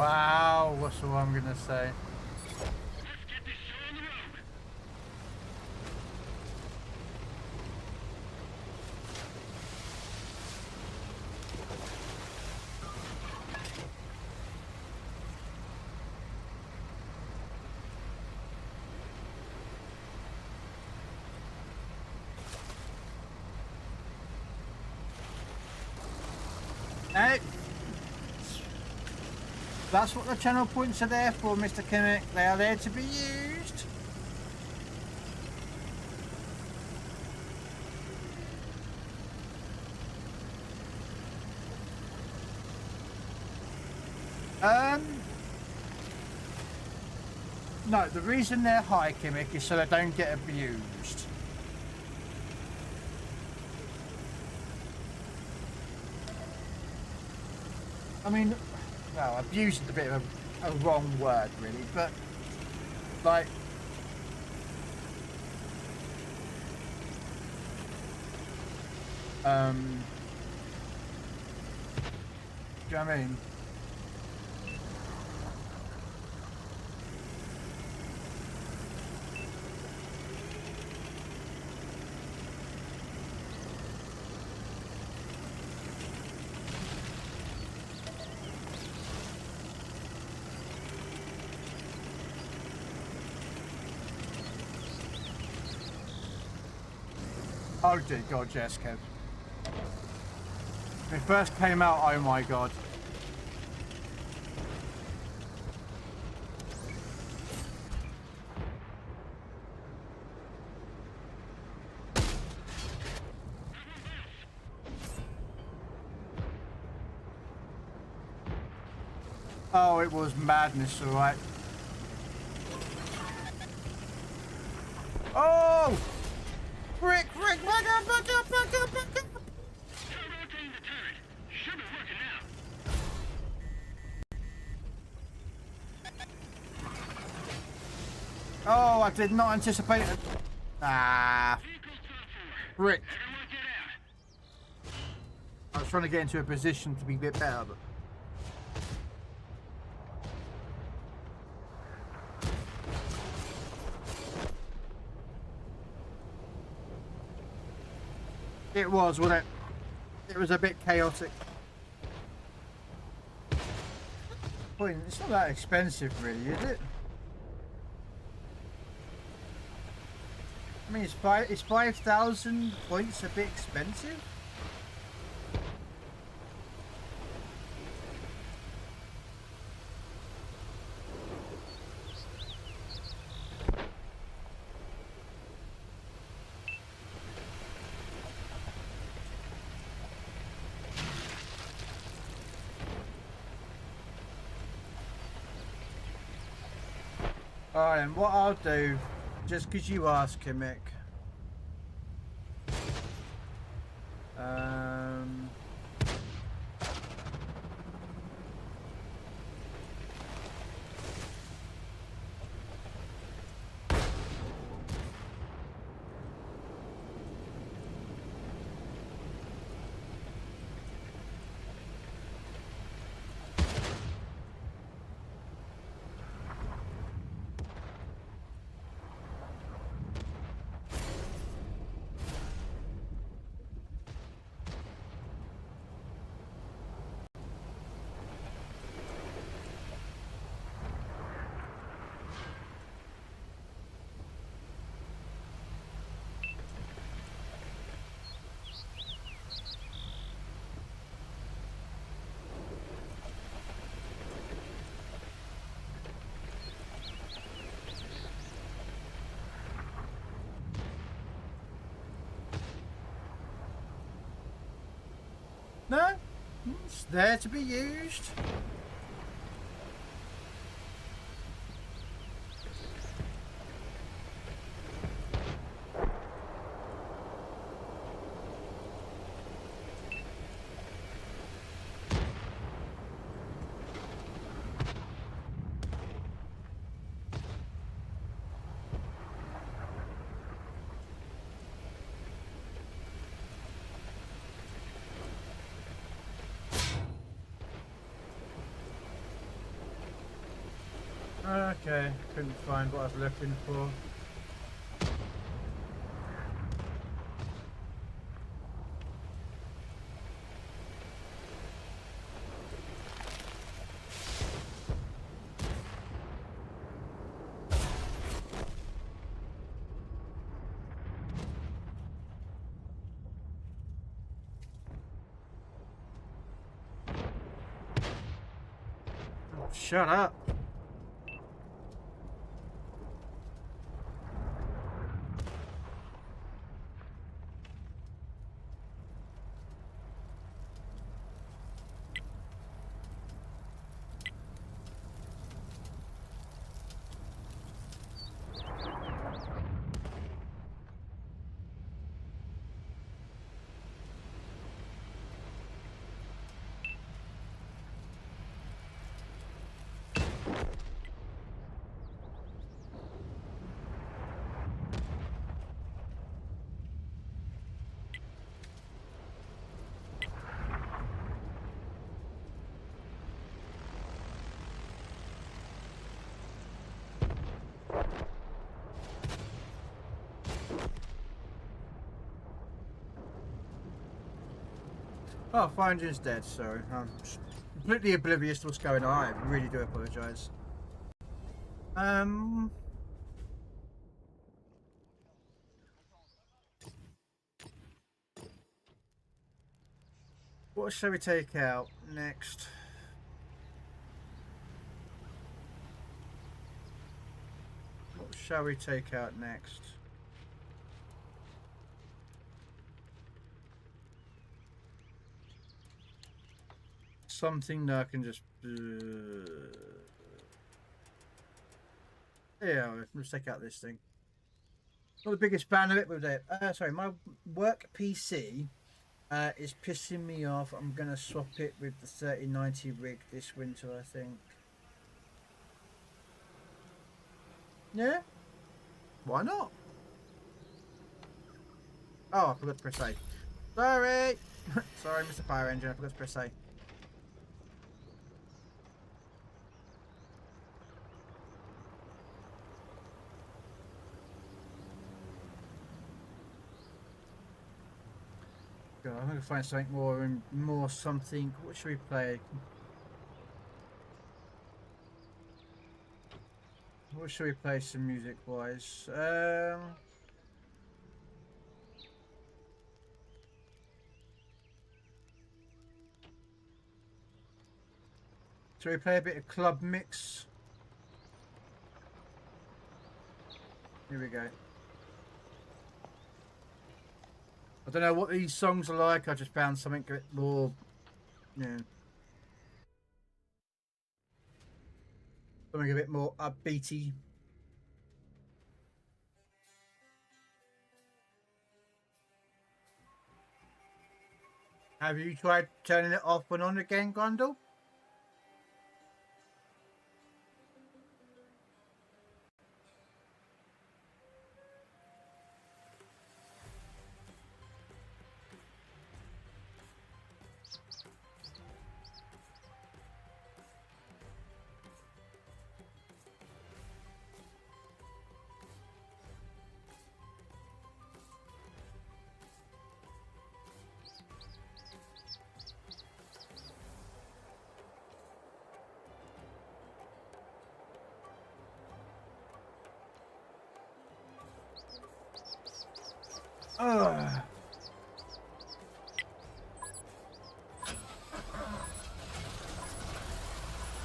Wow, what's all I'm gonna say? Let's get this show on the road. Hey! That's what the channel points are there for, Mr. Kimmick. They are there to be used. No, the reason they're high, Kimmick, is so they don't get abused. I mean, well, abuse is a bit of a wrong word, really, but like, do you know what I mean? Oh dear God, yes, Kev. When it first came out, oh my God. Oh, it was madness, alright. Oh! Rick, back up! Rotating the turret. Should be working now. Oh, I did not anticipate it. Ah, Vehicle top 4. Rick. Everyone get out. I was trying to get into a position to be a bit better, but... It was, wasn't it? It was a bit chaotic. Boy, it's not that expensive, really, is it? I mean, is 5,000 points a bit expensive? Alright, and what I'll do, just because you asked, Kimmick. No, it's there to be used. Okay, couldn't find what I was looking for. Shut up. Oh, Fire Engine's dead, sorry. I'm completely oblivious to what's going on. I really do apologise. What shall we take out next? What shall we take out next? Something that I can just... Yeah, let's take out this thing. Not the biggest fan of it, but sorry, my work PC is pissing me off. I'm going to swap it with the 3090 rig this winter, I think. Yeah? Why not? Oh, I forgot to press A. Sorry! Sorry, Mr. Fire Engine, I forgot to press A. God, I'm going to find something more something. What should we play? What should we play some music wise? Shall we play a bit of club mix? Here we go. I don't know what these songs are like. I just found something a bit more, yeah, something a bit more upbeaty. Have you tried turning it off and on again, Gondel?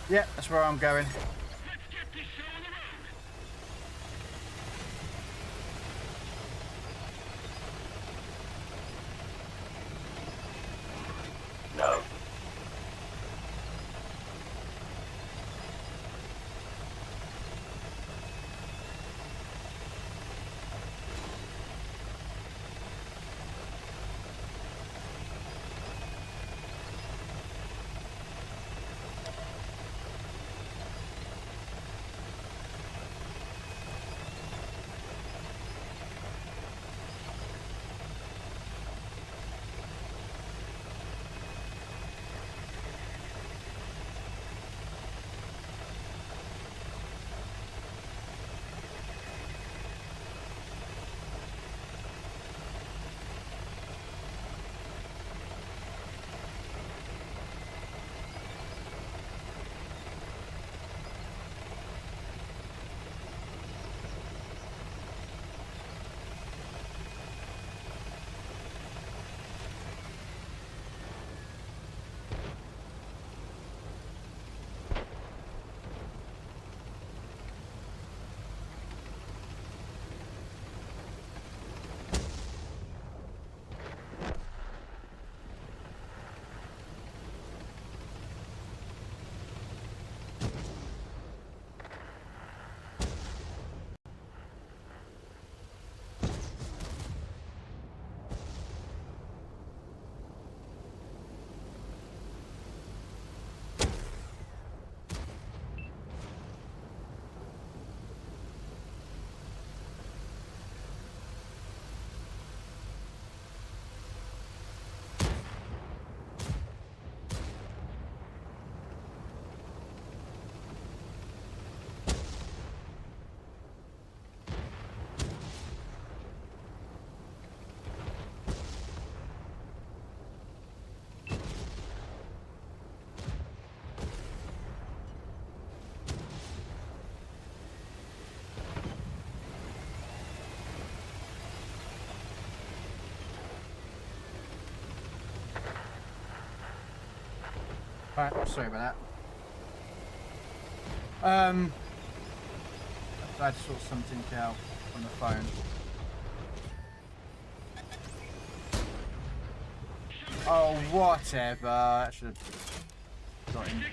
Yeah, that's where I'm going. Let's get this show on the road. No. Right, sorry about that. I had to sort something out on the phone. Oh, whatever. I should have got him.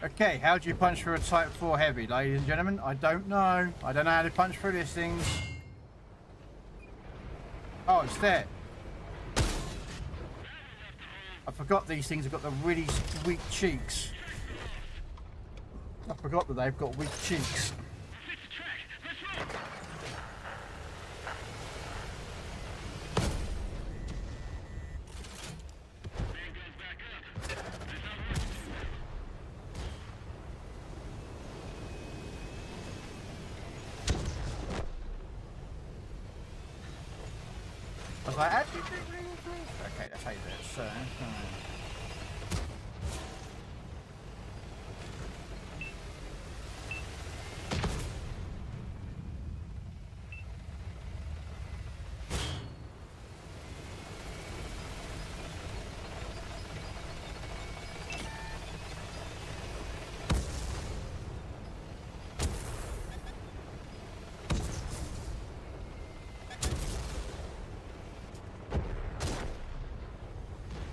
Okay, how do you punch through a Type 4 Heavy, ladies and gentlemen? I don't know. I don't know how to punch through these things. Oh, it's there. I forgot these things have got the really weak cheeks. I forgot that they've got weak cheeks. I was like, actually, okay, that's how you do it. So,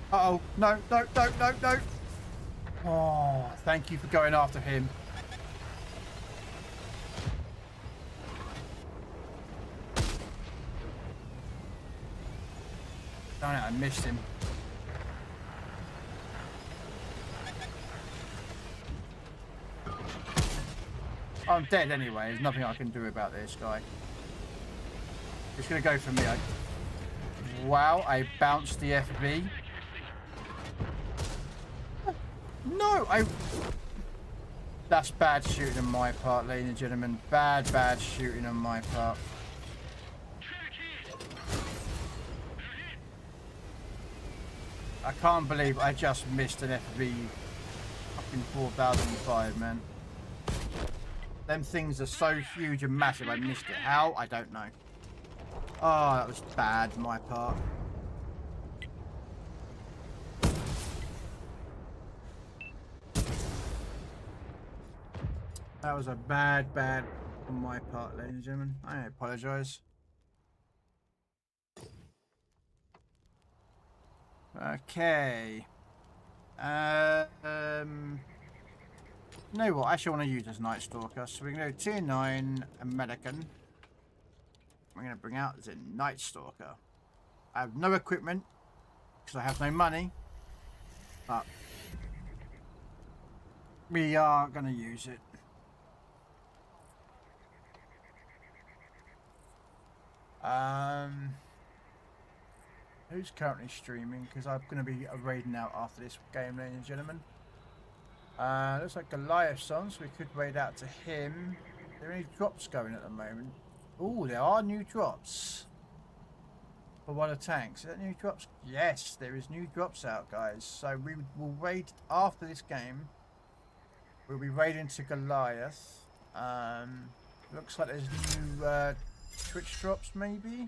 uh-oh, no. Oh, thank you for going after him. Darn it, I missed him. I'm dead anyway, there's nothing I can do about this guy. He's gonna go for me. Wow, I bounced the FB. No, that's bad shooting on my part, ladies and gentlemen. Bad shooting on my part. I can't believe I just missed an FB fucking 4005, man. Them things are so huge and massive, I missed it. How? I don't know. Oh, that was bad on my part. That was a bad on my part, ladies and gentlemen. I apologise. Okay. You know what? I actually want to use this Night Stalker. So we're going to go Tier 9 American. We're going to bring out the Night Stalker. I have no equipment because I have no money. But we are going to use it. Who's currently streaming? Because I'm going to be raiding out after this game, ladies and gentlemen. Looks like Goliath's on, so we could raid out to him. Are there any drops going at the moment? Oh, there are new drops. For one of the tanks. Is that new drops? Yes, there is new drops out, guys. So we will raid after this game. We'll be raiding to Goliath. Looks like there's new Twitch drops, maybe?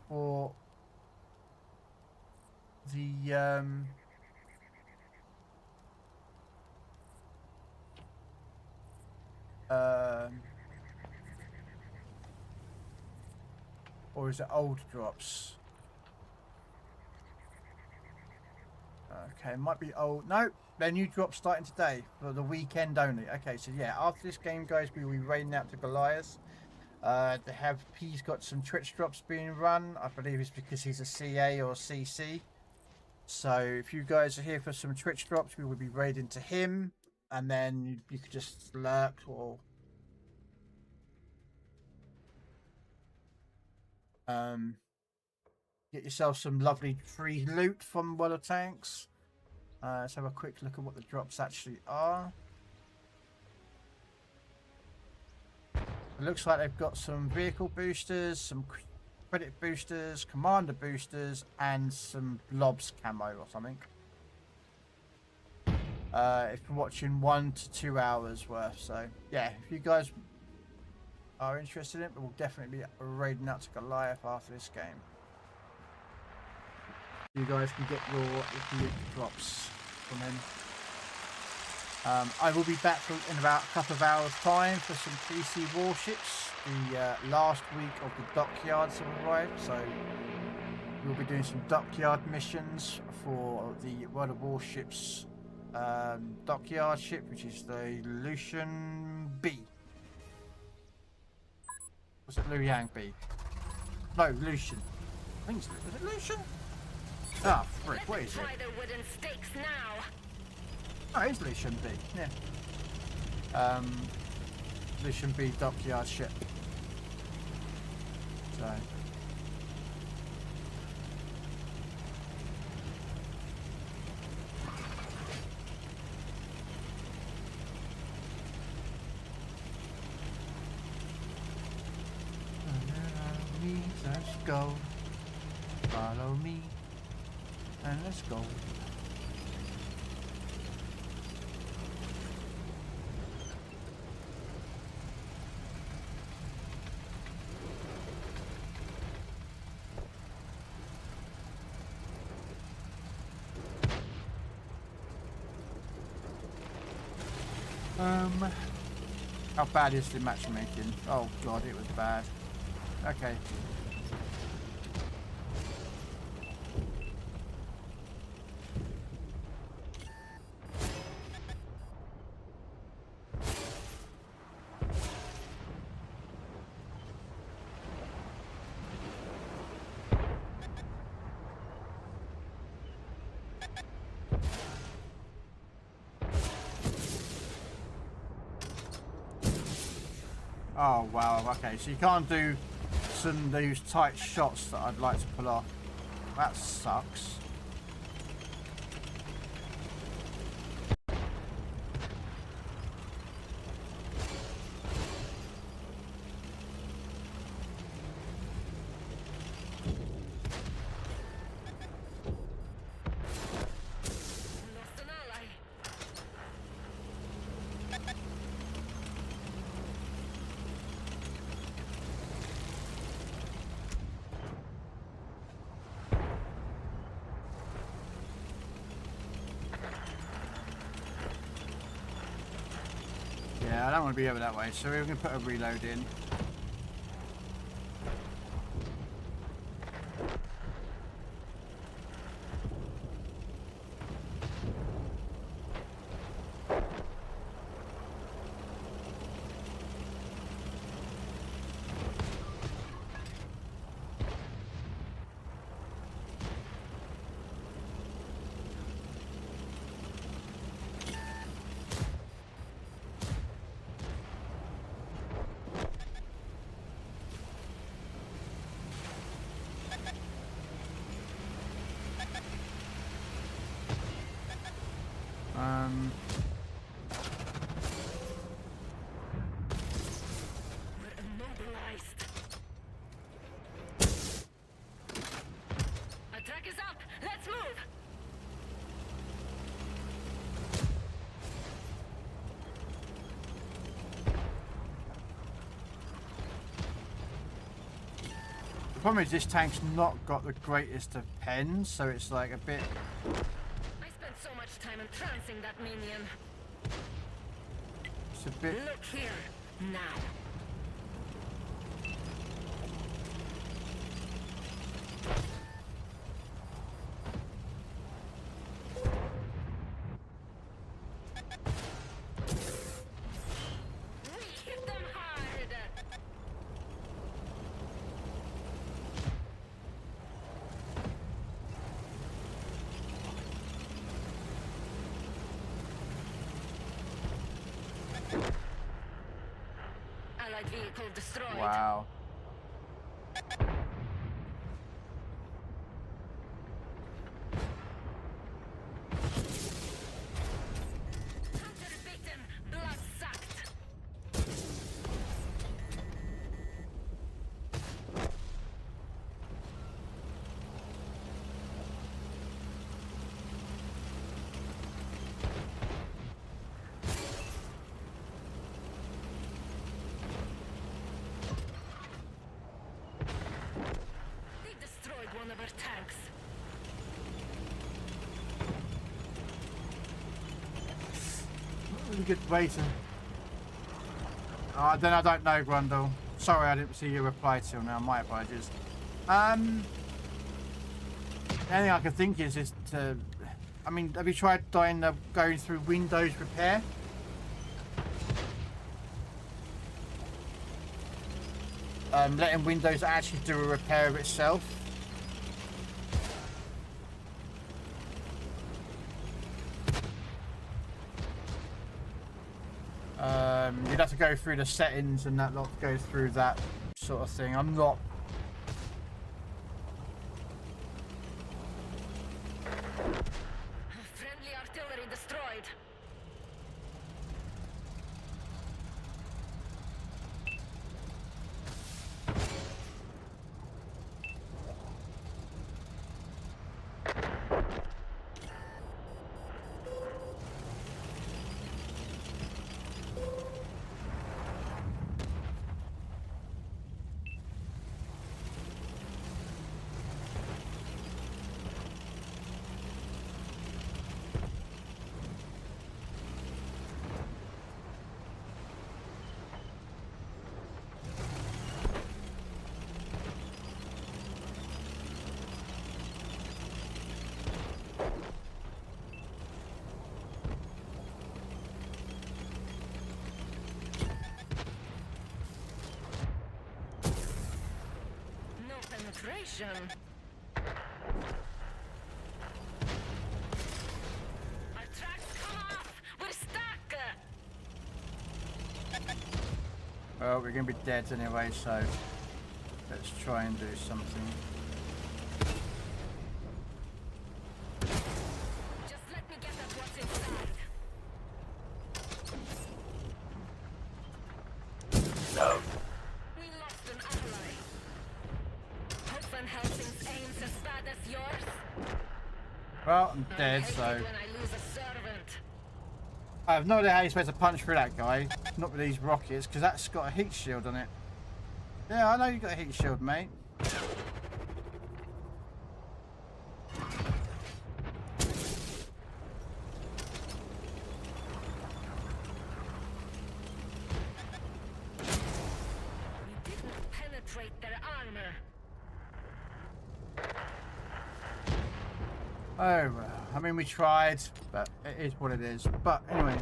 Or the or is it old drops? Okay, might be old. No, they're new drops starting today for the weekend only. Okay, so yeah, after this game, guys, we will be raiding out to Goliath. He's got some Twitch drops being run. I believe it's because he's a CA or CC. So if you guys are here for some Twitch drops, we will be raiding to him, and then you could just lurk or Get yourself some lovely free loot from one of the tanks. Let's have a quick look at what the drops actually are. It looks like they've got some vehicle boosters, some credit boosters, commander boosters, and some blobs camo or something. If you're watching 1 to 2 hours worth, so yeah, if you guys are interested in it, we'll definitely be raiding out to Goliath after this game. You guys can get your loot drops from him. I will be back in about a couple of hours time for some PC warships. The last week of the dockyards have arrived, so we'll be doing some dockyard missions for the World of Warships dockyard ship, which is the Lucian B. Was it Luoyang B? No, Lucian. I think it's, is it Lucian? Ah, frick, what is it? Try the wooden stakes now. Oh, it's Lucian B, yeah. Lucian B dockyard ship. So. Let's go. Follow me. And let's go. How bad is the matchmaking? Oh god, it was bad. Okay. Oh wow, okay, so you can't do some of those tight shots that I'd like to pull off. That sucks. Yeah, I don't want to be over that way, so we're going to put a reload in. We're immobilized. Attack is up. Let's move. The problem is this tank's not got the greatest of pens, so it's like a bit... I spent so much time entrancing that minion. It's a bit... Look here, now. We hit them hard. Allied vehicle destroyed. Wow. Really good way to... then I don't know, Grundle. Sorry, I didn't see your reply till now. My apologies. The only thing I can think is to... I mean, have you tried going through Windows repair? Letting Windows actually do a repair of itself. You'd have to go through the settings and that lot, go through that sort of thing. I'm not... Friendly artillery destroyed. Penetration. Our tracks come off. We're stuck. Well, we're going to be dead anyway, so let's try and do something. Just let me get at what's inside. No. We lost an ally. Hope and Helsing's aims as bad as yours. Well, I'm I dead, hate so... it when I lose a servant. I have no idea how you're supposed to punch through that guy. Not with these rockets, because that's got a heat shield on it. Yeah, I know you've got a heat shield, mate. You didn't penetrate their armor. Oh, well, I mean, we tried, but it is what it is. But anyway,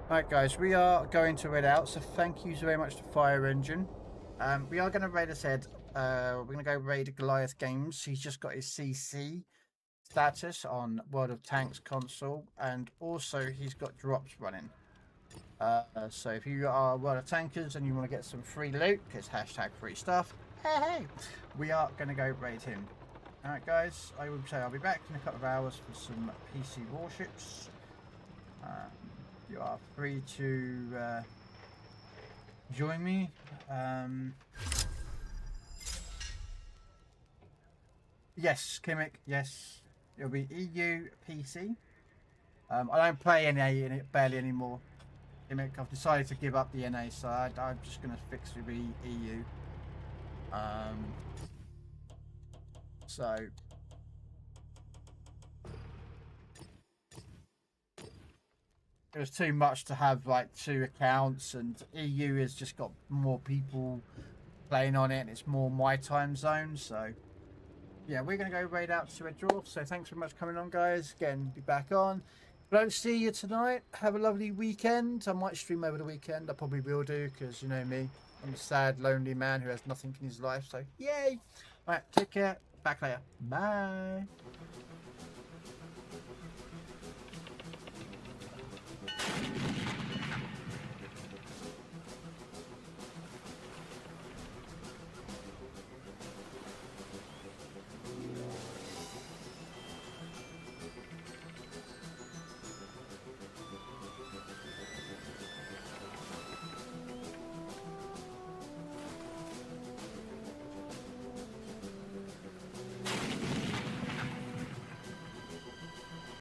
alright guys, we are going to raid out, so thank you very much to Fire Engine. We are going to raid ahead. We're going to go raid Goliath Games. He's just got his CC status on World of Tanks console, and also he's got drops running. So if you are World of Tankers and you want to get some free loot, it's hashtag free stuff, hey, we are going to go raid him. Alright guys, I will say I'll be back in a couple of hours for some PC warships. You are free to join me. Yes, Kimmick, yes. It'll be EU PC. I don't play NA in it barely anymore. Kimmick, I've decided to give up the NA side. I'm just going to fix it with EU. So it was too much to have like 2 accounts, and EU has just got more people playing on it, and it's more my time zone. So yeah, we're going to go raid out to a draw. So thanks very much for coming on, guys. Again, be back on. If I don't see you tonight, have a lovely weekend. I might stream over the weekend. I probably will do, because you know me, I'm a sad, lonely man who has nothing in his life. So yay. All right, take care. Back later. Bye.